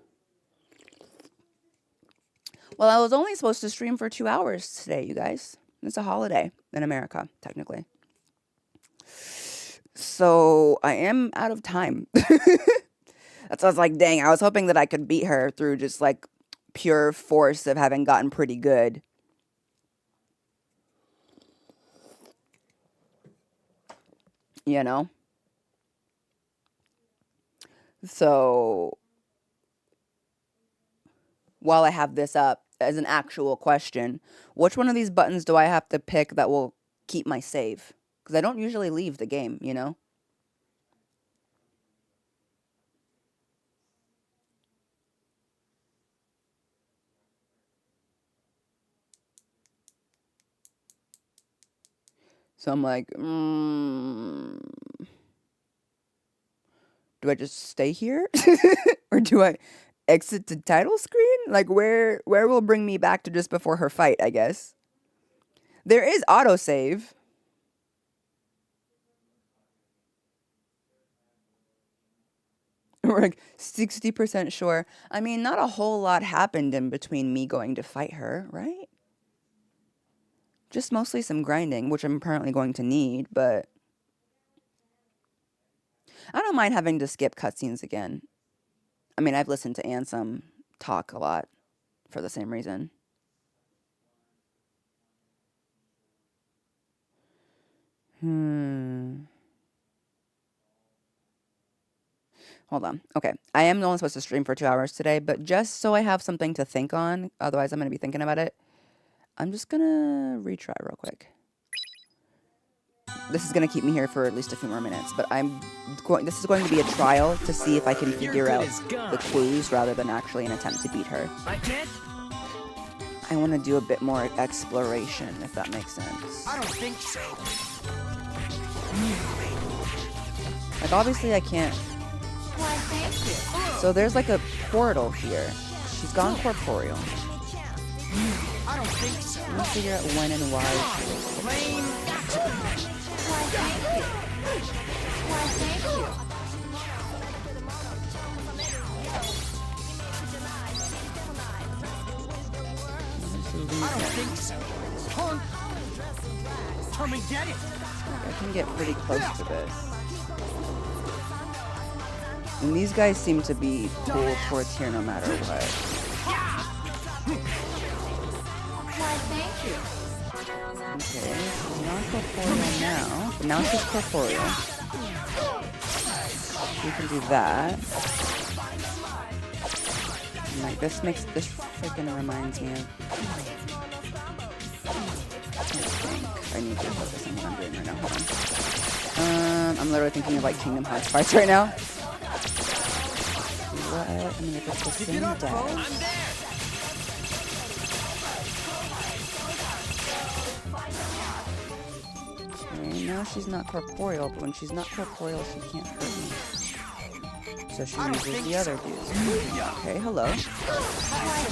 Well, I was only supposed to stream for 2 hours today, you guys. It's a holiday in America, technically. So I am out of time. That's why I was like, dang, I was hoping that I could beat her through just like pure force of having gotten pretty good. You know? So while I have this up as an actual question, which one of these buttons do I have to pick that will keep my save? Because I don't usually leave the game, you know? So I'm like, do I just stay here? Or do I exit the title screen? Like, where will bring me back to just before her fight, I guess? There is autosave. We're like 60% sure. I mean, not a whole lot happened in between me going to fight her, right? Just mostly some grinding, which I'm apparently going to need, but I don't mind having to skip cutscenes again. I mean, I've listened to Ansem talk a lot for the same reason. Hold on. Okay. I am only supposed to stream for 2 hours today, but just so I have something to think on, otherwise I'm going to be thinking about it, I'm just going to retry real quick. This is going to keep me here for at least a few more minutes, but this is going to be a trial to see if I can figure out the clues rather than actually an attempt to beat her. I want to do a bit more exploration, if that makes sense. I don't think so. Like, obviously I can't. Why, thank you. So there's like a portal here. She's gone corporeal. I don't think so. Let me figure out when and why. Lame. Why, thank you. Why, thank you. I don't think so. Punk. Come and get it. I can get pretty close to this. And these guys seem to be pulled towards here no matter what. Why, thank you. Okay, she's not corporeal now. But now she's corporeal. We can do that. And like this freaking reminds me of. I need to focus on what I'm doing right now. Hold on. I'm literally thinking of like Kingdom Hearts parts right now. What? I'm gonna get this thing down. Okay, now she's not corporeal, but when she's not corporeal, she can't hurt me. So she uses the other dudes. Okay, hello. Why,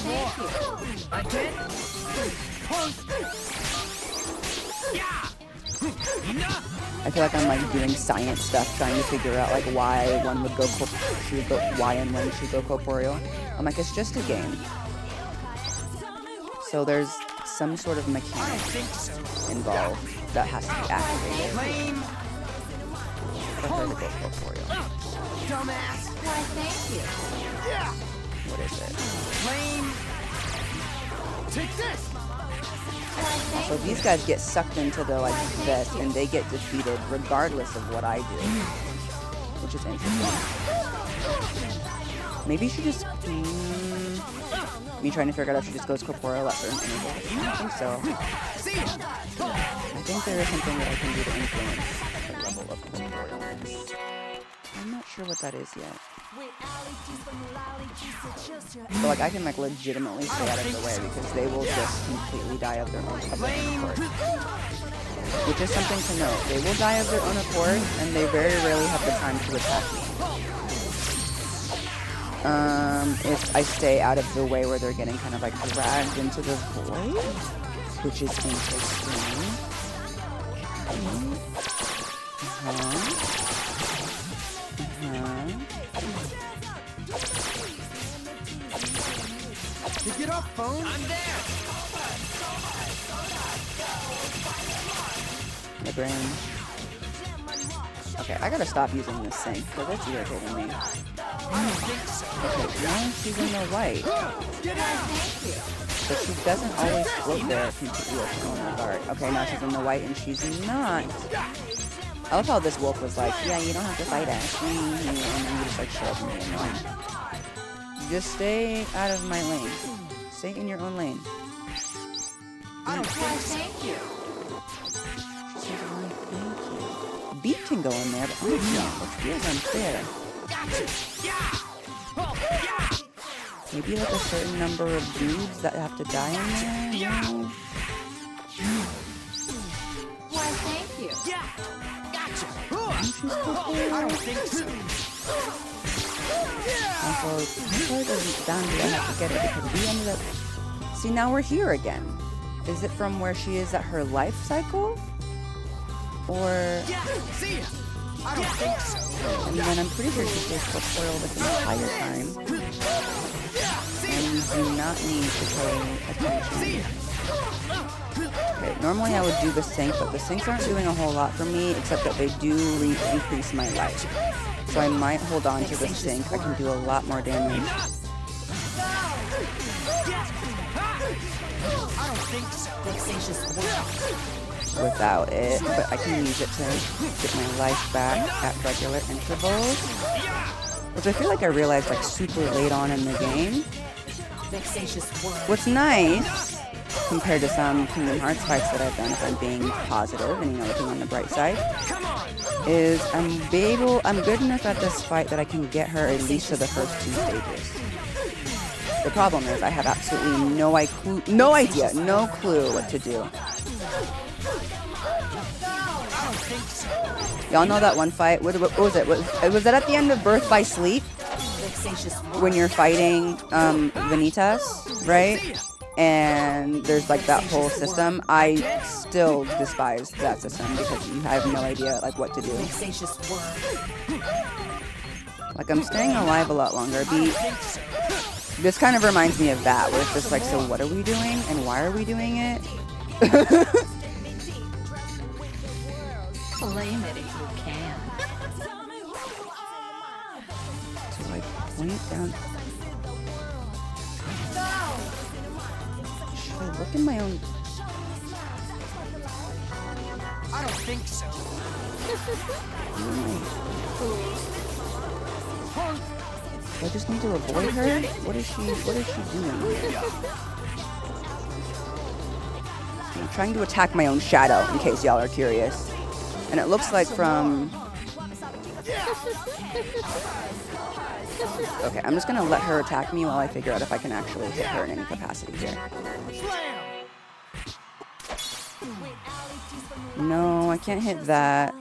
thank you. I did. I feel like I'm like doing science stuff, trying to figure out like why one would go why and when she would go corporeal. I'm like, it's just a game. So there's some sort of mechanic involved that has to be activated for her to go corporeal. Dumbass. Why, thank you. What is it? Lame. Take this. So these guys get sucked into the like this, and they get defeated regardless of what I do, which is interesting. Maybe she just me trying to figure out if she just goes corporeal at certain intervals. I don't think so. I think there is something that I can do to influence the level of corporealness. I'm not sure what that is yet. But like I can like legitimately stay out of the way because they will just completely die of their own accord. Which is something to note. They will die of their own accord and they very rarely have the time to attack me. If I stay out of the way where they're getting kind of like dragged into the void, which is interesting. Pick it up, phone. I'm there. My brain. Okay, I gotta stop using this sink because it's irritating me. Okay, now she's in the white. But she doesn't always float there completely open. Oh my god. Okay, now she's in the white and she's not. I love how this wolf was like, yeah, you don't have to fight us. And then you just like show up and be annoying. Just stay out of my lane. Stay in your own lane. I don't think so. Thank you. She says, why, thank you. Beat can go in there, but oh no, it feels unfair. Maybe like a certain number of dudes that have to die in there? No. Why, thank you. I don't think so. Also, before it doesn't down, I have to get it because we ended up. See, now we're here again. Is it from where she is at her life cycle? Or. I don't think so. And then I'm pretty sure she stays corporeal this entire time. And we do not need to pay attention. Okay, normally I would do the sync, but the syncs aren't doing a whole lot for me, except that they do increase my life. So I might hold on to the sync. I can do a lot more damage. I don't think so. Vexatious worm. without it, but I can use it to get my life back at regular intervals. Which I feel like I realized like super late on in the game. What's nice, compared to some Kingdom Hearts fights that I've done, if I'm being positive and looking on the bright side, is I'm good enough at this fight that I can get her at least to the first 2 stages. The problem is I have absolutely no clue what to do. Y'all know that one fight? What was it? Was that at the end of Birth by Sleep? When you're fighting Vanitas, right? And there's like that whole system. I still despise that system because you have no idea like what to do. Like I'm staying alive a lot longer. This kind of reminds me of that, where it's just like, so what are we doing and why are we doing it? Blame it if you can. So I point down. Should I look in my own? I don't think so. Do I just need to avoid her? What is she doing? I'm trying to attack my own shadow, in case y'all are curious. And it looks like from... Okay, I'm just gonna let her attack me while I figure out if I can actually hit her in any capacity here. No, I can't hit that.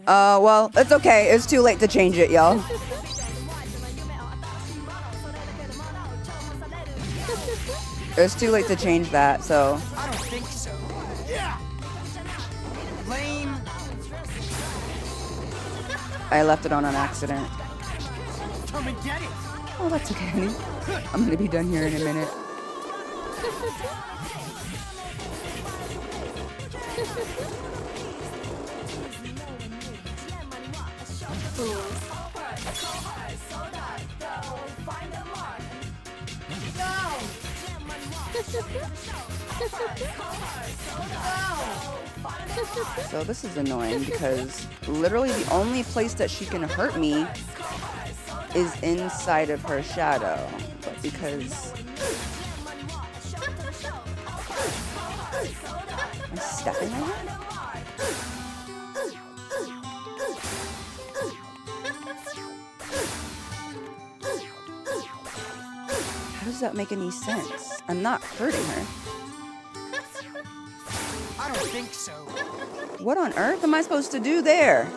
Well, it's okay. It's too late to change it, y'all. It's too late to change that, so... I don't think so. Yeah. Lame. I left it on accident. Come and get it. Oh, that's okay, honey. I'm gonna be done here in a minute. So this is annoying because literally the only place that she can hurt me is inside of her shadow. But because I'm stepping on her? How does that make any sense? I'm not hurting her. I don't think so. What on earth am I supposed to do there?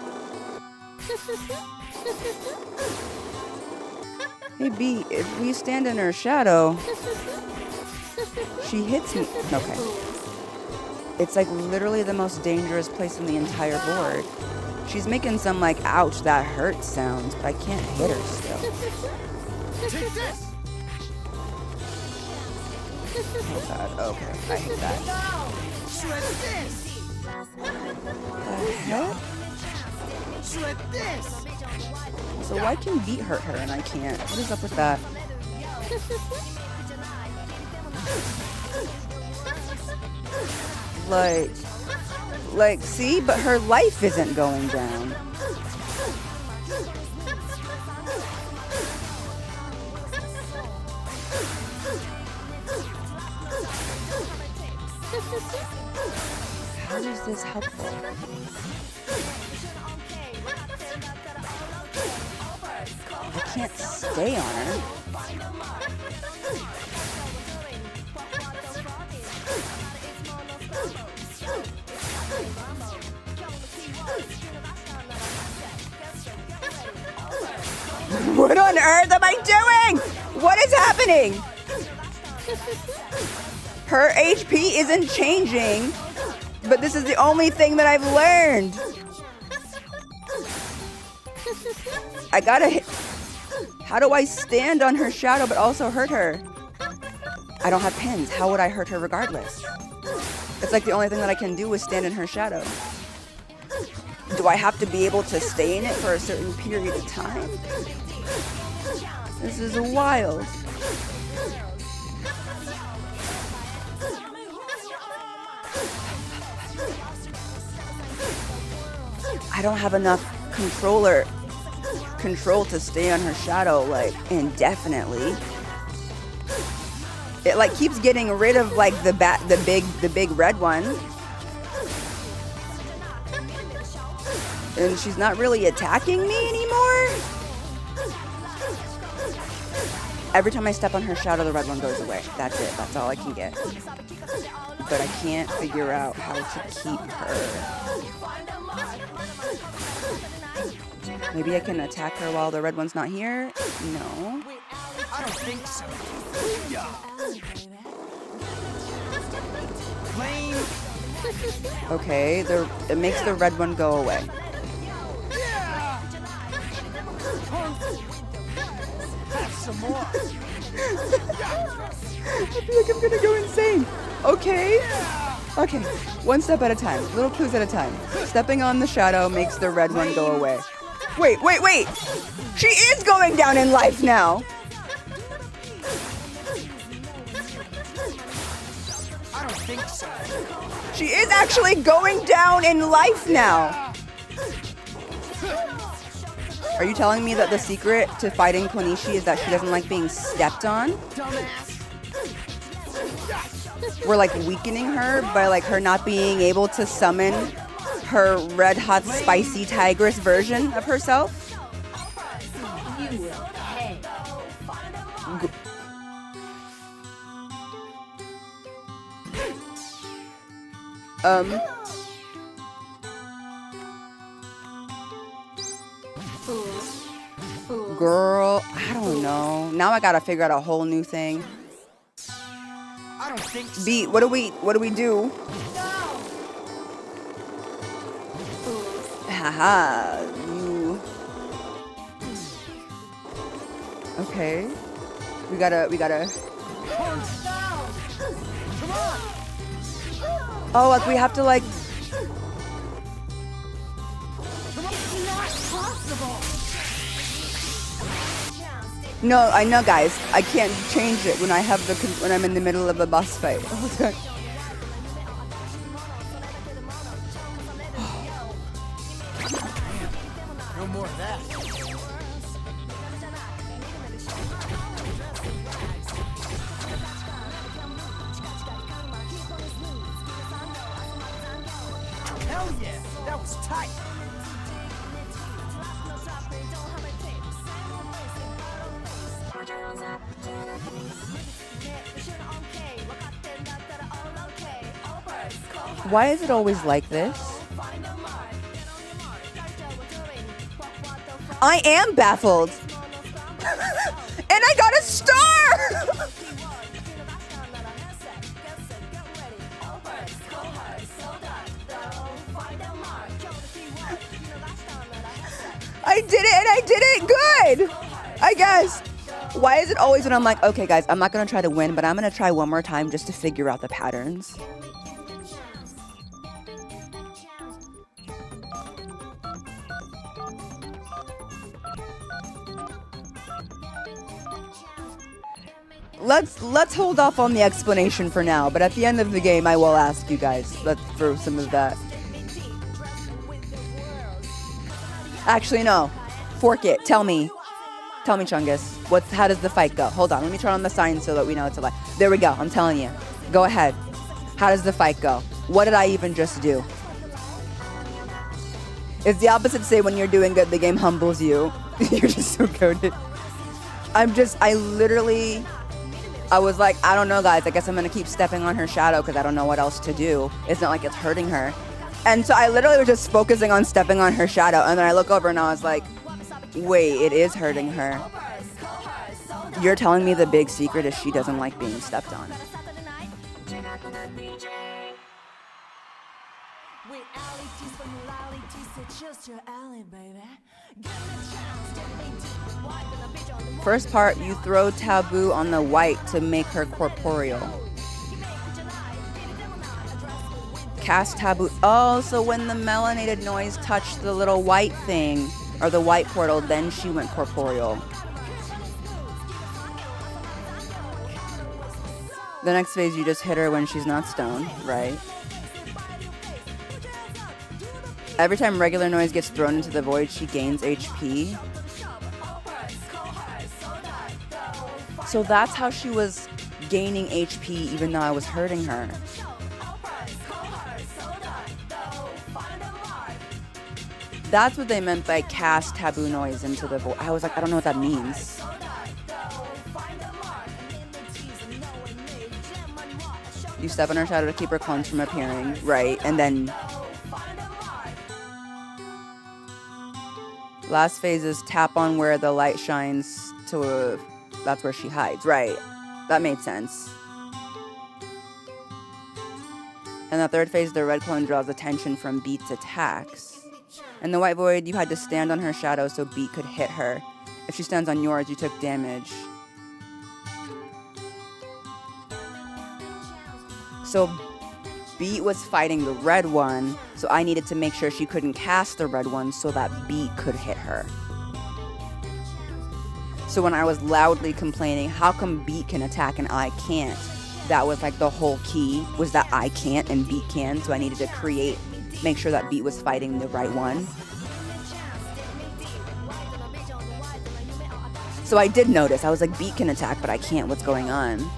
Hey B, if we stand in her shadow, she hits me. Okay. It's like literally the most dangerous place in the entire board. She's making some like ouch that hurts sounds, but I can't hit her still. Take this. Oh god, okay. I hate that. Shred this. The heck? Shred this. So why can Beat hurt her and I can't? What is up with that? Like, see? But her life isn't going down. How is this helpful? I can't stay on her. What on earth am I doing? What is happening? Her HP isn't changing, but this is the only thing that I've learned. I gotta hit. How do I stand on her shadow but also hurt her? I don't have pins. How would I hurt her regardless? It's like the only thing that I can do is stand in her shadow. Do I have to be able to stay in it for a certain period of time? This is wild. don't have enough control to stay on her shadow like indefinitely. It like keeps getting rid of like the big red one. And she's not really attacking me anymore. Every time I step on her shadow, the red one goes away. That's it. That's all I can get. But I can't figure out how to keep her. Maybe I can attack her while the red one's not here? No. I don't think so. Okay, it makes the red one go away. Have some more. I feel like I'm gonna go insane. Okay. Okay, one step at a time. Little clues at a time. Stepping on the shadow makes the red one go away. Wait. She is going down in life now. I don't think so. She is actually going down in life now. Are you telling me that the secret to fighting Konishi is that she doesn't like being stepped on? We're like weakening her by like her not being able to summon her red hot spicy tigress version of herself? You will pay. Girl, I don't know. Now I gotta figure out a whole new thing. I don't think so. B, what do we do? Haha, you. Okay. We gotta. Oh, like we have to like. No, I know, guys. I can't change it when when I'm in the middle of a boss fight. No more of that. Hell yeah, that was tight. Why is it always like this? I am baffled. And I got a star! I did it and I did it good! I guess. Why is it always when I'm like, okay guys, I'm not gonna try to win, but I'm gonna try one more time just to figure out the patterns. Let's hold off on the explanation for now, but at the end of the game I will ask you guys for some of that. Actually no. Fork it. Tell me, Chungus. How does the fight go? Hold on, let me turn on the sign so that we know it's a lie. There we go, I'm telling you. Go ahead. How does the fight go? What did I even just do? It's the opposite to say when you're doing good, the game humbles you. You're just so goated. I was like, I don't know guys, I guess I'm gonna keep stepping on her shadow because I don't know what else to do. It's not like it's hurting her. And so I literally was just focusing on stepping on her shadow, and then I look over and I was like, wait, it is hurting her. You're telling me the big secret is she doesn't like being stepped on. First part, you throw taboo on the white to make her corporeal. Cast taboo. Oh, so when the melanated noise touched the little white thing, or the white portal, then she went corporeal. The next phase, you just hit her when she's not stoned, right? Every time regular noise gets thrown into the void, she gains HP. So that's how she was gaining HP even though I was hurting her. That's what they meant by cast taboo noise into the void. I was like, I don't know what that means. You step on her shadow to keep her clones from appearing, right? And then last phase is tap on where the light shines to that's where she hides, right? That made sense. And the third phase, the red clone draws attention from Beat's attacks. In the white void, you had to stand on her shadow so Beat could hit her. If she stands on yours, you took damage. So Beat was fighting the red one, so I needed to make sure she couldn't cast the red one so that Beat could hit her. So when I was loudly complaining, how come Beat can attack and I can't? That was like the whole key, was that I can't and Beat can, so I needed to make sure that Beat was fighting the right one. So I did notice, I was like, Beat can attack, but I can't, what's going on?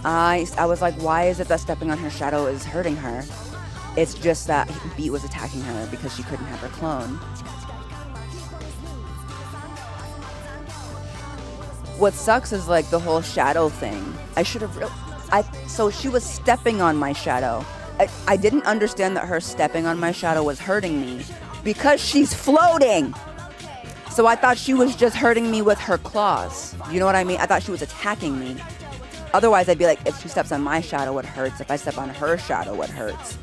I was like, why is it that stepping on her shadow is hurting her? It's just that Beat was attacking her because she couldn't have her clone. What sucks is like the whole shadow thing. I should have so she was stepping on my shadow. I didn't understand that her stepping on my shadow was hurting me because she's floating. So I thought she was just hurting me with her claws. You know what I mean? I thought she was attacking me. Otherwise, I'd be like, if she steps on my shadow, it hurts. If I step on her shadow, it hurts.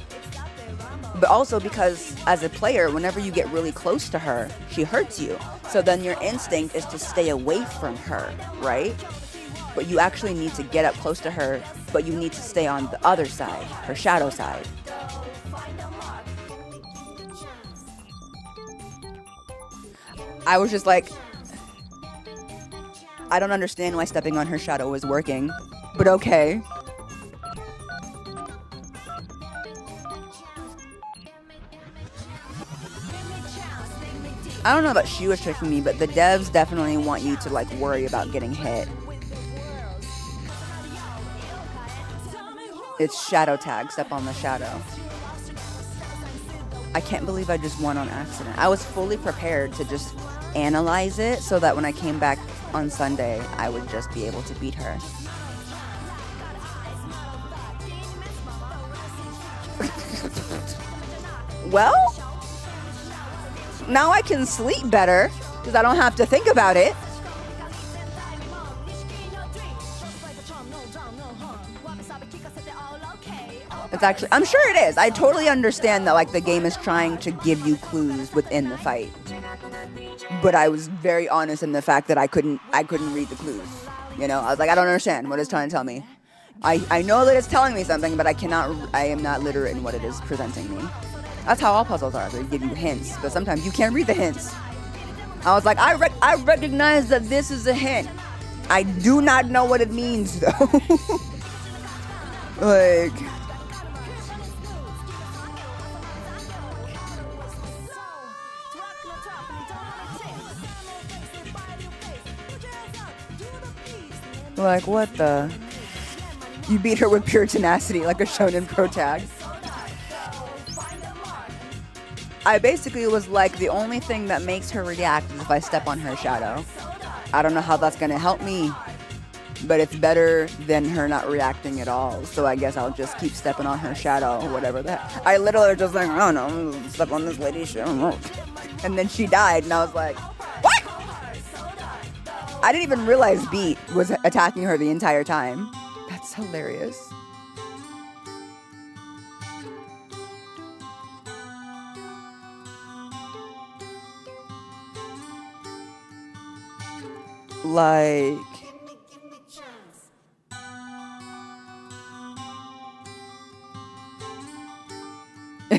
But also because as a player, whenever you get really close to her, she hurts you. So then your instinct is to stay away from her, right? But you actually need to get up close to her, but you need to stay on the other side, her shadow side. I was just like, I don't understand why stepping on her shadow was working, but okay. I don't know about she was tricking me, but the devs definitely want you to like worry about getting hit. It's shadow tag, step on the shadow. I can't believe I just won on accident. I was fully prepared to just analyze it so that when I came back on Sunday, I would just be able to beat her. Well, now I can sleep better because I don't have to think about it. It's actually, I'm sure it is. I totally understand that like the game is trying to give you clues within the fight. But I was very honest in the fact that I couldn't read the clues. You know, I was like, I don't understand what it's trying to tell me. I know that it's telling me something, but I am not literate in what it is presenting me. That's how all puzzles are. They give you hints, but sometimes you can't read the hints. I was like, I recognize that this is a hint. I do not know what it means though. Like, what the? You beat her with pure tenacity like a shonen pro tag. I basically was like, the only thing that makes her react is if I step on her shadow. I don't know how that's gonna help me, but it's better than her not reacting at all. So I guess I'll just keep stepping on her shadow or whatever that. I literally just like, I don't know, I'm gonna step on this lady's shadow. And then she died, and I was like, what? I didn't even realize Beat was attacking her the entire time. That's hilarious. Like, do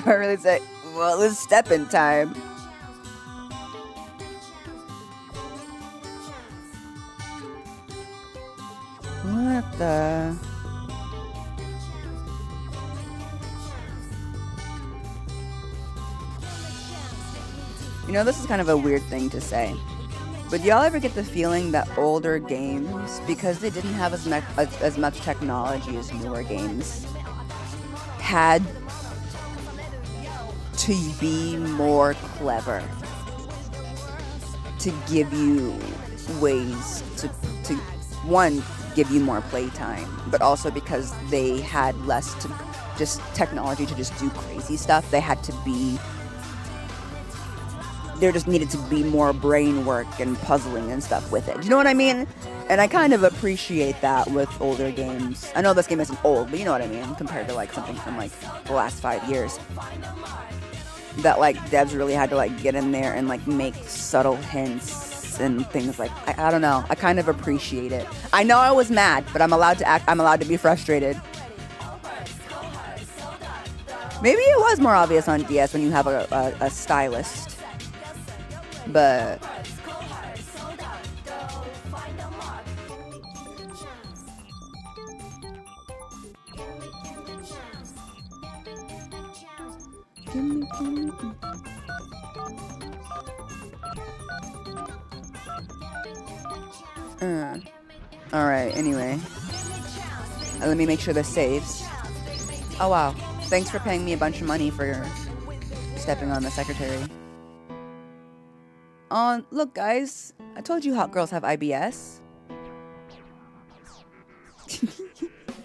I really say, well, it's stepping time? What the? You know, this is kind of a weird thing to say, but y'all ever get the feeling that older games, because they didn't have as much technology as newer games, had to be more clever to give you ways to one, give you more playtime, but also because they had less to just technology to just do crazy stuff, there just needed to be more brain work and puzzling and stuff with it. You know what I mean? And I kind of appreciate that with older games. I know this game isn't old, but you know what I mean, compared to like something from like the last 5 years. That like devs really had to like get in there and like make subtle hints and things like, I don't know. I kind of appreciate it. I know I was mad, but I'm allowed to be frustrated. Maybe it was more obvious on DS when you have a stylist. But alright, anyway. Let me make sure this saves. Oh wow. Thanks for paying me a bunch of money for stepping on the secretary. Look guys, I told you hot girls have IBS.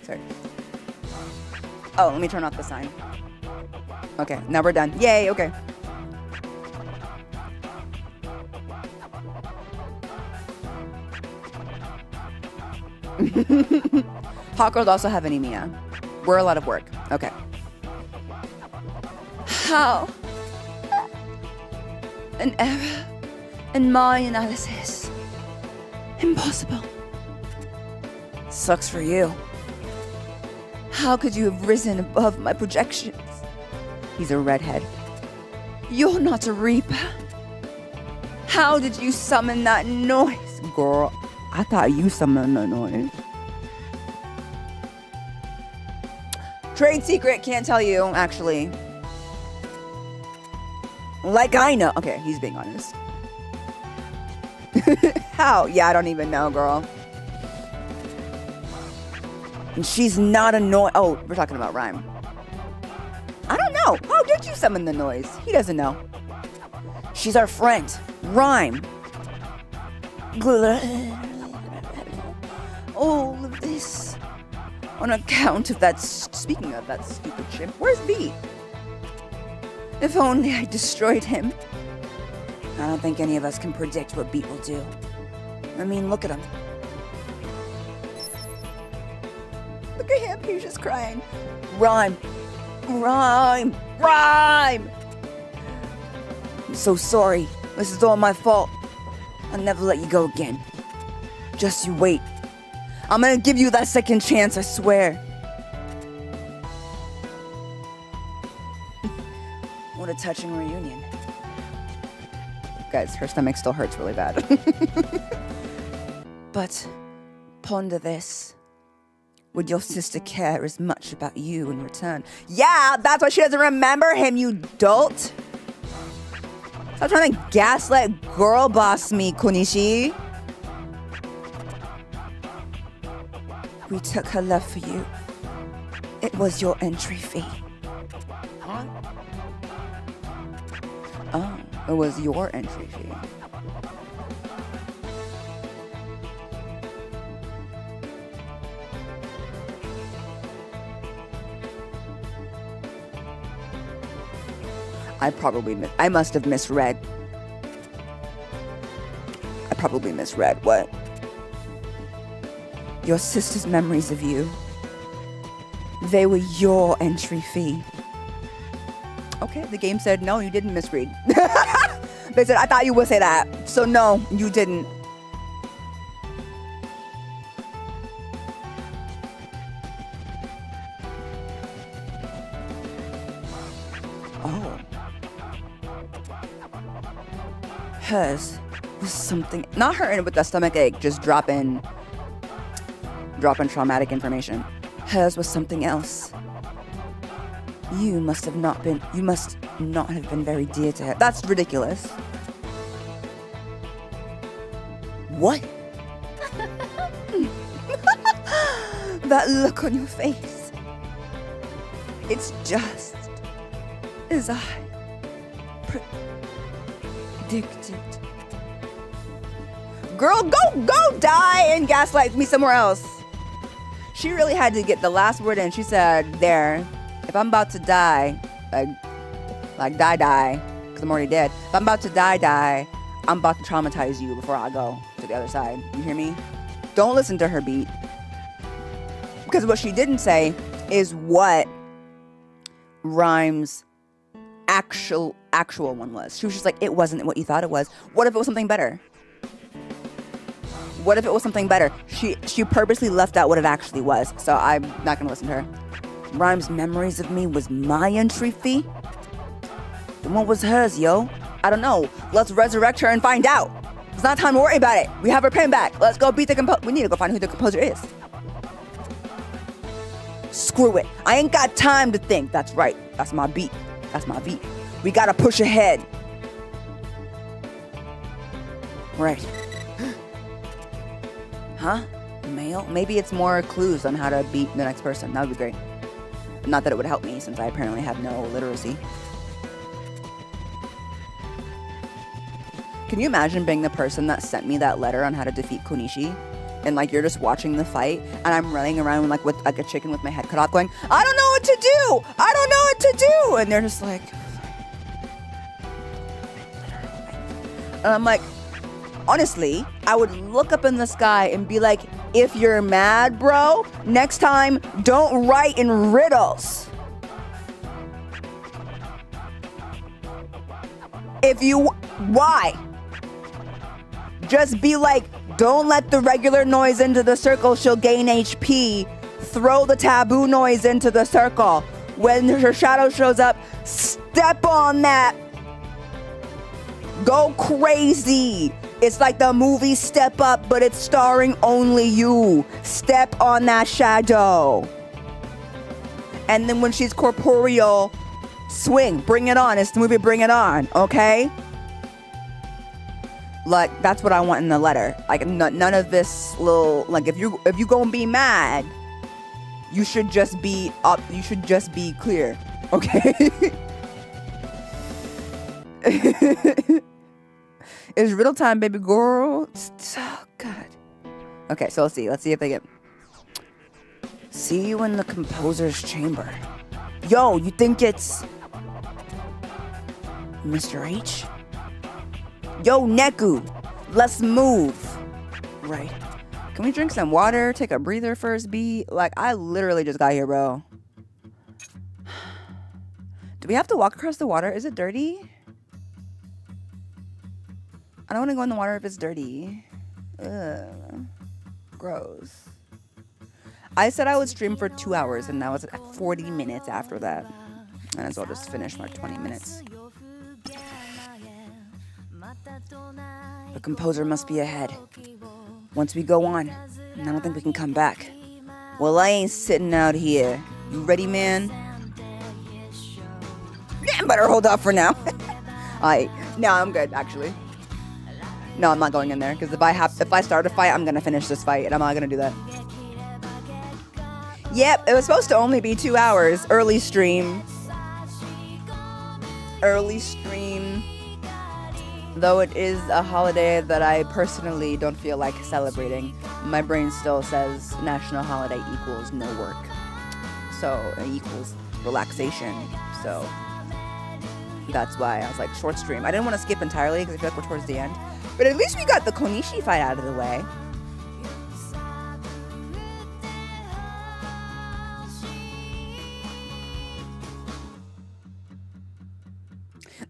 Sorry. Oh, let me turn off the sign. Okay, now we're done. Yay, okay. Hot girls also have anemia. We're a lot of work. Okay. How? An error in my analysis. Impossible. Sucks for you. How could you have risen above my projections? He's a redhead. You're not a reaper. How did you summon that noise? Girl, I thought you summoned the noise. Trade secret, can't tell you, actually. Like I know. Okay, he's being honest. How? Yeah, I don't even know, girl. And she's not annoying. Oh, we're talking about Rhyme. I don't know. How did you summon the noise? He doesn't know. She's our friend. Rhyme. All of this on account of that. Speaking of that stupid chimp, where's B? If only I destroyed him. I don't think any of us can predict what Beat will do. I mean, look at him. Look at him, he's just crying. Rhyme. Rhyme. Rhyme! I'm so sorry. This is all my fault. I'll never let you go again. Just you wait. I'm gonna give you that second chance, I swear. What a touching reunion. Guys, her stomach still hurts really bad. But ponder this. Would your sister care as much about you in return? Yeah, that's why she doesn't remember him, you dolt. Stop trying to gaslight girl boss me, Konishi. We took her love for you. It was your entry fee. Huh? Oh, it was your entry fee. I must have misread. I probably misread. What? Your sister's memories of you. They were your entry fee. Okay, the game said, no, you didn't misread. They said, I thought you would say that. So no, you didn't. Oh. Hers was something, not her with the stomach ache, just dropping traumatic information. Hers was something else. You must not have been very dear to him. That's ridiculous. What? That look on your face. It's just as I predicted. Girl, go die and gaslight me somewhere else. She really had to get the last word in. She said, there, if I'm about to die, like die, because I'm already dead. If I'm about to die, I'm about to traumatize you before I go to the other side. You hear me? Don't listen to her beat. Because what she didn't say is what Rhyme's actual one was. She was just like, it wasn't what you thought it was. What if it was something better? What if it was something better? She purposely left out what it actually was. So I'm not going to listen to her. Rhyme's memories of me was my entry fee? Then what was hers, yo? I don't know. Let's resurrect her and find out. It's not time to worry about it. We have her pen back. Let's go beat the composer. We need to go find who the composer is. Screw it. I ain't got time to think. That's right. That's my beat. That's my beat. We gotta push ahead. Right. Huh? Mail? Maybe it's more clues on how to beat the next person. That would be great. Not that it would help me since I apparently have no literacy. Can you imagine being the person that sent me that letter on how to defeat Konishi? And like you're just watching the fight and I'm running around like with like a chicken with my head cut off going, I don't know what to do! I don't know what to do! And they're just like... And I'm like, honestly, I would look up in the sky and be like, if you're mad, bro, next time, don't write in riddles. Why? Just be like, don't let the regular noise into the circle, she'll gain HP. Throw the taboo noise into the circle. When her shadow shows up, step on that. Go crazy. It's like the movie Step Up, but it's starring only you. Step on that shadow. And then when she's corporeal, swing, bring it on. It's the movie Bring It On, okay? Like, that's what I want in the letter. Like, none of this little, like, if you gonna be mad, you should just be up, you should just be clear, okay? It's riddle time, baby girl. Oh, God. Okay, so let's see if they get... See you in the composer's chamber. Yo, you think it's... Mr. H? Yo, Neku, let's move. Right. Can we drink some water? Take a breather first, B? Like, I literally just got here, bro. Do we have to walk across the water? Is it dirty? I don't want to go in the water if it's dirty. Ugh. Gross. I said I would stream for 2 hours, and now it's 40 minutes after that. And as well just finish my 20 minutes. The composer must be ahead. Once we go on, I don't think we can come back. Well, I ain't sitting out here. You ready, man? Yeah, better hold off for now. No, I'm good, actually. No, I'm not going in there, because if I start a fight, I'm gonna finish this fight, and I'm not gonna do that. Yep, it was supposed to only be 2 hours. Early stream. Though it is a holiday that I personally don't feel like celebrating, my brain still says national holiday equals no work. So it equals relaxation. So that's why I was like, short stream. I didn't want to skip entirely because I feel like we're towards the end. But at least we got the Konishi fight out of the way.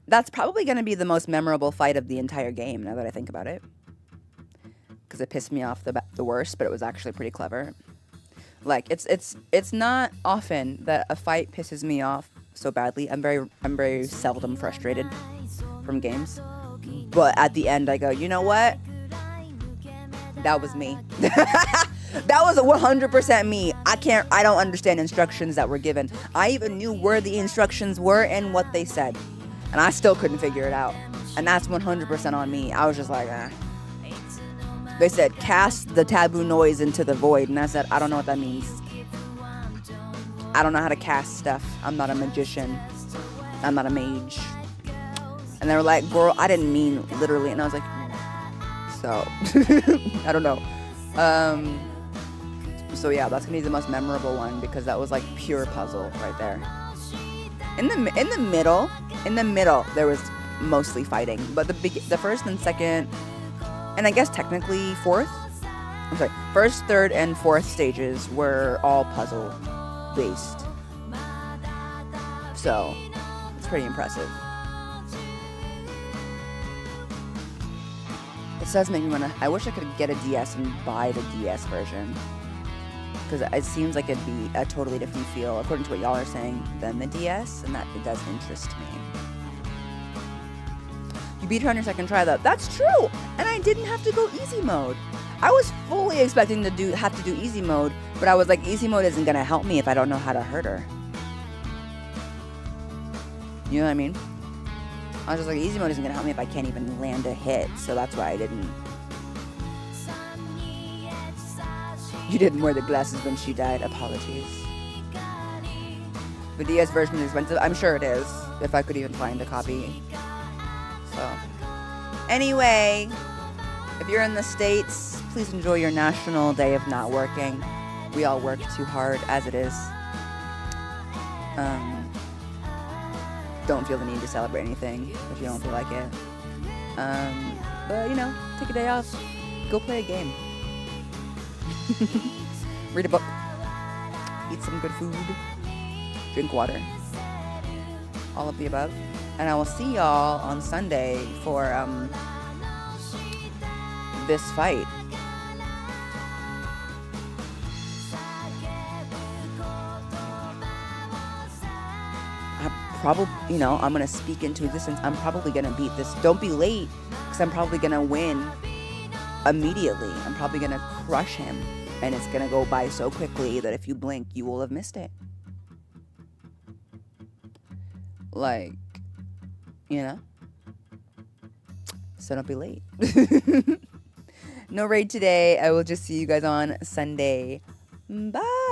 That's probably going to be the most memorable fight of the entire game, now that I think about it. Because it pissed me off the worst, but it was actually pretty clever. Like, it's not often that a fight pisses me off so badly. I'm very seldom frustrated from games. But at the end, I go, you know what? That was me. That was 100% me. I don't understand instructions that were given. I even knew where the instructions were and what they said. And I still couldn't figure it out. And that's 100% on me. I was just like, eh. They said, cast the taboo noise into the void. And I said, I don't know what that means. I don't know how to cast stuff. I'm not a magician. I'm not a mage. And they were like, girl, I didn't mean literally. And I was like, so, I don't know. So yeah, that's gonna be the most memorable one because that was like pure puzzle right there. In the middle, there was mostly fighting, but the first and second, and I guess technically first, third, and fourth stages were all puzzle based. So it's pretty impressive. It does make me wanna. I wish I could get a DS and buy the DS version. Because it seems like it'd be a totally different feel, according to what y'all are saying, than the DS, and that it does interest me. You beat her on your second try, though. That's true! And I didn't have to go easy mode. I was fully expecting to have to do easy mode, but I was like, easy mode isn't gonna help me if I don't know how to hurt her. You know what I mean? I was just like, easy mode isn't gonna help me if I can't even land a hit, so that's why I didn't. You didn't wear the glasses when she died. Apologies. The DS version is expensive. I'm sure it is, if I could even find a copy. So, anyway, if you're in the States, please enjoy your National Day of Not Working. We all work too hard as it is. Don't feel the need to celebrate anything if you don't feel like it. But, you know, take a day off. Go play a game. Read a book. Eat some good food. Drink water. All of the above. And I will see y'all on Sunday for this fight. I'm gonna speak into existence. I'm probably gonna beat this. Don't be late, because I'm probably gonna win immediately. I'm probably gonna crush him, and it's gonna go by so quickly that if you blink, you will have missed it. Like, you know? So don't be late. No raid today. I will just see you guys on Sunday. Bye!